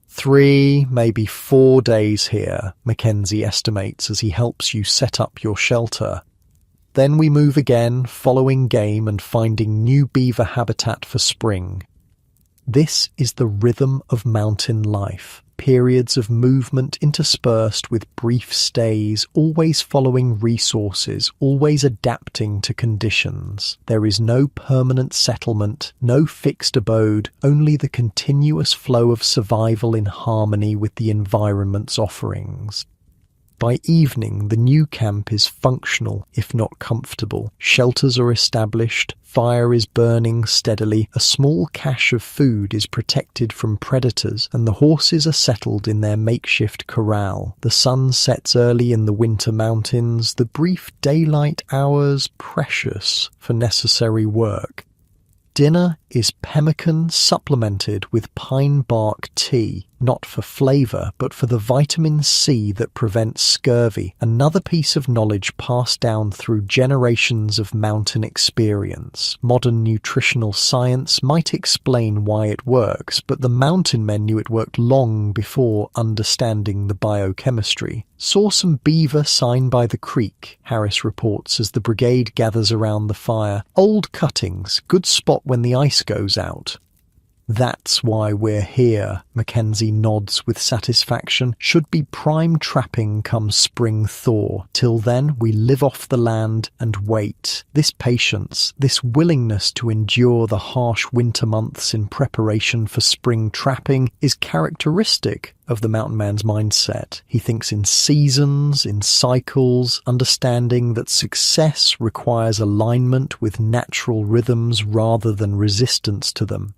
3, maybe 4 days here, Mackenzie estimates as he helps you set up your shelter. Then we move again, following game and finding new beaver habitat for spring. This is the rhythm of mountain life. Periods of movement interspersed with brief stays, always following resources, always adapting to conditions. There is no permanent settlement, no fixed abode, only the continuous flow of survival in harmony with the environment's offerings. By evening, the new camp is functional, if not comfortable. Shelters are established, fire is burning steadily, a small cache of food is protected from predators, and the horses are settled in their makeshift corral. The sun sets early in the winter mountains, the brief daylight hours precious for necessary work. Dinner is pemmican supplemented with pine bark tea, not for flavour, but for the vitamin C that prevents scurvy, another piece of knowledge passed down through generations of mountain experience. Modern nutritional science might explain why it works, but the mountain men knew it worked long before understanding the biochemistry. "Saw some beaver sign by the creek," Harris reports as the brigade gathers around the fire. "Old cuttings, good spot when the ice goes out." "That's why we're here," Mackenzie nods with satisfaction. "Should be prime trapping come spring thaw. Till then, we live off the land and wait." This patience, this willingness to endure the harsh winter months in preparation for spring trapping is characteristic of the mountain man's mindset. He thinks in seasons, in cycles, understanding that success requires alignment with natural rhythms rather than resistance to them.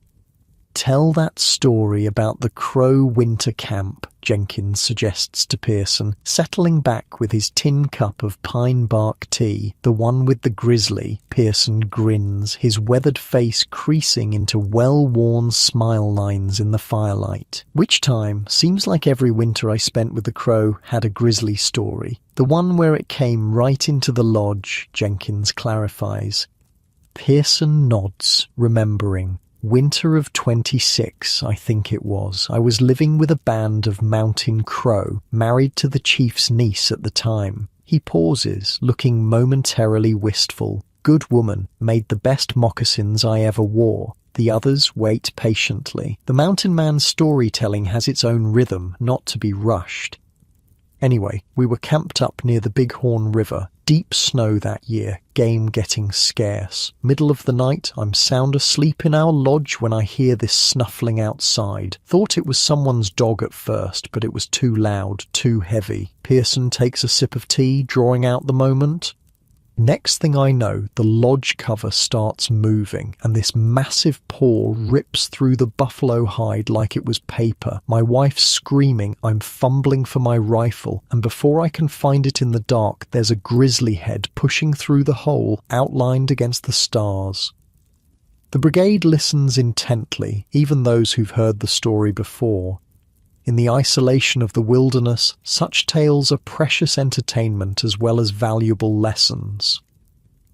"Tell that story about the Crow winter camp," Jenkins suggests to Pearson, settling back with his tin cup of pine bark tea, the one with the grizzly. Pearson grins, his weathered face creasing into well-worn smile lines in the firelight. "Which time? Seems like every winter I spent with the Crow had a grizzly story. The one where it came right into the lodge," Jenkins clarifies. Pearson nods, remembering. "Winter of 26, I think it was. I was living with a band of mountain crow, married to the chief's niece at the time." He pauses, looking momentarily wistful. "Good woman, made the best moccasins I ever wore." The others wait patiently. The mountain man's storytelling has its own rhythm, not to be rushed. Anyway, we were camped up near the Bighorn River. Deep snow that year, game getting scarce. Middle of the night, I'm sound asleep in our lodge when I hear this snuffling outside. Thought it was someone's dog at first, but it was too loud, too heavy. Pearson takes a sip of tea, drawing out the moment. Next thing I know, the lodge cover starts moving, and this massive paw rips through the buffalo hide like it was paper. My wife's screaming, I'm fumbling for my rifle, and before I can find it in the dark, there's a grizzly head pushing through the hole, outlined against the stars. The brigade listens intently, even those who've heard the story before. In the isolation of the wilderness, such tales are precious entertainment as well as valuable lessons.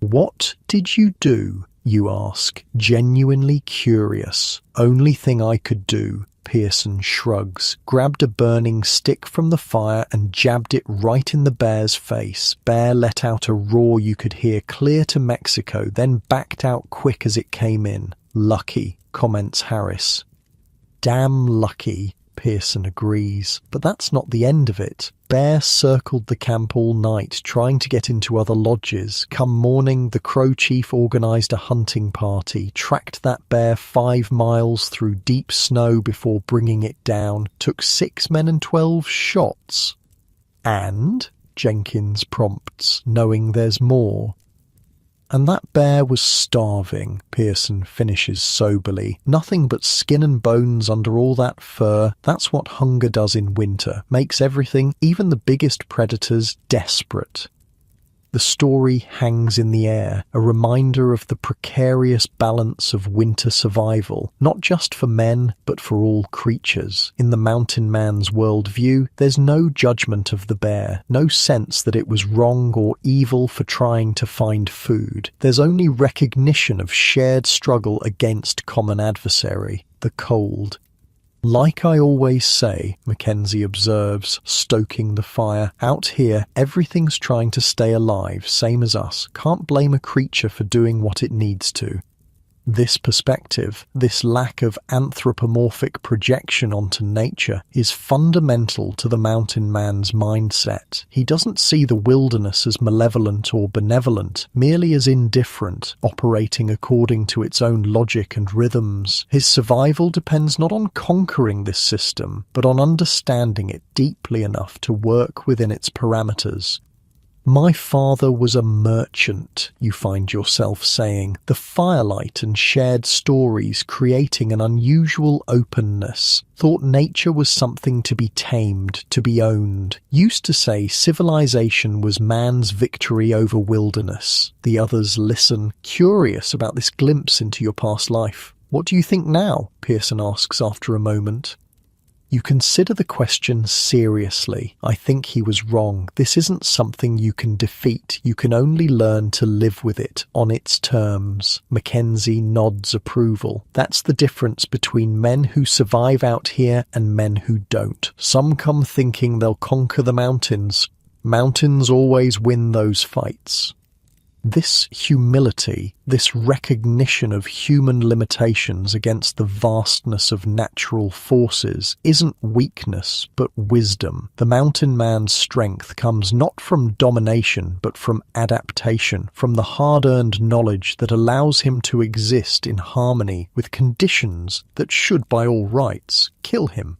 "What did you do?" you ask, genuinely curious. "Only thing I could do," Pearson shrugs, grabbed a burning stick from the fire and jabbed it right in the bear's face. Bear let out a roar you could hear clear to Mexico, then backed out quick as it came in. "Lucky," comments Harris. "Damn lucky," Pearson agrees. But that's not the end of it. Bear circled the camp all night, trying to get into other lodges. Come morning, the Crow Chief organised a hunting party, tracked that bear 5 miles through deep snow before bringing it down, took 6 men and 12 shots. "And?" Jenkins prompts, knowing there's more. "And that bear was starving," Pearson finishes soberly. "Nothing but skin and bones under all that fur. That's what hunger does in winter. Makes everything, even the biggest predators, desperate." The story hangs in the air, a reminder of the precarious balance of winter survival, not just for men, but for all creatures. In the mountain man's worldview, there's no judgment of the bear, no sense that it was wrong or evil for trying to find food. There's only recognition of shared struggle against common adversary, the cold. "Like I always say," Mackenzie observes, stoking the fire, "out here everything's trying to stay alive, same as us. Can't blame a creature for doing what it needs to." This perspective, this lack of anthropomorphic projection onto nature, is fundamental to the mountain man's mindset. He doesn't see the wilderness as malevolent or benevolent, merely as indifferent, operating according to its own logic and rhythms. His survival depends not on conquering this system, but on understanding it deeply enough to work within its parameters. "My father was a merchant," you find yourself saying, the firelight and shared stories creating an unusual openness. Thought nature was something to be tamed, to be owned. Used to say civilization was man's victory over wilderness. The others listen, curious about this glimpse into your past life. "What do you think now?" Pearson asks after a moment. You consider the question seriously. "I think he was wrong. This isn't something you can defeat. You can only learn to live with it, on its terms." Mackenzie nods approval. "That's the difference between men who survive out here and men who don't. Some come thinking they'll conquer the mountains. Mountains always win those fights." This humility, this recognition of human limitations against the vastness of natural forces, isn't weakness, but wisdom. The mountain man's strength comes not from domination, but from adaptation, from the hard-earned knowledge that allows him to exist in harmony with conditions that should, by all rights, kill him.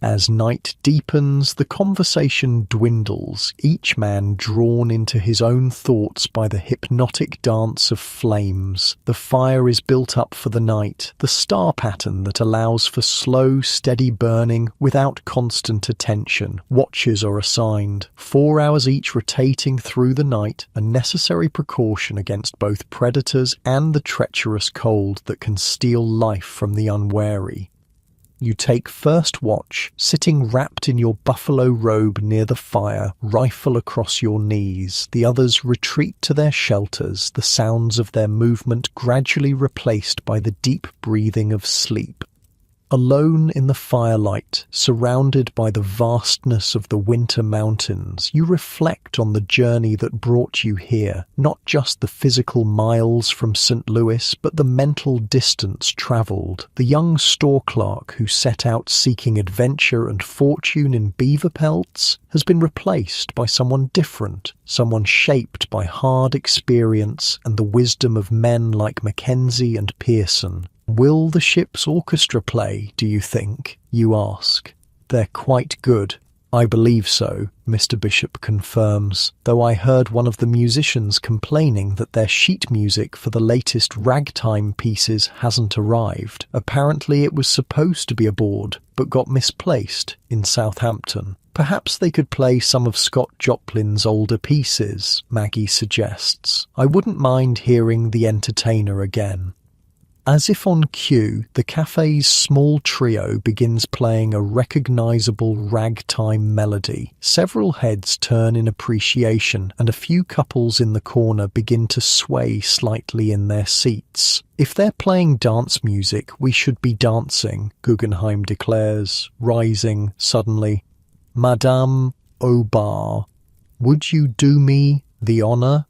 As night deepens, the conversation dwindles, each man drawn into his own thoughts by the hypnotic dance of flames. The fire is built up for the night, the star pattern that allows for slow, steady burning without constant attention. Watches are assigned, 4 hours each rotating through the night, a necessary precaution against both predators and the treacherous cold that can steal life from the unwary. You take first watch, sitting wrapped in your buffalo robe near the fire, rifle across your knees. The others retreat to their shelters, the sounds of their movement gradually replaced by the deep breathing of sleep. Alone in the firelight, surrounded by the vastness of the winter mountains, you reflect on the journey that brought you here, not just the physical miles from St. Louis, but the mental distance travelled. The young store clerk who set out seeking adventure and fortune in beaver pelts has been replaced by someone different, someone shaped by hard experience and the wisdom of men like Mackenzie and Pearson. Will the ship's orchestra play, do you think? You ask. They're quite good. I believe so, Mr. Bishop confirms, though I heard one of the musicians complaining that their sheet music for the latest ragtime pieces hasn't arrived. Apparently it was supposed to be aboard, but got misplaced in Southampton. Perhaps they could play some of Scott Joplin's older pieces, Maggie suggests. I wouldn't mind hearing The Entertainer again. As if on cue, the cafe's small trio begins playing a recognizable ragtime melody. Several heads turn in appreciation, and a few couples in the corner begin to sway slightly in their seats. If they're playing dance music, we should be dancing, Guggenheim declares, rising suddenly. Madame Obar, would you do me the honor?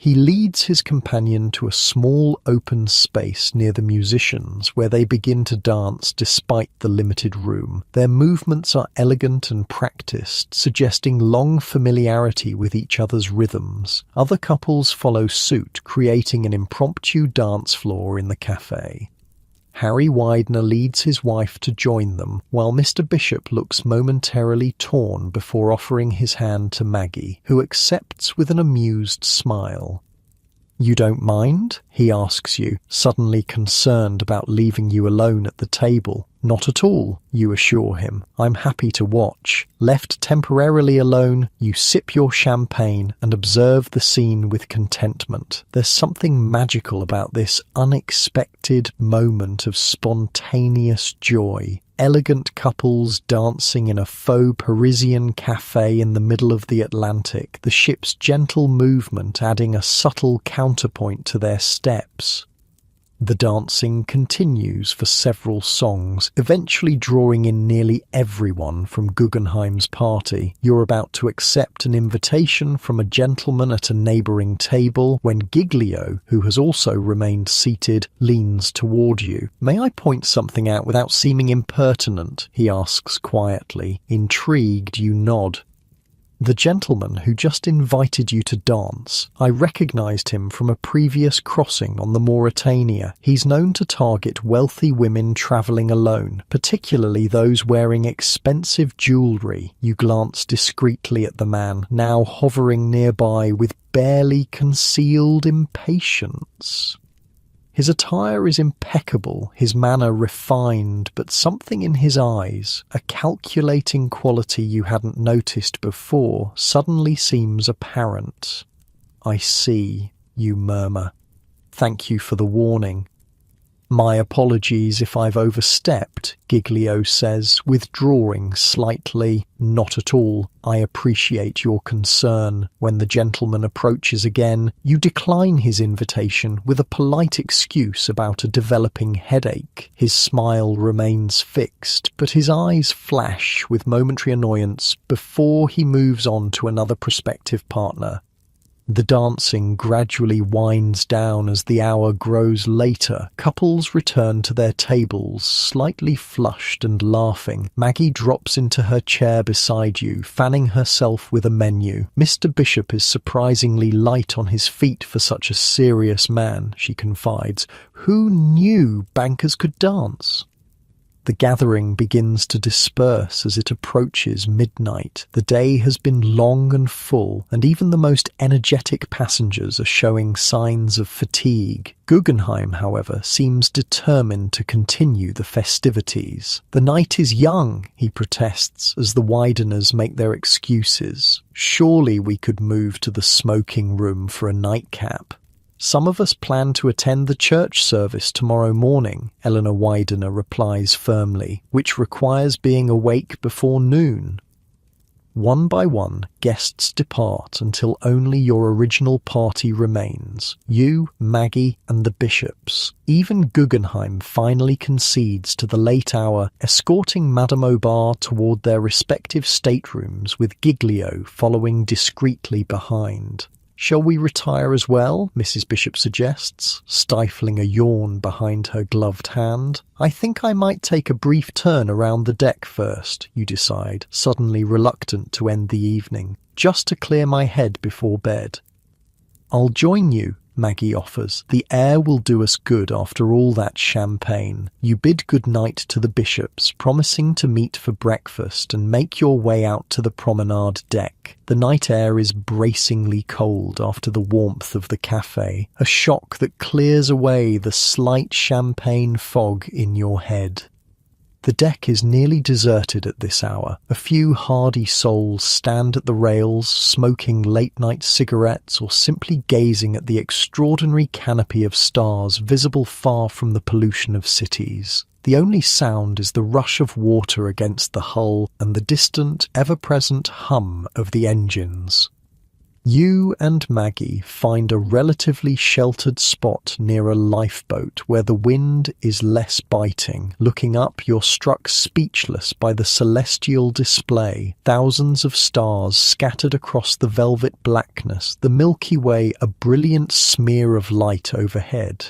He leads his companion to a small open space near the musicians where they begin to dance despite the limited room. Their movements are elegant and practiced, suggesting long familiarity with each other's rhythms. Other couples follow suit, creating an impromptu dance floor in the cafe. Harry Widener leads his wife to join them, while Mr. Bishop looks momentarily torn before offering his hand to Maggie, who accepts with an amused smile. You don't mind? He asks you, suddenly concerned about leaving you alone at the table. Not at all, you assure him. I'm happy to watch. Left temporarily alone, you sip your champagne and observe the scene with contentment. There's something magical about this unexpected moment of spontaneous joy. Elegant couples dancing in a faux Parisian cafe in the middle of the Atlantic, the ship's gentle movement adding a subtle counterpoint to their steps. The dancing continues for several songs, eventually drawing in nearly everyone from Guggenheim's party. You're about to accept an invitation from a gentleman at a neighbouring table when Giglio, who has also remained seated, leans toward you. May I point something out without seeming impertinent? He asks quietly. Intrigued, you nod. The gentleman who just invited you to dance, I recognised him from a previous crossing on the Mauretania. He's known to target wealthy women travelling alone, particularly those wearing expensive jewellery. You glance discreetly at the man, now hovering nearby with barely concealed impatience. His attire is impeccable, his manner refined, but something in his eyes, a calculating quality you hadn't noticed before, suddenly seems apparent. I see, you murmur. Thank you for the warning. My apologies if I've overstepped, Giglio says, withdrawing slightly. Not at all. I appreciate your concern. When the gentleman approaches again, you decline his invitation with a polite excuse about a developing headache. His smile remains fixed, but his eyes flash with momentary annoyance before he moves on to another prospective partner. The dancing gradually winds down as the hour grows later. Couples return to their tables, slightly flushed and laughing. Maggie drops into her chair beside you, fanning herself with a menu. Mr. Bishop is surprisingly light on his feet for such a serious man, she confides. Who knew bankers could dance? The gathering begins to disperse as it approaches midnight. The day has been long and full, and even the most energetic passengers are showing signs of fatigue. Guggenheim, however, seems determined to continue the festivities. The night is young, he protests as the Wideners make their excuses. Surely we could move to the smoking room for a nightcap. Some of us plan to attend the church service tomorrow morning, Eleanor Widener replies firmly, which requires being awake before noon. One by one, guests depart until only your original party remains. You, Maggie, and the Bishops. Even Guggenheim finally concedes to the late hour, escorting Madame Obar toward their respective staterooms with Giglio following discreetly behind. Shall we retire as well? Mrs. Bishop suggests, stifling a yawn behind her gloved hand. I think I might take a brief turn around the deck first, you decide, suddenly reluctant to end the evening, just to clear my head before bed. I'll join you, Maggie offers. The air will do us good after all that champagne. You bid good night to the Bishops, promising to meet for breakfast and make your way out to the promenade deck. The night air is bracingly cold after the warmth of the cafe, a shock that clears away the slight champagne fog in your head. The deck is nearly deserted at this hour. A few hardy souls stand at the rails, smoking late-night cigarettes or simply gazing at the extraordinary canopy of stars visible far from the pollution of cities. The only sound is the rush of water against the hull and the distant, ever-present hum of the engines. You and Maggie find a relatively sheltered spot near a lifeboat where the wind is less biting. Looking up, you're struck speechless by the celestial display. Thousands of stars scattered across the velvet blackness, the Milky Way a brilliant smear of light overhead.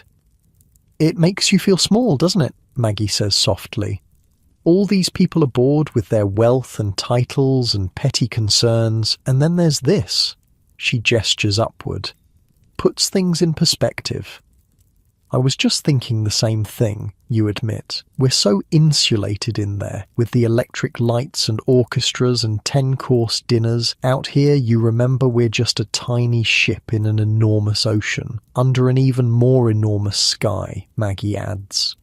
"It makes you feel small, doesn't it?" Maggie says softly. "All these people aboard with their wealth and titles and petty concerns, and then there's this." She gestures upward. Puts things in perspective. "I was just thinking the same thing," you admit. "We're so insulated in there, with the electric lights and orchestras and 10-course dinners. Out here, you remember we're just a tiny ship in an enormous ocean, under an even more enormous sky," Maggie adds.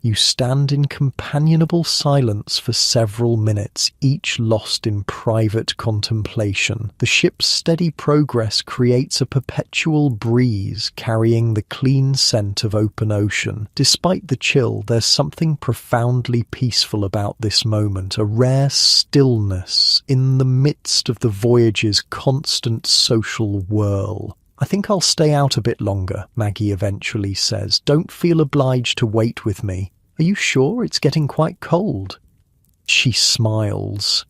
You stand in companionable silence for several minutes, each lost in private contemplation. The ship's steady progress creates a perpetual breeze carrying the clean scent of open ocean. Despite the chill, there's something profoundly peaceful about this moment, a rare stillness in the midst of the voyage's constant social whirl. "I think I'll stay out a bit longer," Maggie eventually says. "Don't feel obliged to wait with me. Are you sure it's getting quite cold?" She smiles.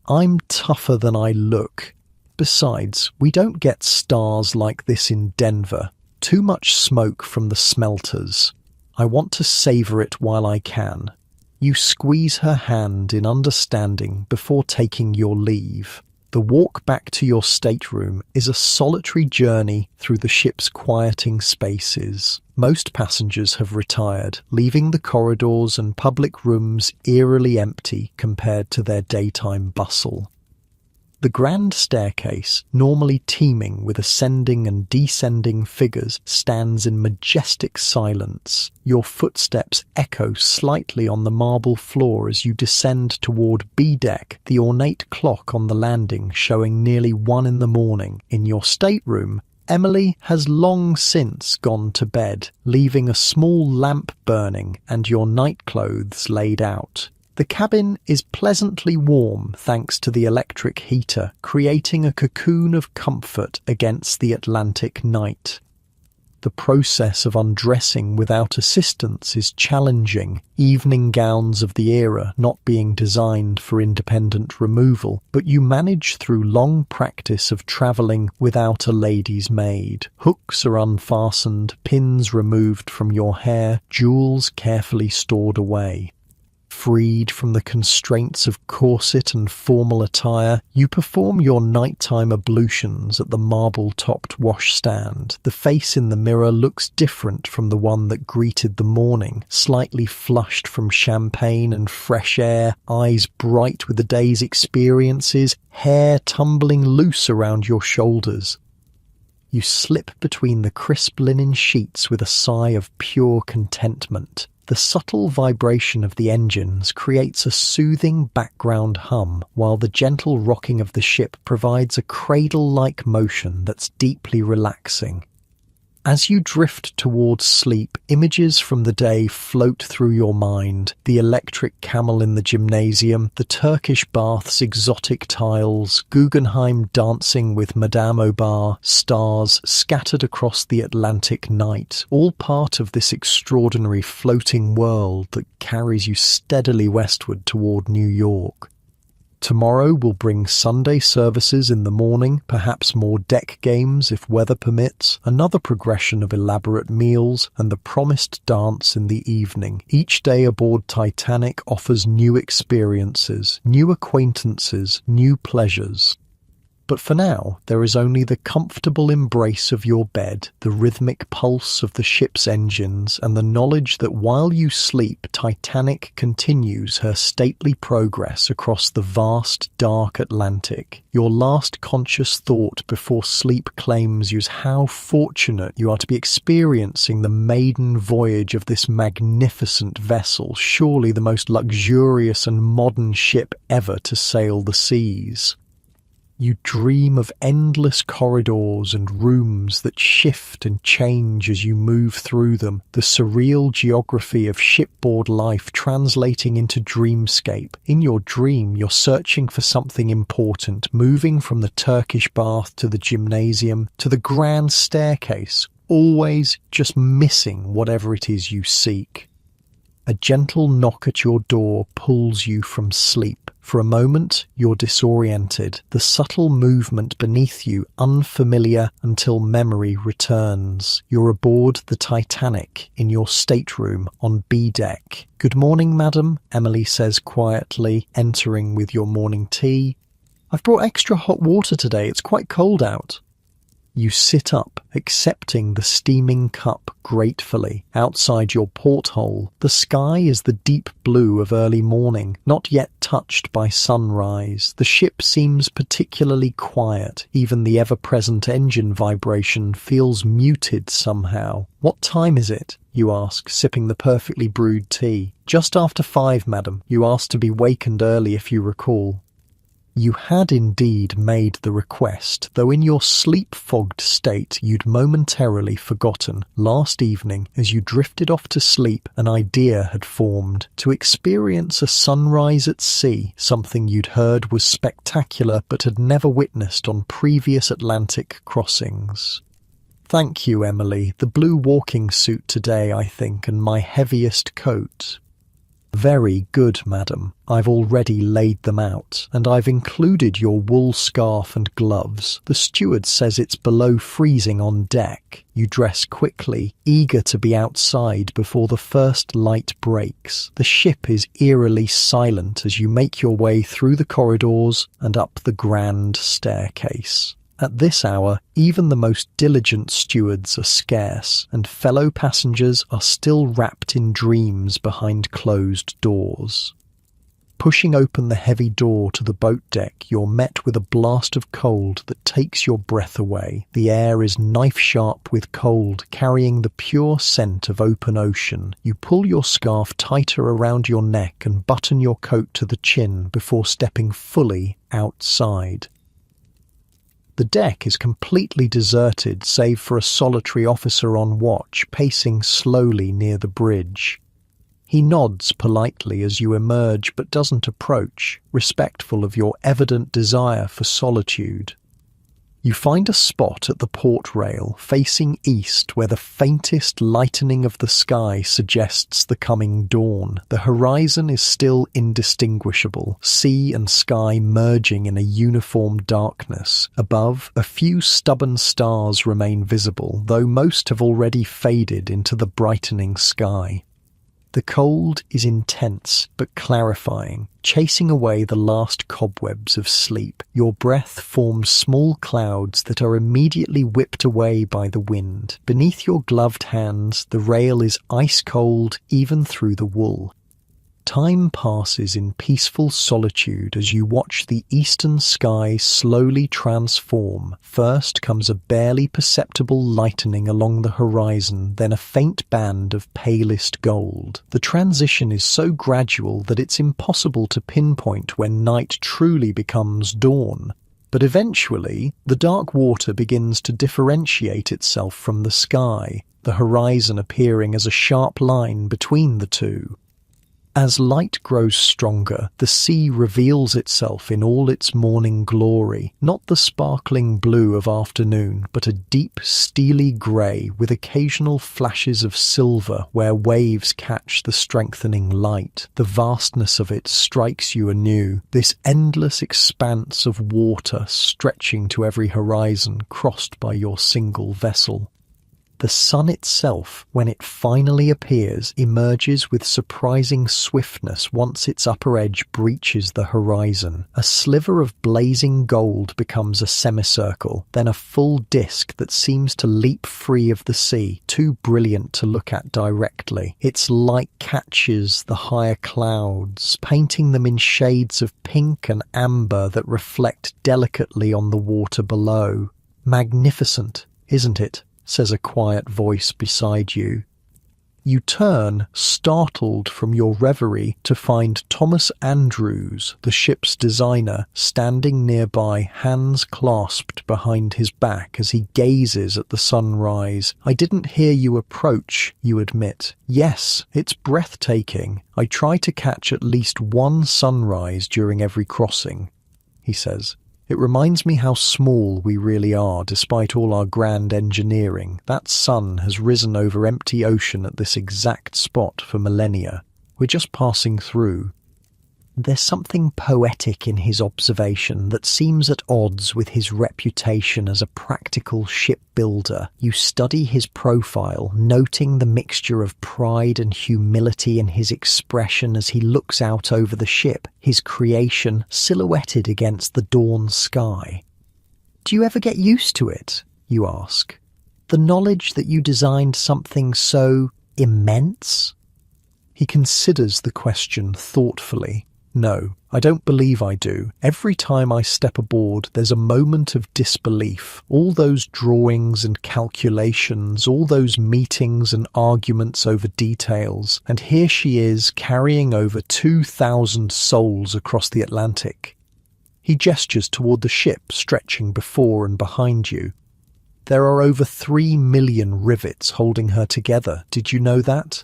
"I'm tougher than I look. Besides, we don't get stars like this in Denver. Too much smoke from the smelters. I want to savor it while I can." You squeeze her hand in understanding before taking your leave. The walk back to your stateroom is a solitary journey through the ship's quieting spaces. Most passengers have retired, leaving the corridors and public rooms eerily empty compared to their daytime bustle. The grand staircase, normally teeming with ascending and descending figures, stands in majestic silence. Your footsteps echo slightly on the marble floor as you descend toward B deck, the ornate clock on the landing showing nearly 1 in the morning. In your stateroom, Emily has long since gone to bed, leaving a small lamp burning and your nightclothes laid out. The cabin is pleasantly warm thanks to the electric heater, creating a cocoon of comfort against the Atlantic night. The process of undressing without assistance is challenging, evening gowns of the era not being designed for independent removal, but you manage through long practice of travelling without a lady's maid. Hooks are unfastened, pins removed from your hair, jewels carefully stored away. Freed from the constraints of corset and formal attire, you perform your nighttime ablutions at the marble-topped washstand. The face in the mirror looks different from the one that greeted the morning, slightly flushed from champagne and fresh air, eyes bright with the day's experiences, hair tumbling loose around your shoulders. You slip between the crisp linen sheets with a sigh of pure contentment. The subtle vibration of the engines creates a soothing background hum, while the gentle rocking of the ship provides a cradle-like motion that's deeply relaxing. As you drift towards sleep, images from the day float through your mind. The electric camel in the gymnasium, the Turkish bath's exotic tiles, Guggenheim dancing with Madame Obar, stars scattered across the Atlantic night, all part of this extraordinary floating world that carries you steadily westward toward New York. Tomorrow will bring Sunday services in the morning, perhaps more deck games if weather permits, another progression of elaborate meals, and the promised dance in the evening. Each day aboard Titanic offers new experiences, new acquaintances, new pleasures. But for now, there is only the comfortable embrace of your bed, the rhythmic pulse of the ship's engines, and the knowledge that while you sleep, Titanic continues her stately progress across the vast, dark Atlantic. Your last conscious thought before sleep claims you is how fortunate you are to be experiencing the maiden voyage of this magnificent vessel, surely the most luxurious and modern ship ever to sail the seas. You dream of endless corridors and rooms that shift and change as you move through them, the surreal geography of shipboard life translating into dreamscape. In your dream, you're searching for something important, moving from the Turkish bath to the gymnasium to the grand staircase, always just missing whatever it is you seek. A gentle knock at your door pulls you from sleep. For a moment, you're disoriented, the subtle movement beneath you unfamiliar until memory returns. You're aboard the Titanic in your stateroom on B deck. "Good morning, madam," Emily says quietly, entering with your morning tea. "I've brought extra hot water today, it's quite cold out." You sit up, accepting the steaming cup gratefully. Outside your porthole, the sky is the deep blue of early morning, not yet touched by sunrise. The ship seems particularly quiet. Even the ever-present engine vibration feels muted somehow. "What time is it?" you ask, sipping the perfectly brewed tea. "Just after 5, madam. You asked to be wakened early if you recall." You had indeed made the request, though in your sleep-fogged state you'd momentarily forgotten. Last evening, as you drifted off to sleep, an idea had formed. To experience a sunrise at sea, something you'd heard was spectacular but had never witnessed on previous Atlantic crossings. "Thank you, Emily. The blue walking suit today, I think, and my heaviest coat." "Very good, madam. I've already laid them out, and I've included your wool scarf and gloves. The steward says it's below freezing on deck." You dress quickly, eager to be outside before the first light breaks. The ship is eerily silent as you make your way through the corridors and up the grand staircase. At this hour, even the most diligent stewards are scarce, and fellow passengers are still wrapped in dreams behind closed doors. Pushing open the heavy door to the boat deck, you're met with a blast of cold that takes your breath away. The air is knife-sharp with cold, carrying the pure scent of open ocean. You pull your scarf tighter around your neck and button your coat to the chin before stepping fully outside. The deck is completely deserted, save for a solitary officer on watch, pacing slowly near the bridge. He nods politely as you emerge, but doesn't approach, respectful of your evident desire for solitude. You find a spot at the port rail, facing east, where the faintest lightening of the sky suggests the coming dawn. The horizon is still indistinguishable, sea and sky merging in a uniform darkness. Above, a few stubborn stars remain visible, though most have already faded into the brightening sky. The cold is intense, but clarifying, chasing away the last cobwebs of sleep. Your breath forms small clouds that are immediately whipped away by the wind. Beneath your gloved hands, the rail is ice-cold even through the wool. Time passes in peaceful solitude as you watch the eastern sky slowly transform. First comes a barely perceptible lightening along the horizon, then a faint band of palest gold. The transition is so gradual that it's impossible to pinpoint when night truly becomes dawn. But eventually, the dark water begins to differentiate itself from the sky, the horizon appearing as a sharp line between the two. As light grows stronger, the sea reveals itself in all its morning glory, not the sparkling blue of afternoon, but a deep, steely grey with occasional flashes of silver where waves catch the strengthening light. The vastness of it strikes you anew, this endless expanse of water stretching to every horizon crossed by your single vessel. The sun itself, when it finally appears, emerges with surprising swiftness once its upper edge breaches the horizon. A sliver of blazing gold becomes a semicircle, then a full disk that seems to leap free of the sea, too brilliant to look at directly. Its light catches the higher clouds, painting them in shades of pink and amber that reflect delicately on the water below. Magnificent, isn't it? Says a quiet voice beside you. You turn, startled from your reverie, to find Thomas Andrews, the ship's designer, standing nearby, hands clasped behind his back as he gazes at the sunrise. "I didn't hear you approach," you admit. "Yes, it's breathtaking. I try to catch at least one sunrise during every crossing," he says. "It reminds me how small we really are, despite all our grand engineering. That sun has risen over empty ocean at this exact spot for millennia. We're just passing through." There's something poetic in his observation that seems at odds with his reputation as a practical shipbuilder. You study his profile, noting the mixture of pride and humility in his expression as he looks out over the ship, his creation silhouetted against the dawn sky. "Do you ever get used to it?" you ask. "The knowledge that you designed something so immense?" He considers the question thoughtfully. "No, I don't believe I do. Every time I step aboard, there's a moment of disbelief. All those drawings and calculations, all those meetings and arguments over details, and here she is carrying over 2,000 souls across the Atlantic." He gestures toward the ship stretching before and behind you. "There are over 3 million rivets holding her together. Did you know that?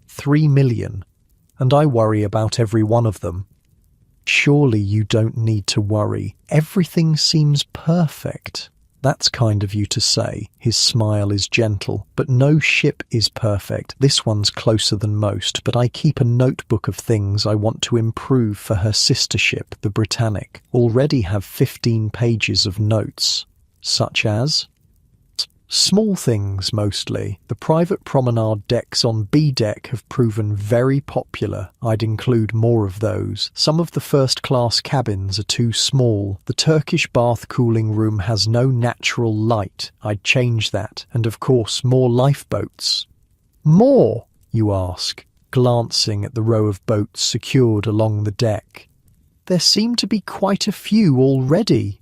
3 million. And I worry about every one of them." "Surely you don't need to worry. Everything seems perfect." "That's kind of you to say." His smile is gentle. "But no ship is perfect. This one's closer than most, but I keep a notebook of things I want to improve for her sister ship, the Britannic. Already have 15 pages of notes." "Such as?" "Small things, mostly. The private promenade decks on B deck have proven very popular. I'd include more of those. Some of the first-class cabins are too small. The Turkish bath cooling room has no natural light. I'd change that. And of course, more lifeboats." "More?" you ask, glancing at the row of boats secured along the deck. "There seem to be quite a few already."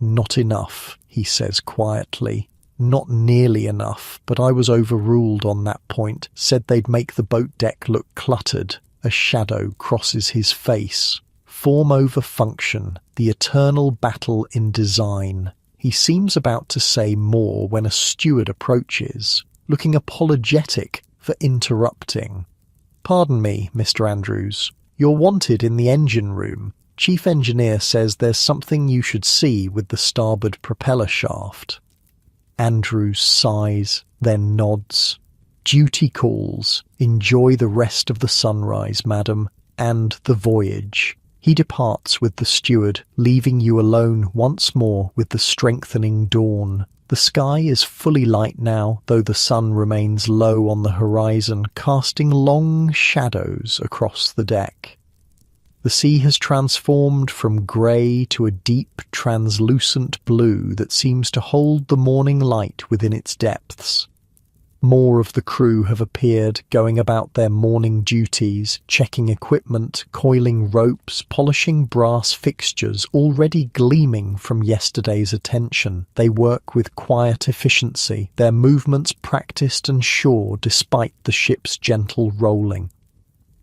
"Not enough," he says quietly. "Not nearly enough, but I was overruled on that point. Said they'd make the boat deck look cluttered." A shadow crosses his face. Form over function, the eternal battle in design. He seems about to say more when a steward approaches, looking apologetic for interrupting. "Pardon me, Mr. Andrews. You're wanted in the engine room. Chief engineer says there's something you should see with the starboard propeller shaft." Andrews sighs, then nods. "Duty calls. Enjoy the rest of the sunrise, madam, and the voyage." He departs with the steward, leaving you alone once more with the strengthening dawn. The sky is fully light now, though the sun remains low on the horizon, casting long shadows across the deck. The sea has transformed from grey to a deep, translucent blue that seems to hold the morning light within its depths. More of the crew have appeared, going about their morning duties, checking equipment, coiling ropes, polishing brass fixtures already gleaming from yesterday's attention. They work with quiet efficiency, their movements practiced and sure despite the ship's gentle rolling.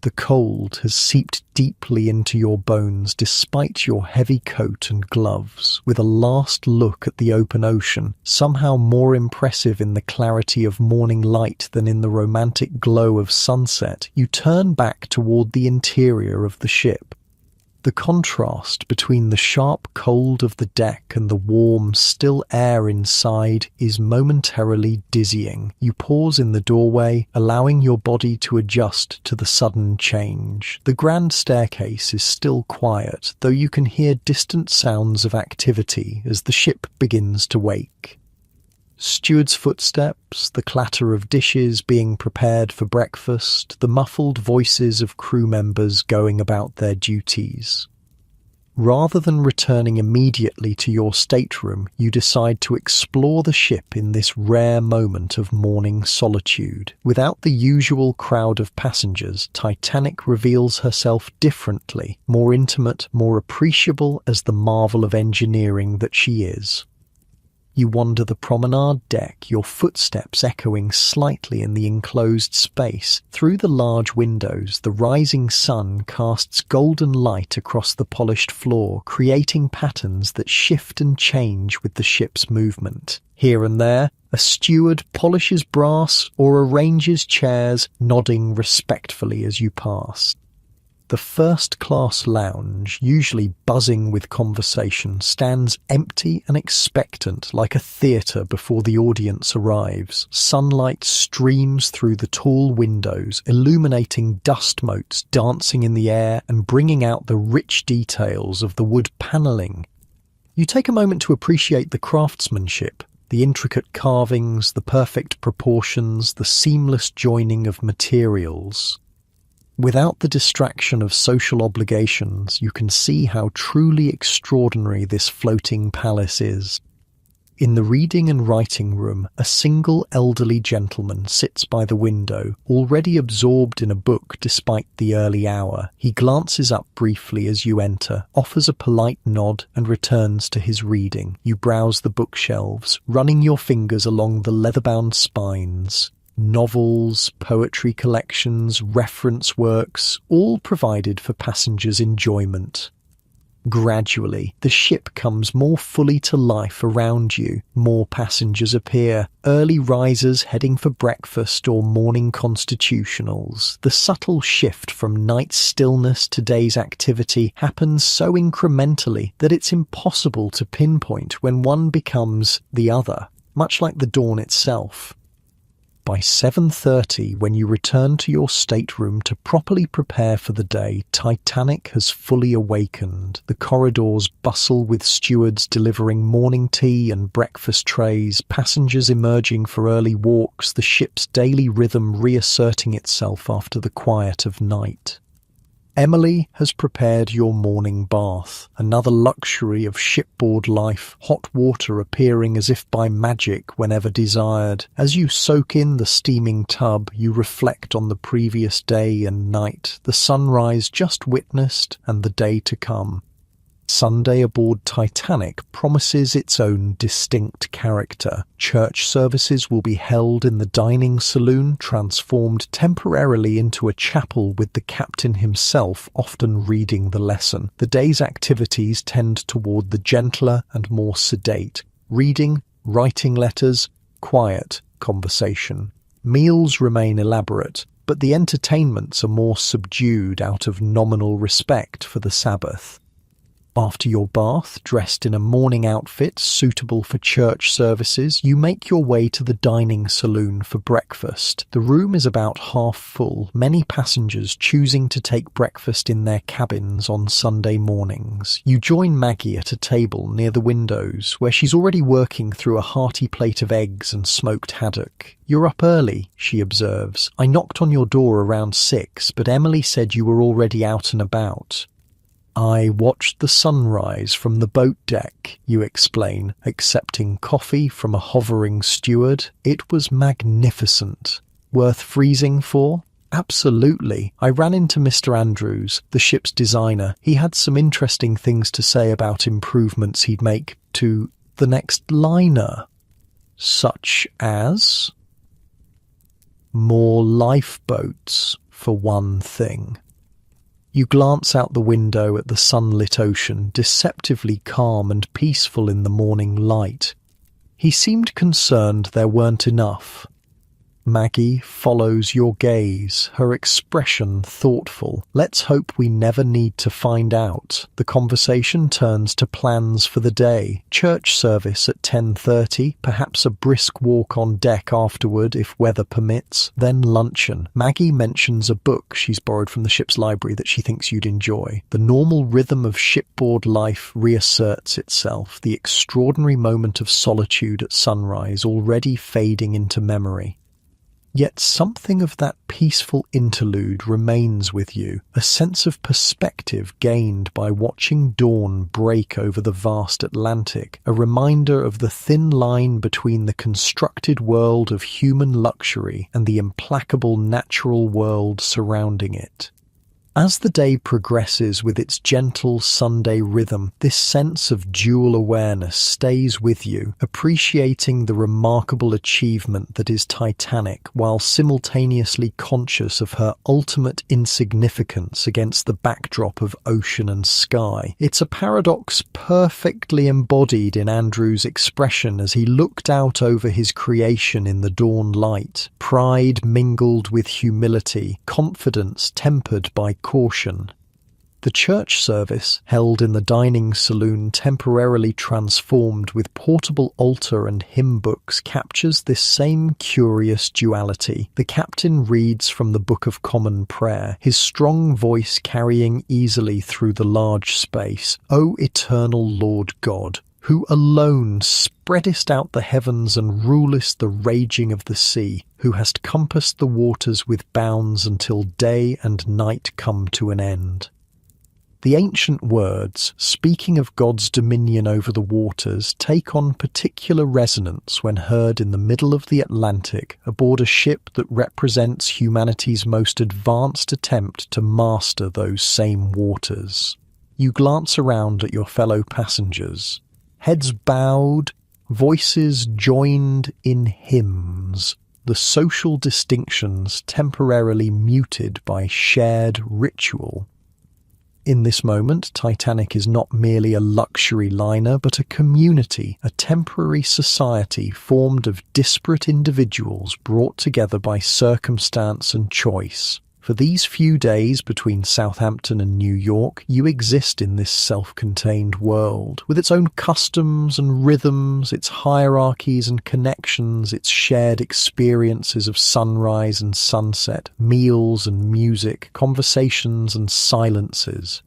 The cold has seeped deeply into your bones despite your heavy coat and gloves. With a last look at the open ocean, somehow more impressive in the clarity of morning light than in the romantic glow of sunset, you turn back toward the interior of the ship. The contrast between the sharp cold of the deck and the warm, still air inside is momentarily dizzying. You pause in the doorway, allowing your body to adjust to the sudden change. The grand staircase is still quiet, though you can hear distant sounds of activity as the ship begins to wake. Steward's footsteps, the clatter of dishes being prepared for breakfast, the muffled voices of crew members going about their duties. Rather than returning immediately to your stateroom, you decide to explore the ship in this rare moment of morning solitude. Without the usual crowd of passengers, Titanic reveals herself differently, more intimate, more appreciable as the marvel of engineering that she is. You wander the promenade deck, your footsteps echoing slightly in the enclosed space. Through the large windows, the rising sun casts golden light across the polished floor, creating patterns that shift and change with the ship's movement. Here and there, a steward polishes brass or arranges chairs, nodding respectfully as you pass. The first-class lounge, usually buzzing with conversation, stands empty and expectant like a theatre before the audience arrives. Sunlight streams through the tall windows, illuminating dust motes dancing in the air and bringing out the rich details of the wood panelling. You take a moment to appreciate the craftsmanship, the intricate carvings, the perfect proportions, the seamless joining of materials. Without the distraction of social obligations, you can see how truly extraordinary this floating palace is. In the reading and writing room, a single elderly gentleman sits by the window, already absorbed in a book despite the early hour. He glances up briefly as you enter, offers a polite nod, and returns to his reading. You browse the bookshelves, running your fingers along the leather-bound spines. Novels, poetry collections, reference works, all provided for passengers' enjoyment. Gradually, the ship comes more fully to life around you. More passengers appear, early risers heading for breakfast or morning constitutionals. The subtle shift from night stillness to day's activity happens so incrementally that it's impossible to pinpoint when one becomes the other, much like the dawn itself. By 7:30, when you return to your stateroom to properly prepare for the day, Titanic has fully awakened. The corridors bustle with stewards delivering morning tea and breakfast trays, passengers emerging for early walks, the ship's daily rhythm reasserting itself after the quiet of night. Emily has prepared your morning bath, another luxury of shipboard life, hot water appearing as if by magic whenever desired. As you soak in the steaming tub, you reflect on the previous day and night, the sunrise just witnessed and the day to come. Sunday aboard Titanic promises its own distinct character. Church services will be held in the dining saloon, transformed temporarily into a chapel with the captain himself often reading the lesson. The day's activities tend toward the gentler and more sedate. Reading, writing letters, quiet conversation. Meals remain elaborate, but the entertainments are more subdued out of nominal respect for the Sabbath. After your bath, dressed in a morning outfit suitable for church services, you make your way to the dining saloon for breakfast. The room is about half full, many passengers choosing to take breakfast in their cabins on Sunday mornings. You join Maggie at a table near the windows, where she's already working through a hearty plate of eggs and smoked haddock. "You're up early," she observes. "I knocked on your door around 6, but Emily said you were already out and about." "I watched the sunrise from the boat deck," you explain, accepting coffee from a hovering steward. "It was magnificent." "Worth freezing for?" "Absolutely. I ran into Mr. Andrews, the ship's designer. He had some interesting things to say about improvements he'd make to the next liner." "Such as?" "More lifeboats, for one thing." You glance out the window at the sunlit ocean, deceptively calm and peaceful in the morning light. He seemed concerned there weren't enough. Maggie follows your gaze, her expression thoughtful. Let's hope we never need to find out. The conversation turns to plans for the day. Church service at 10:30, perhaps a brisk walk on deck afterward if weather permits, then luncheon. Maggie mentions a book she's borrowed from the ship's library that she thinks you'd enjoy. The normal rhythm of shipboard life reasserts itself, the extraordinary moment of solitude at sunrise already fading into memory. Yet something of that peaceful interlude remains with you, a sense of perspective gained by watching dawn break over the vast Atlantic, a reminder of the thin line between the constructed world of human luxury and the implacable natural world surrounding it. As the day progresses with its gentle Sunday rhythm, this sense of dual awareness stays with you, appreciating the remarkable achievement that is Titanic while simultaneously conscious of her ultimate insignificance against the backdrop of ocean and sky. It's a paradox perfectly embodied in Andrew's expression as he looked out over his creation in the dawn light. Pride mingled with humility, confidence tempered by caution. The church service, held in the dining saloon temporarily transformed with portable altar and hymn books, captures this same curious duality. The captain reads from the Book of Common Prayer, his strong voice carrying easily through the large space. O eternal Lord God, who alone spreadest out the heavens and rulest the raging of the sea, who hast compassed the waters with bounds until day and night come to an end. The ancient words, speaking of God's dominion over the waters, take on particular resonance when heard in the middle of the Atlantic aboard a ship that represents humanity's most advanced attempt to master those same waters. You glance around at your fellow passengers. Heads bowed, voices joined in hymns, the social distinctions temporarily muted by shared ritual. In this moment, Titanic is not merely a luxury liner, but a community, a temporary society formed of disparate individuals brought together by circumstance and choice. For these few days between Southampton and New York, you exist in this self-contained world, with its own customs and rhythms, its hierarchies and connections, its shared experiences of sunrise and sunset, meals and music, conversations and silences.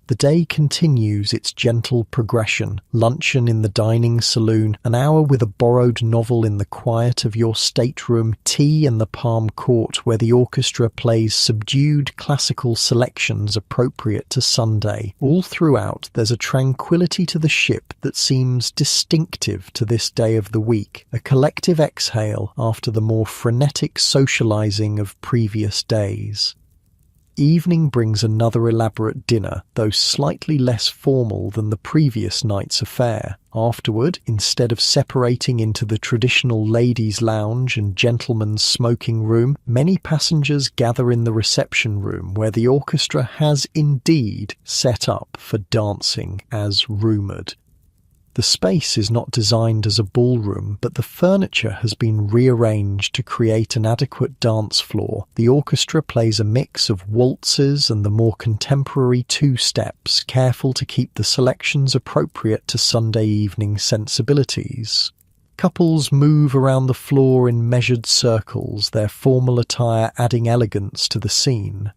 The day continues its gentle progression, luncheon in the dining saloon, an hour with a borrowed novel in the quiet of your stateroom, tea in the palm court where the orchestra plays subdued classical selections appropriate to Sunday. All throughout there's a tranquility to the ship that seems distinctive to this day of the week, a collective exhale after the more frenetic socializing of previous days. Evening brings another elaborate dinner, though slightly less formal than the previous night's affair. Afterward, instead of separating into the traditional ladies' lounge and gentlemen's smoking room, many passengers gather in the reception room where the orchestra has indeed set up for dancing as rumoured. The space is not designed as a ballroom, but the furniture has been rearranged to create an adequate dance floor. The orchestra plays a mix of waltzes and the more contemporary two-steps, careful to keep the selections appropriate to Sunday evening sensibilities. Couples move around the floor in measured circles, their formal attire adding elegance to the scene.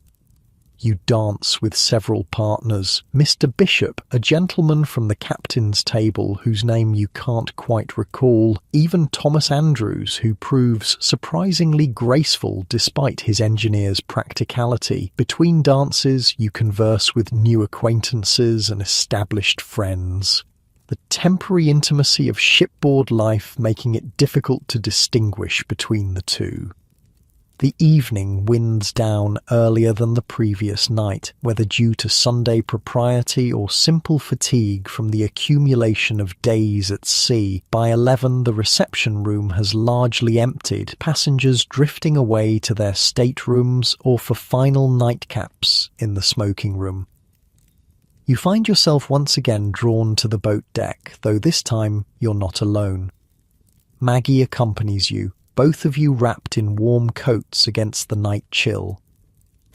You dance with several partners. Mr. Bishop, a gentleman from the captain's table whose name you can't quite recall, even Thomas Andrews, who proves surprisingly graceful despite his engineer's practicality. Between dances, you converse with new acquaintances and established friends. The temporary intimacy of shipboard life making it difficult to distinguish between the two. The evening winds down earlier than the previous night, whether due to Sunday propriety or simple fatigue from the accumulation of days at sea. By 11, the reception room has largely emptied, passengers drifting away to their staterooms or for final nightcaps in the smoking room. You find yourself once again drawn to the boat deck, though this time you're not alone. Maggie accompanies you. both of you wrapped in warm coats against the night chill.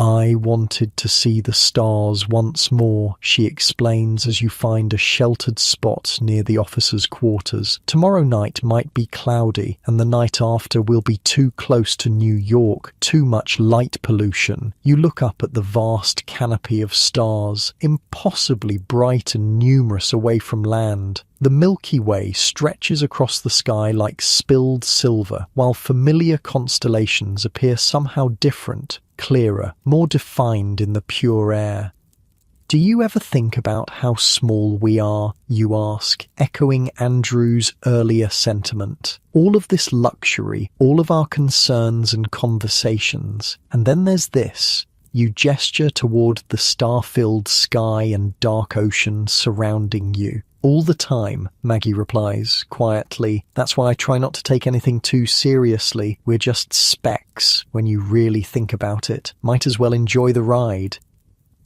I wanted to see the stars once more, she explains as you find a sheltered spot near the officers' quarters. Tomorrow night might be cloudy, and the night after will be too close to New York, too much light pollution. You look up at the vast canopy of stars, impossibly bright and numerous away from land. The Milky Way stretches across the sky like spilled silver, while familiar constellations appear somehow different, clearer, more defined in the pure air. Do you ever think about how small we are, you ask, echoing Andrew's earlier sentiment? All of this luxury, all of our concerns and conversations, and then there's this. You gesture toward the star-filled sky and dark ocean surrounding you. All the time, Maggie replies, quietly. That's why I try not to take anything too seriously. We're just specks when you really think about it. Might as well enjoy the ride.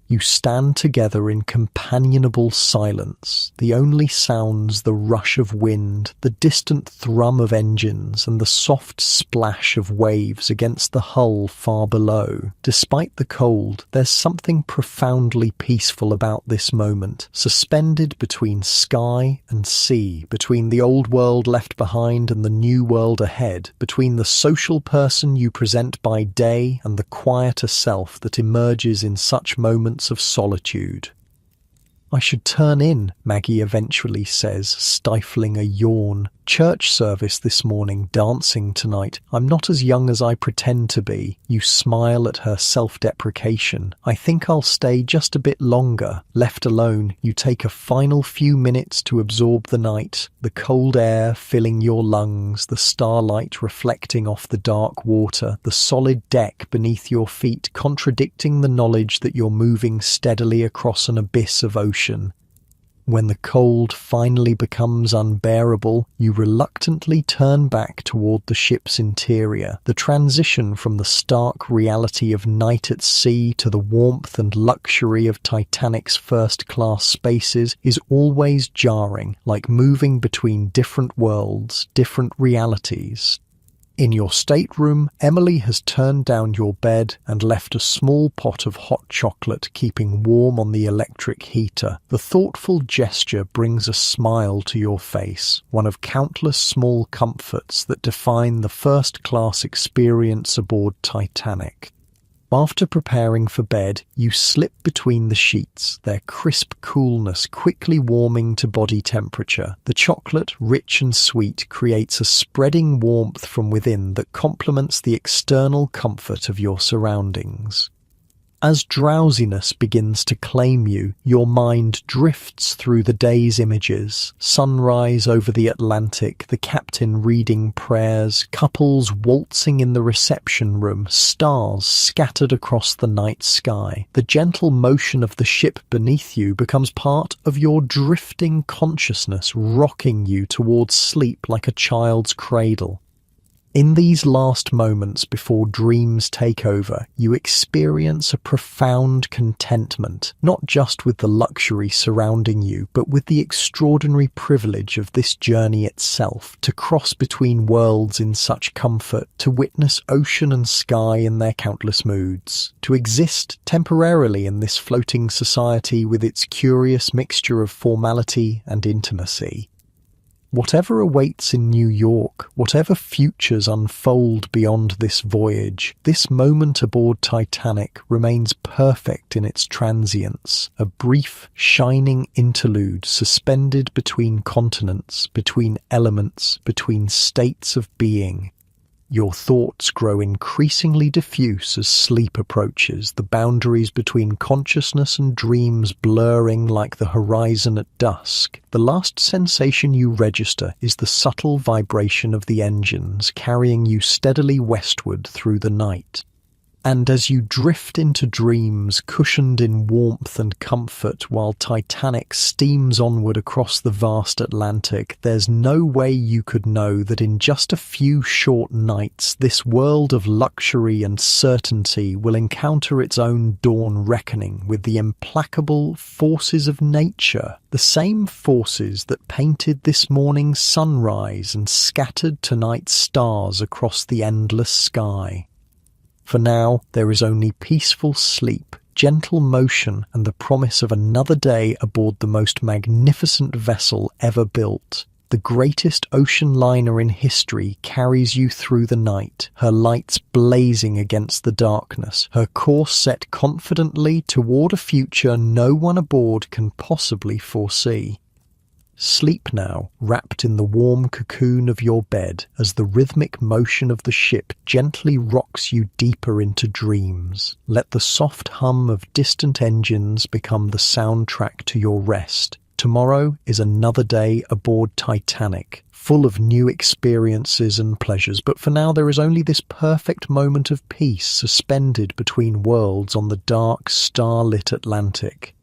You stand together in companionable silence, the only sounds the rush of wind, the distant thrum of engines, and the soft splash of waves against the hull far below. Despite the cold, there's something profoundly peaceful about this moment, suspended between sky and sea, between the old world left behind and the new world ahead, between the social person you present by day and the quieter self that emerges in such moments of solitude. I should turn in, Maggie eventually says, stifling a yawn. Church service this morning, dancing tonight. I'm not as young as I pretend to be. You smile at her self-deprecation. I think I'll stay just a bit longer. Left alone, you take a final few minutes to absorb the night, the cold air filling your lungs, the starlight reflecting off the dark water, the solid deck beneath your feet contradicting the knowledge that you're moving steadily across an abyss of ocean. When the cold finally becomes unbearable, you reluctantly turn back toward the ship's interior. The transition from the stark reality of night at sea to the warmth and luxury of Titanic's first-class spaces is always jarring, like moving between different worlds, different realities. In your stateroom, Emily has turned down your bed and left a small pot of hot chocolate keeping warm on the electric heater. The thoughtful gesture brings a smile to your face, one of countless small comforts that define the first-class experience aboard Titanic. After preparing for bed, you slip between the sheets, their crisp coolness quickly warming to body temperature. The chocolate, rich and sweet, creates a spreading warmth from within that complements the external comfort of your surroundings. As drowsiness begins to claim you, your mind drifts through the day's images. Sunrise over the Atlantic, the captain reading prayers, couples waltzing in the reception room, stars scattered across the night sky. The gentle motion of the ship beneath you becomes part of your drifting consciousness, rocking you towards sleep like a child's cradle. In these last moments before dreams take over, you experience a profound contentment, not just with the luxury surrounding you, but with the extraordinary privilege of this journey itself, to cross between worlds in such comfort, to witness ocean and sky in their countless moods, to exist temporarily in this floating society with its curious mixture of formality and intimacy. Whatever awaits in New York, whatever futures unfold beyond this voyage, this moment aboard Titanic remains perfect in its transience, a brief, shining interlude suspended between continents, between elements, between states of being. Your thoughts grow increasingly diffuse as sleep approaches, the boundaries between consciousness and dreams blurring like the horizon at dusk. The last sensation you register is the subtle vibration of the engines carrying you steadily westward through the night. And as you drift into dreams, cushioned in warmth and comfort, while Titanic steams onward across the vast Atlantic, there's no way you could know that in just a few short nights, this world of luxury and certainty will encounter its own dawn reckoning with the implacable forces of nature, the same forces that painted this morning's sunrise and scattered tonight's stars across the endless sky. For now, there is only peaceful sleep, gentle motion, and the promise of another day aboard the most magnificent vessel ever built. The greatest ocean liner in history carries you through the night, her lights blazing against the darkness, her course set confidently toward a future no one aboard can possibly foresee. Sleep now, wrapped in the warm cocoon of your bed, as the rhythmic motion of the ship gently rocks you deeper into dreams. Let the soft hum of distant engines become the soundtrack to your rest. Tomorrow is another day aboard Titanic, full of new experiences and pleasures, but for now there is only this perfect moment of peace suspended between worlds on the dark, star-lit Atlantic.